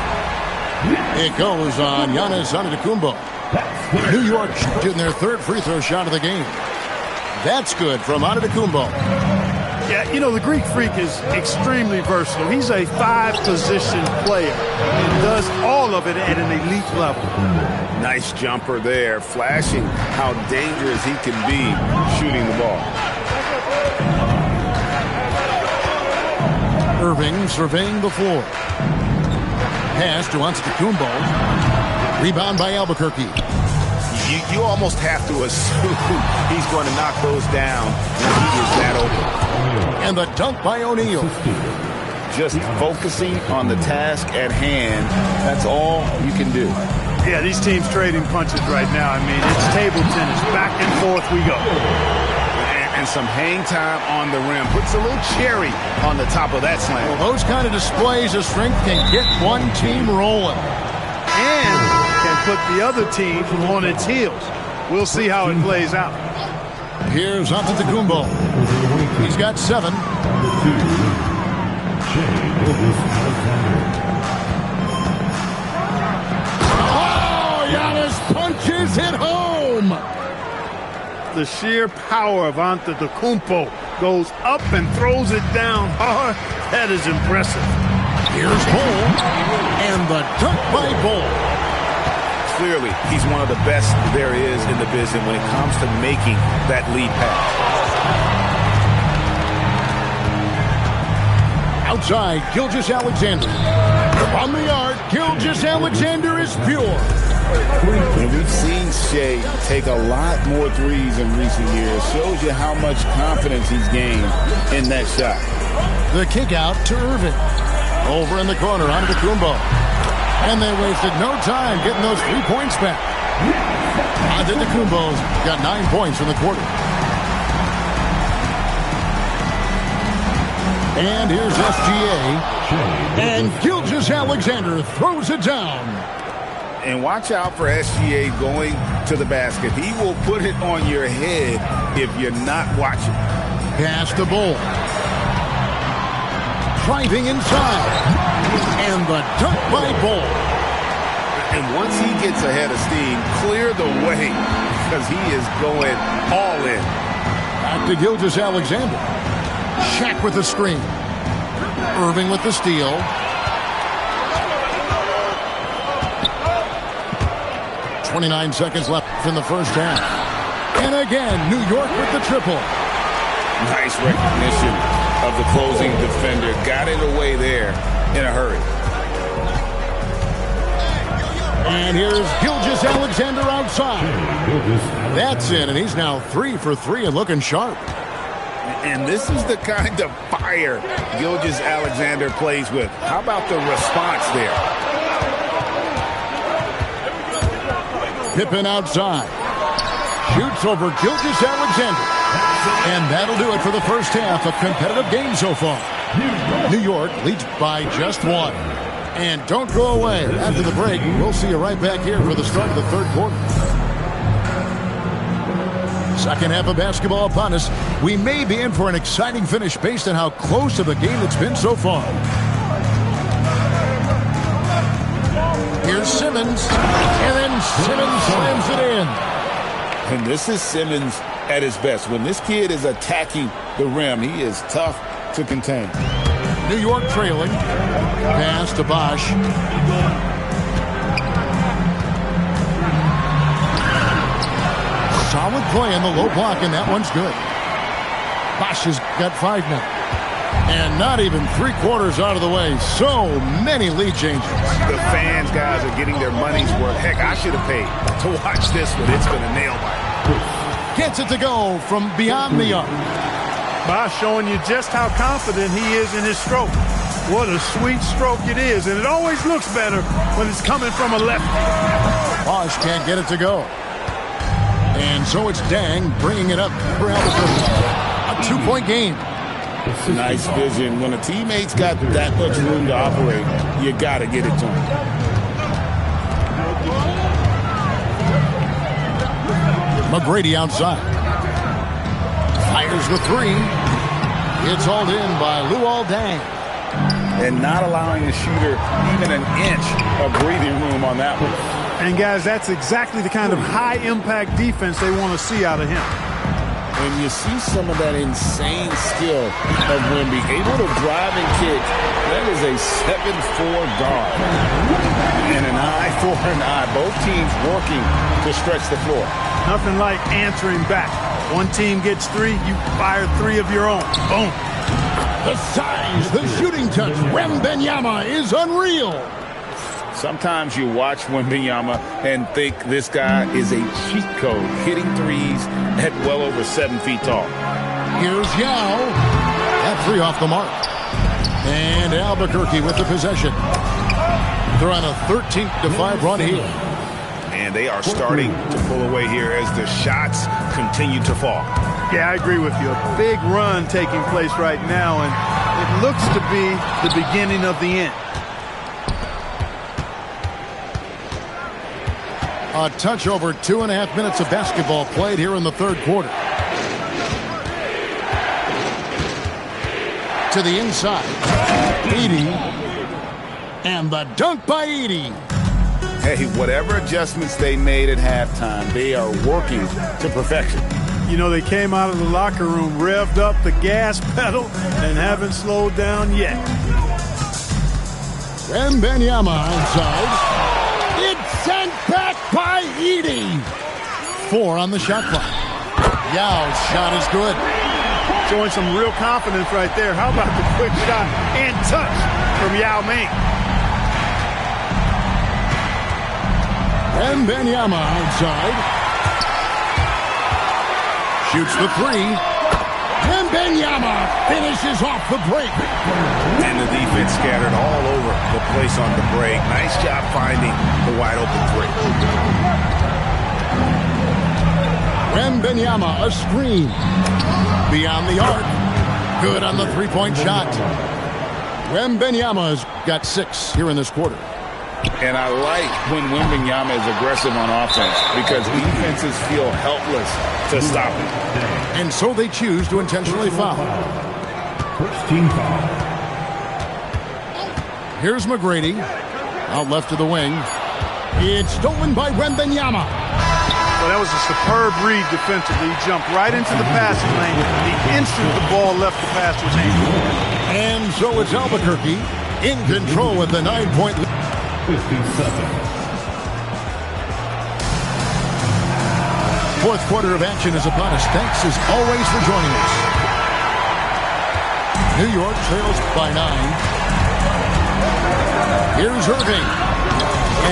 It goes on Giannis Antetokounmpo. New York shooting their third free throw shot of the game. That's good from Antetokounmpo. Yeah, you know, the Greek Freak is extremely versatile. He's a 5-position player and does all of it at an elite level. Nice jumper there, flashing how dangerous he can be shooting the ball. Irving surveying the floor. Pass to Antetokounmpo. Rebound by Albuquerque. You almost have to assume he's going to knock those down when he is that open. And the dunk by O'Neal. Just focusing on the task at hand, that's all you can do. Yeah, these teams trading punches right now. I mean, it's table tennis. Back and forth we go. And some hang time on the rim. Puts a little cherry on the top of that slam. Well, those kind of displays of strength can get one team rolling. And can put the other team on its heels. We'll see how it plays out. Here's Antetokounmpo. He's got 7. Oh, Giannis punches it home. The sheer power of Antetokounmpo goes up and throws it down hard. That is impressive. Here's Bol, and the dunk by Bol. Clearly, he's one of the best there is in the business when it comes to making that lead pass. Outside, Gilgeous-Alexander. On the arc, Gilgeous-Alexander is pure. And we've seen Shea take a lot more threes in recent years. Shows you how much confidence he's gained in that shot. The kick out to Irving. Over in the corner, Antetokounmpo. And they wasted no time getting those 3 points back. Antetokounmpo's got 9 points in the quarter. And here's SGA. And Gilgeous-Alexander throws it down. And watch out for SGA going to the basket. He will put it on your head if you're not watching. Pass the Bol. Driving inside. And the dunk by Bol. And once he gets ahead of steam, clear the way because he is going all in. Back to Gilgeous-Alexander. Shaq with the screen. Irving with the steal. .29 seconds left in the first half. And again, New York with the triple. Nice recognition of the closing defender. Got it away there in a hurry. And here's Gilgeous-Alexander outside. That's in, and he's now 3 for 3 and looking sharp. And this is the kind of fire Gilgeous-Alexander plays with. How about the response there? Pippen outside. Shoots over Gilgeous-Alexander. And that'll do it for the first half of competitive game so far. New York leads by just 1. And don't go away. After the break, we'll see you right back here for the start of the third quarter. Second half of basketball upon us. We may be in for an exciting finish based on how close to the game it's been so far. Here's Simmons, and then Simmons slams it in. And this is Simmons at his best. When this kid is attacking the rim, he is tough to contain. New York trailing. Pass to Bosh. Solid play in the low block, and that one's good. Bosh has got 5 now. And not even 3/4 out of the way. So many lead changes. The fans, guys, are getting their money's worth. Heck, I should have paid to watch this one. It's been a nail biter. Gets it to go from beyond the arc. Bosh showing you just how confident he is in his stroke. What a sweet stroke it is. And it always looks better when it's coming from a lefty. Bosh can't get it to go. And so it's Dang bringing it up for Albuquerque. A 2-point game. Nice vision. When a teammate's got that much room to operate, you got to get it to him. McGrady outside. Fires the three. It's hauled in by Luol Deng. And not allowing the shooter even an inch of breathing room on that one. And, guys, that's exactly the kind of high-impact defense they want to see out of him. When you see some of that insane skill of Wemby, able to drive and kick, that is a 7'4" guard. And an eye for an eye. Both teams working to stretch the floor. Nothing like answering back. One team gets three, you fire three of your own. Boom. The size, the shooting touch. Wembanyama is unreal. Sometimes you watch Wembanyama and think this guy is a cheat code, hitting threes at well over 7 feet tall. Here's Yao. That three off the mark. And Albuquerque with the possession. They're on a 13-5 run here. And they are starting to pull away here as the shots continue to fall. Yeah, I agree with you. A big run taking place right now, and it looks to be the beginning of the end. A touch over 2.5 minutes of basketball played here in the third quarter. To the inside. Edey. And the dunk by Edey. Hey, whatever adjustments they made at halftime, they are working to perfection. You know, they came out of the locker room, revved up the gas pedal, and haven't slowed down yet. Wembanyama outside. It's sent back by Edey. 4 on the shot clock. Yao's shot is good. Showing some real confidence right there. How about the quick shot and touch from Yao Ming? Wembanyama outside. Shoots the three. Wembanyama finishes off the break. And the defense scattered all over the place on the break. Nice job finding the wide open three. Wembanyama, a screen. Beyond the arc. Good on the three-point shot. Wembanyama's got 6 here in this quarter. And I like when Wembanyama is aggressive on offense because defenses feel helpless to stop him. And so they choose to intentionally foul. First team foul. Here's McGrady. Out left to the wing. It's stolen by Wembanyama. Well, that was a superb read defensively. He jumped right into the passing lane the instant the ball left the passer's hand. And so it's Albuquerque in control with the 9-point lead. 57. Fourth quarter of action is upon us. Thanks as always for joining us. New York trails by 9. Here's Irving.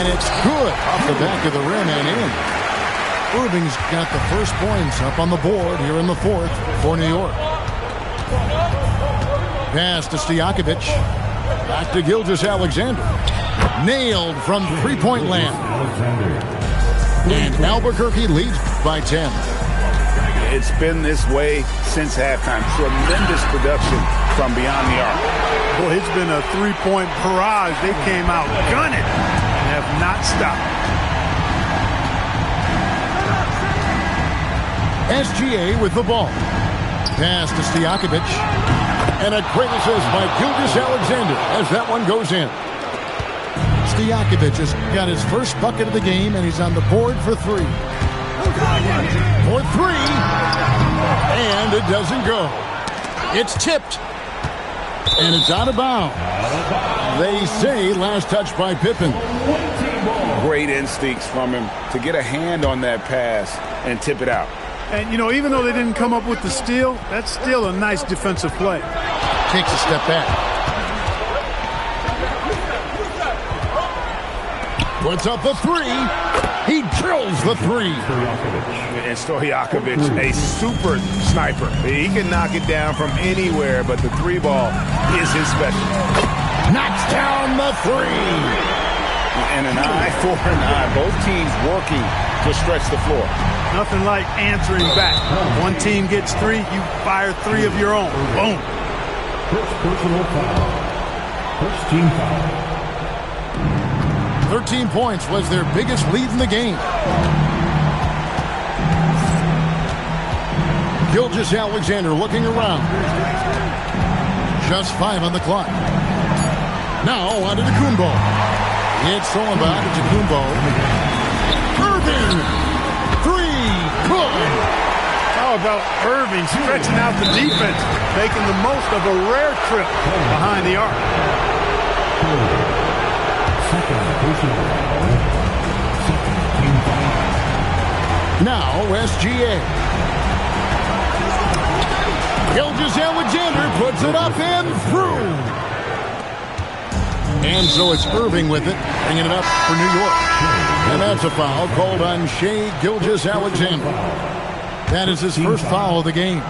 And it's good off the back of the rim and in. Irving's got the first points up on the board here in the fourth for New York. Pass to Stojakovic. Back to Gilgeous-Alexander. Nailed from three-point land. And Albuquerque leads by 10. It's been this way since halftime. Tremendous production from beyond the arc. Well, it's been a three-point barrage. They came out gunning and have not stopped. SGA with the ball. Pass to Stojakovic. And a great assist by Gilgeous-Alexander as that one goes in. Stojakovic has got his first bucket of the game, and he's on the board for 3. For 3. And it doesn't go. It's tipped. And it's out of bounds. They say last touch by Pippen. Great instincts from him to get a hand on that pass and tip it out. And, you know, even though they didn't come up with the steal, that's still a nice defensive play. Takes a step back. Puts up the 3. He drills the 3. And Stojakovic, a super sniper. He can knock it down from anywhere, but the 3 ball is his specialty. Knocks down the 3. And an eye for an eye. Both teams working to stretch the floor. Nothing like answering back. One team gets 3, you fire 3 of your own. Boom. First personal foul. First team foul. 13 points was their biggest lead in the game. Gilgeous-Alexander looking around. Just 5 on the clock. Now on to Kumbo. It's stolen by Kumbo. Irving! 3, good! How about Irving stretching out the defense, making the most of a rare trip behind the arc. Now SGA. Gilgeous-Alexander puts it up and through. And so it's Irving with it, bringing it up for New York. And that's a foul called on Shai Gilgeous-Alexander. That is his first foul of the game.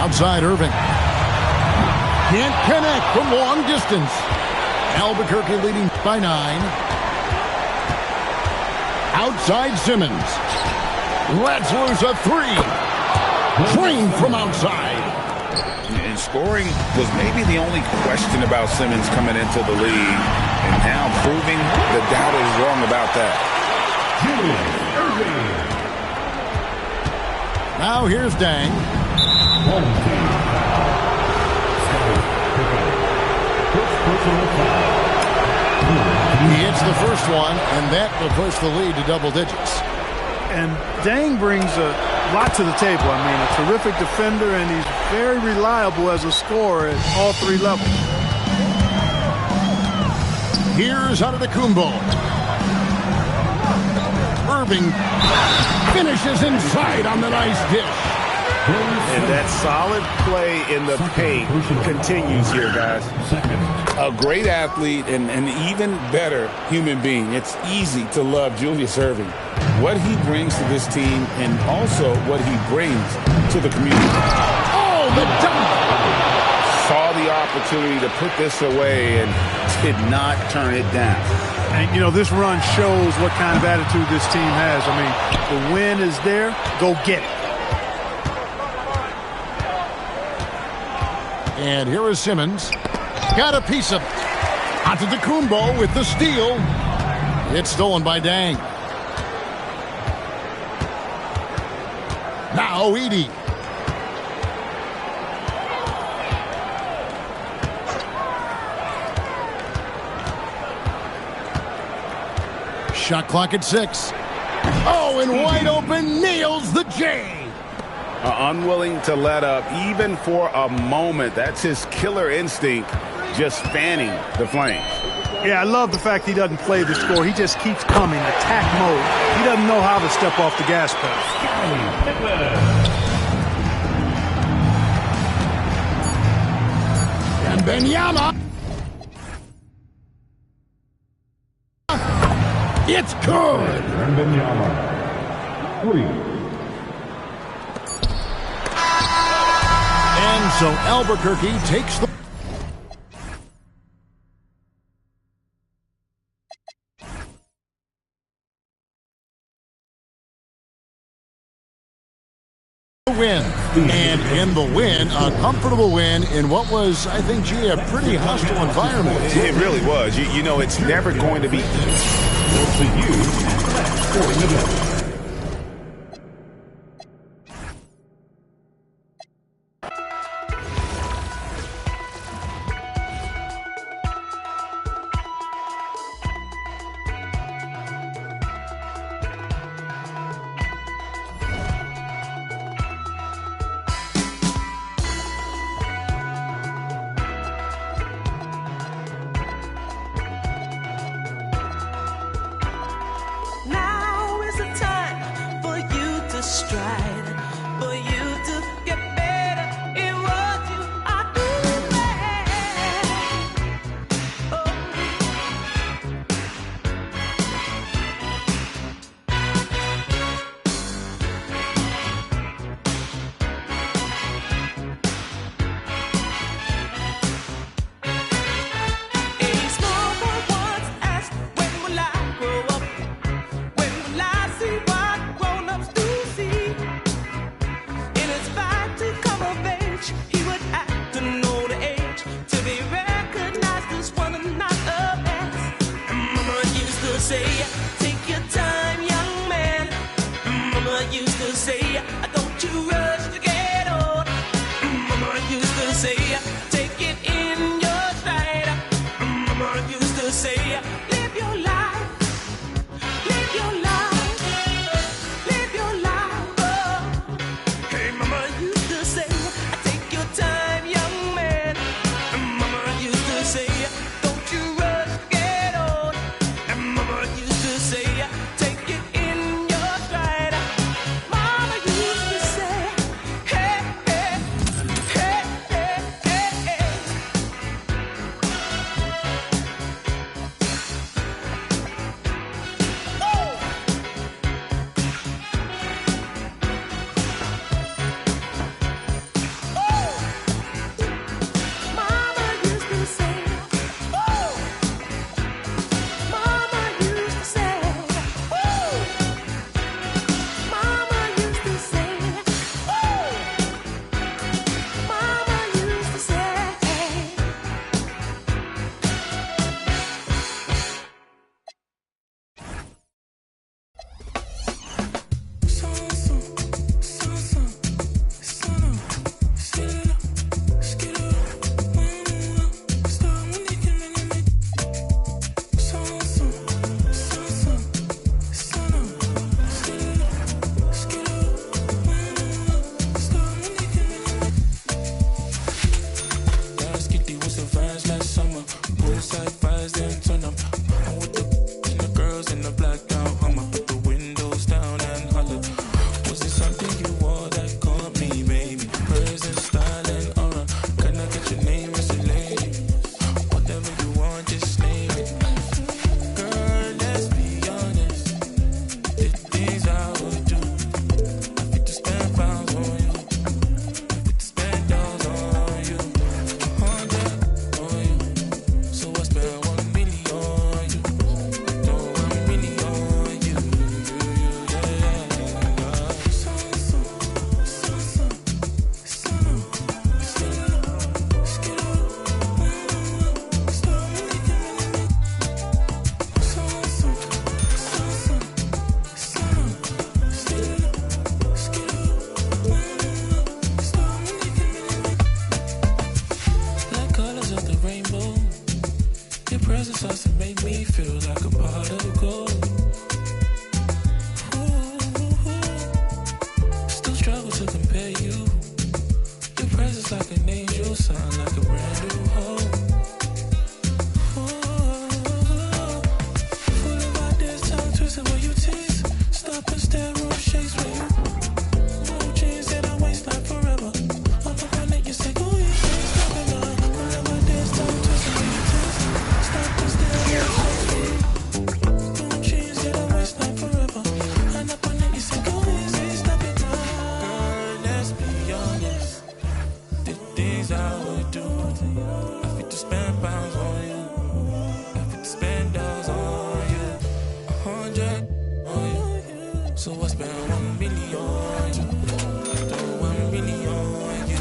Outside Irving. Can't connect from long distance. Albuquerque leading by 9. Outside Simmons. Lets loose a 3. Drained from outside. And scoring was maybe the only question about Simmons coming into the league. And now proving the doubters wrong about that. Now here's Dang. He hits the first one, and that will push the lead to double digits. And Dang brings a lot to the table. I mean, a terrific defender, and he's very reliable as a scorer at all 3 levels. Here's Antetokounmpo. Irving finishes inside on the nice dish. And that solid play in the paint continues here, guys. A great athlete and an even better human being. It's easy to love Julius Irving. What he brings to this team and also what he brings to the community. Oh, the dunk! Saw the opportunity to put this away and did not turn it down. And, you know, this run shows what kind of attitude this team has. I mean, the win is there. Go get it. And here is Simmons. Got a piece of it. Antetokounmpo with the steal. It's stolen by Dang. Now Edey. Shot clock at 6. Oh, and wide open, nails the J. Unwilling to let up even for a moment. That's his killer instinct, just fanning the flames. Yeah, I love the fact he doesn't play the score. He just keeps coming, attack mode. He doesn't know how to step off the gas pedal. And Benyama. It's good. And Benyama. 3. And so Albuquerque takes the win. And in the win, a comfortable win in what was, I think, G, a pretty hostile environment. It really was. You know, it's never going to be easy. Now is the time for you to stride, for you to get better in what you are doing. A small boy once asked, when will I grow up? When will I see what grown-ups do see? In his fight to come of age, he would have to know the age to be recognized as one and not a past. And Mama used to say, take your time, young man. to say, take it in your stride. Mama used to say, live your life. Live your life. Live your life. Oh. Hey, Mama used to say, take your time, young man. Mama used to say, don't you rush, get on. And Mama used to say, take it in your stride. Mama used to say, hey, hey, hey, hey, hey, hey. Mama used to say, Mama used to say, Mama used to say, Mama used to say. Last kitty was a vibes last summer. Poolside vibes, then turn up. I'm with the girls in the black gown Hummer. Put the windows down and holler. Was it something you wore that caught me, baby? Present, style, and aura. Can I get your name as a lady? Whatever you want, just name it. Girl, let's be honest. The things I would do. I fit to spend pounds on you. I fit to spend dollars on you. 100 on you. So I spend 1 million on you. No, 1 million on you. Like colors of the rainbow. Your presence starts to make me feel like a pot of gold. Still struggle to compare you. Your presence like an angel, sound like a brand new hope. Fooling by this tongue twisted when you tease. Stop and stare, roll shakes when you. No jeans that I waste like forever. On the one that you say, go easy, stop it now. Fooling by this tongue twisted when you tease. Stop and stare, roll shakes when you. No jeans that I waste like forever. On the one that you say, go easy, stop it now. Girl, let's be honest. The things I would do. I fit to spend pounds on you. I fit to spend dollars on you. 100 on you. So I spend 1 million on you. Throw 1 million on you.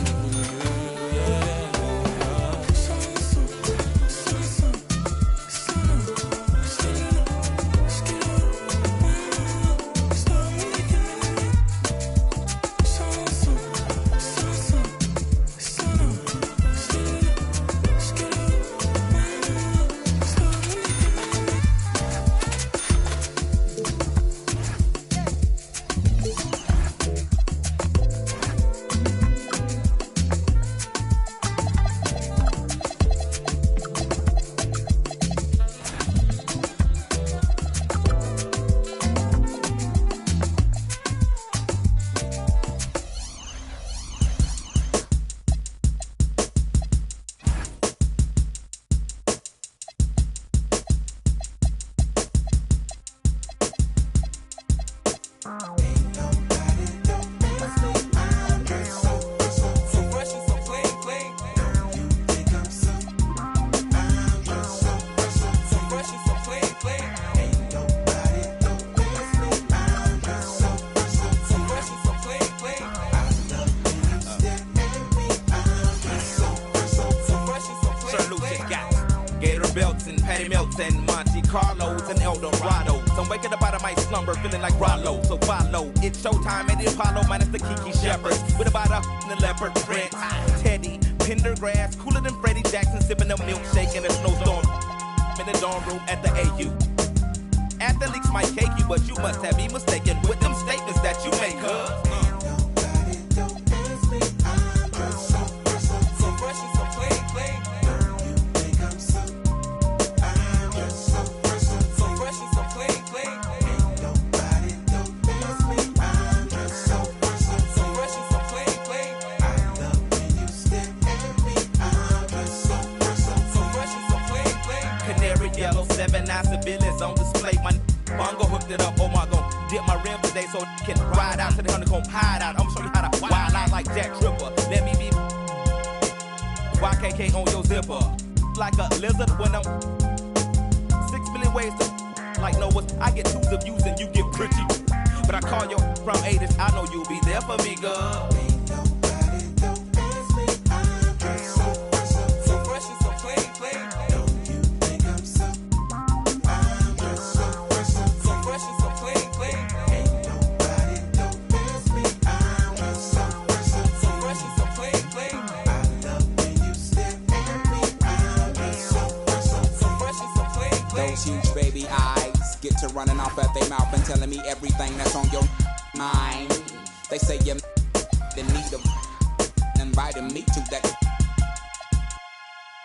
and Monte Carlos and El Dorado. So I'm waking up out of my slumber feeling like Rollo. So follow, it's showtime at the Apollo minus the Kiki Shepherd. With about a the leopard print, Teddy, tender grass, cooler than Freddie Jackson, sipping a milkshake in a snowstorm in the dorm room at the AU. Athletes might cake you, but you must have me mistaken with them statements that you make, cuz. Civilians on display. My bongo hooked it up. Oh my god, dip my rim today so it can ride out to the honeycomb hide out. I'm gonna show you how to wild out like Jack Tripper. Let me be YKK on your zipper. Like a lizard when I'm 6 million ways to like Noah's. I get twos of views and you get pretty. But I call you from 80s. I know you'll be there for me, girl. Huge baby eyes get to running off at their mouth and telling me everything that's on your mind. They say you're in need of inviting me to that.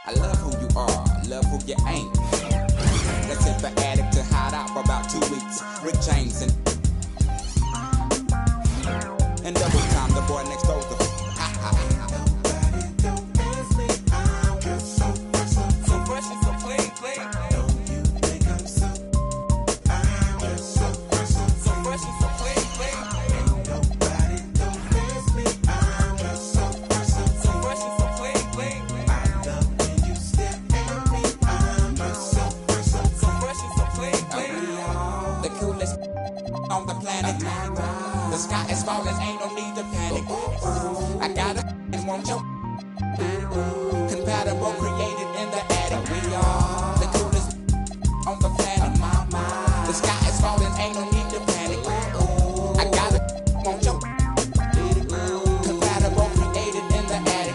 I love who you are, love who you ain't. Let's hit the attic to hide out for about 2 weeks. Rick James and double time, the boy next door to on the planet. The sky is falling, ain't no need to panic. I got it and won't you? Compatible, created in the attic. We are the coolest on the planet. The sky is falling, ain't no need to panic. I got it, won't you? Compatible, created in the attic.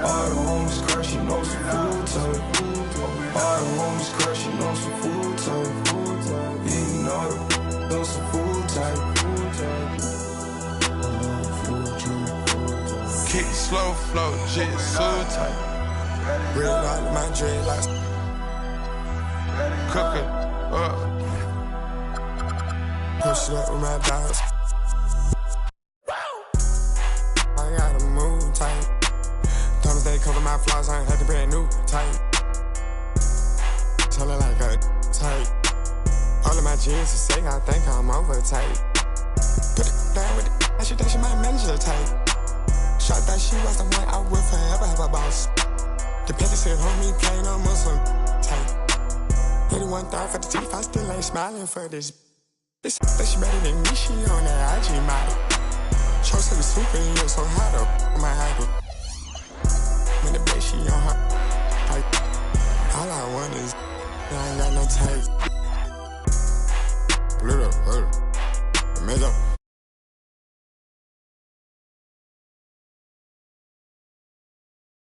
All the homies crashing on some full time. flow, jitsu type. Red light in my dreadlocks. Cook it up. Push it up with my dogs. I gotta move tight. Thomas they cover my flaws, I ain't had to brand new tight. Tell her like a tight. All of my jeans to say I think I'm over tight. Put it down with it, she think she might manage the tight. Shot that she was the one I would forever have a boss. The petty said, homie, plain on Muslim tight. 81 thought for the teeth, I still ain't smiling for this. This that she better than me, she on that IG model. Chose to be super in you, so hot up my idol. When the bed, she on her like, all I want is, I ain't got no type. Little.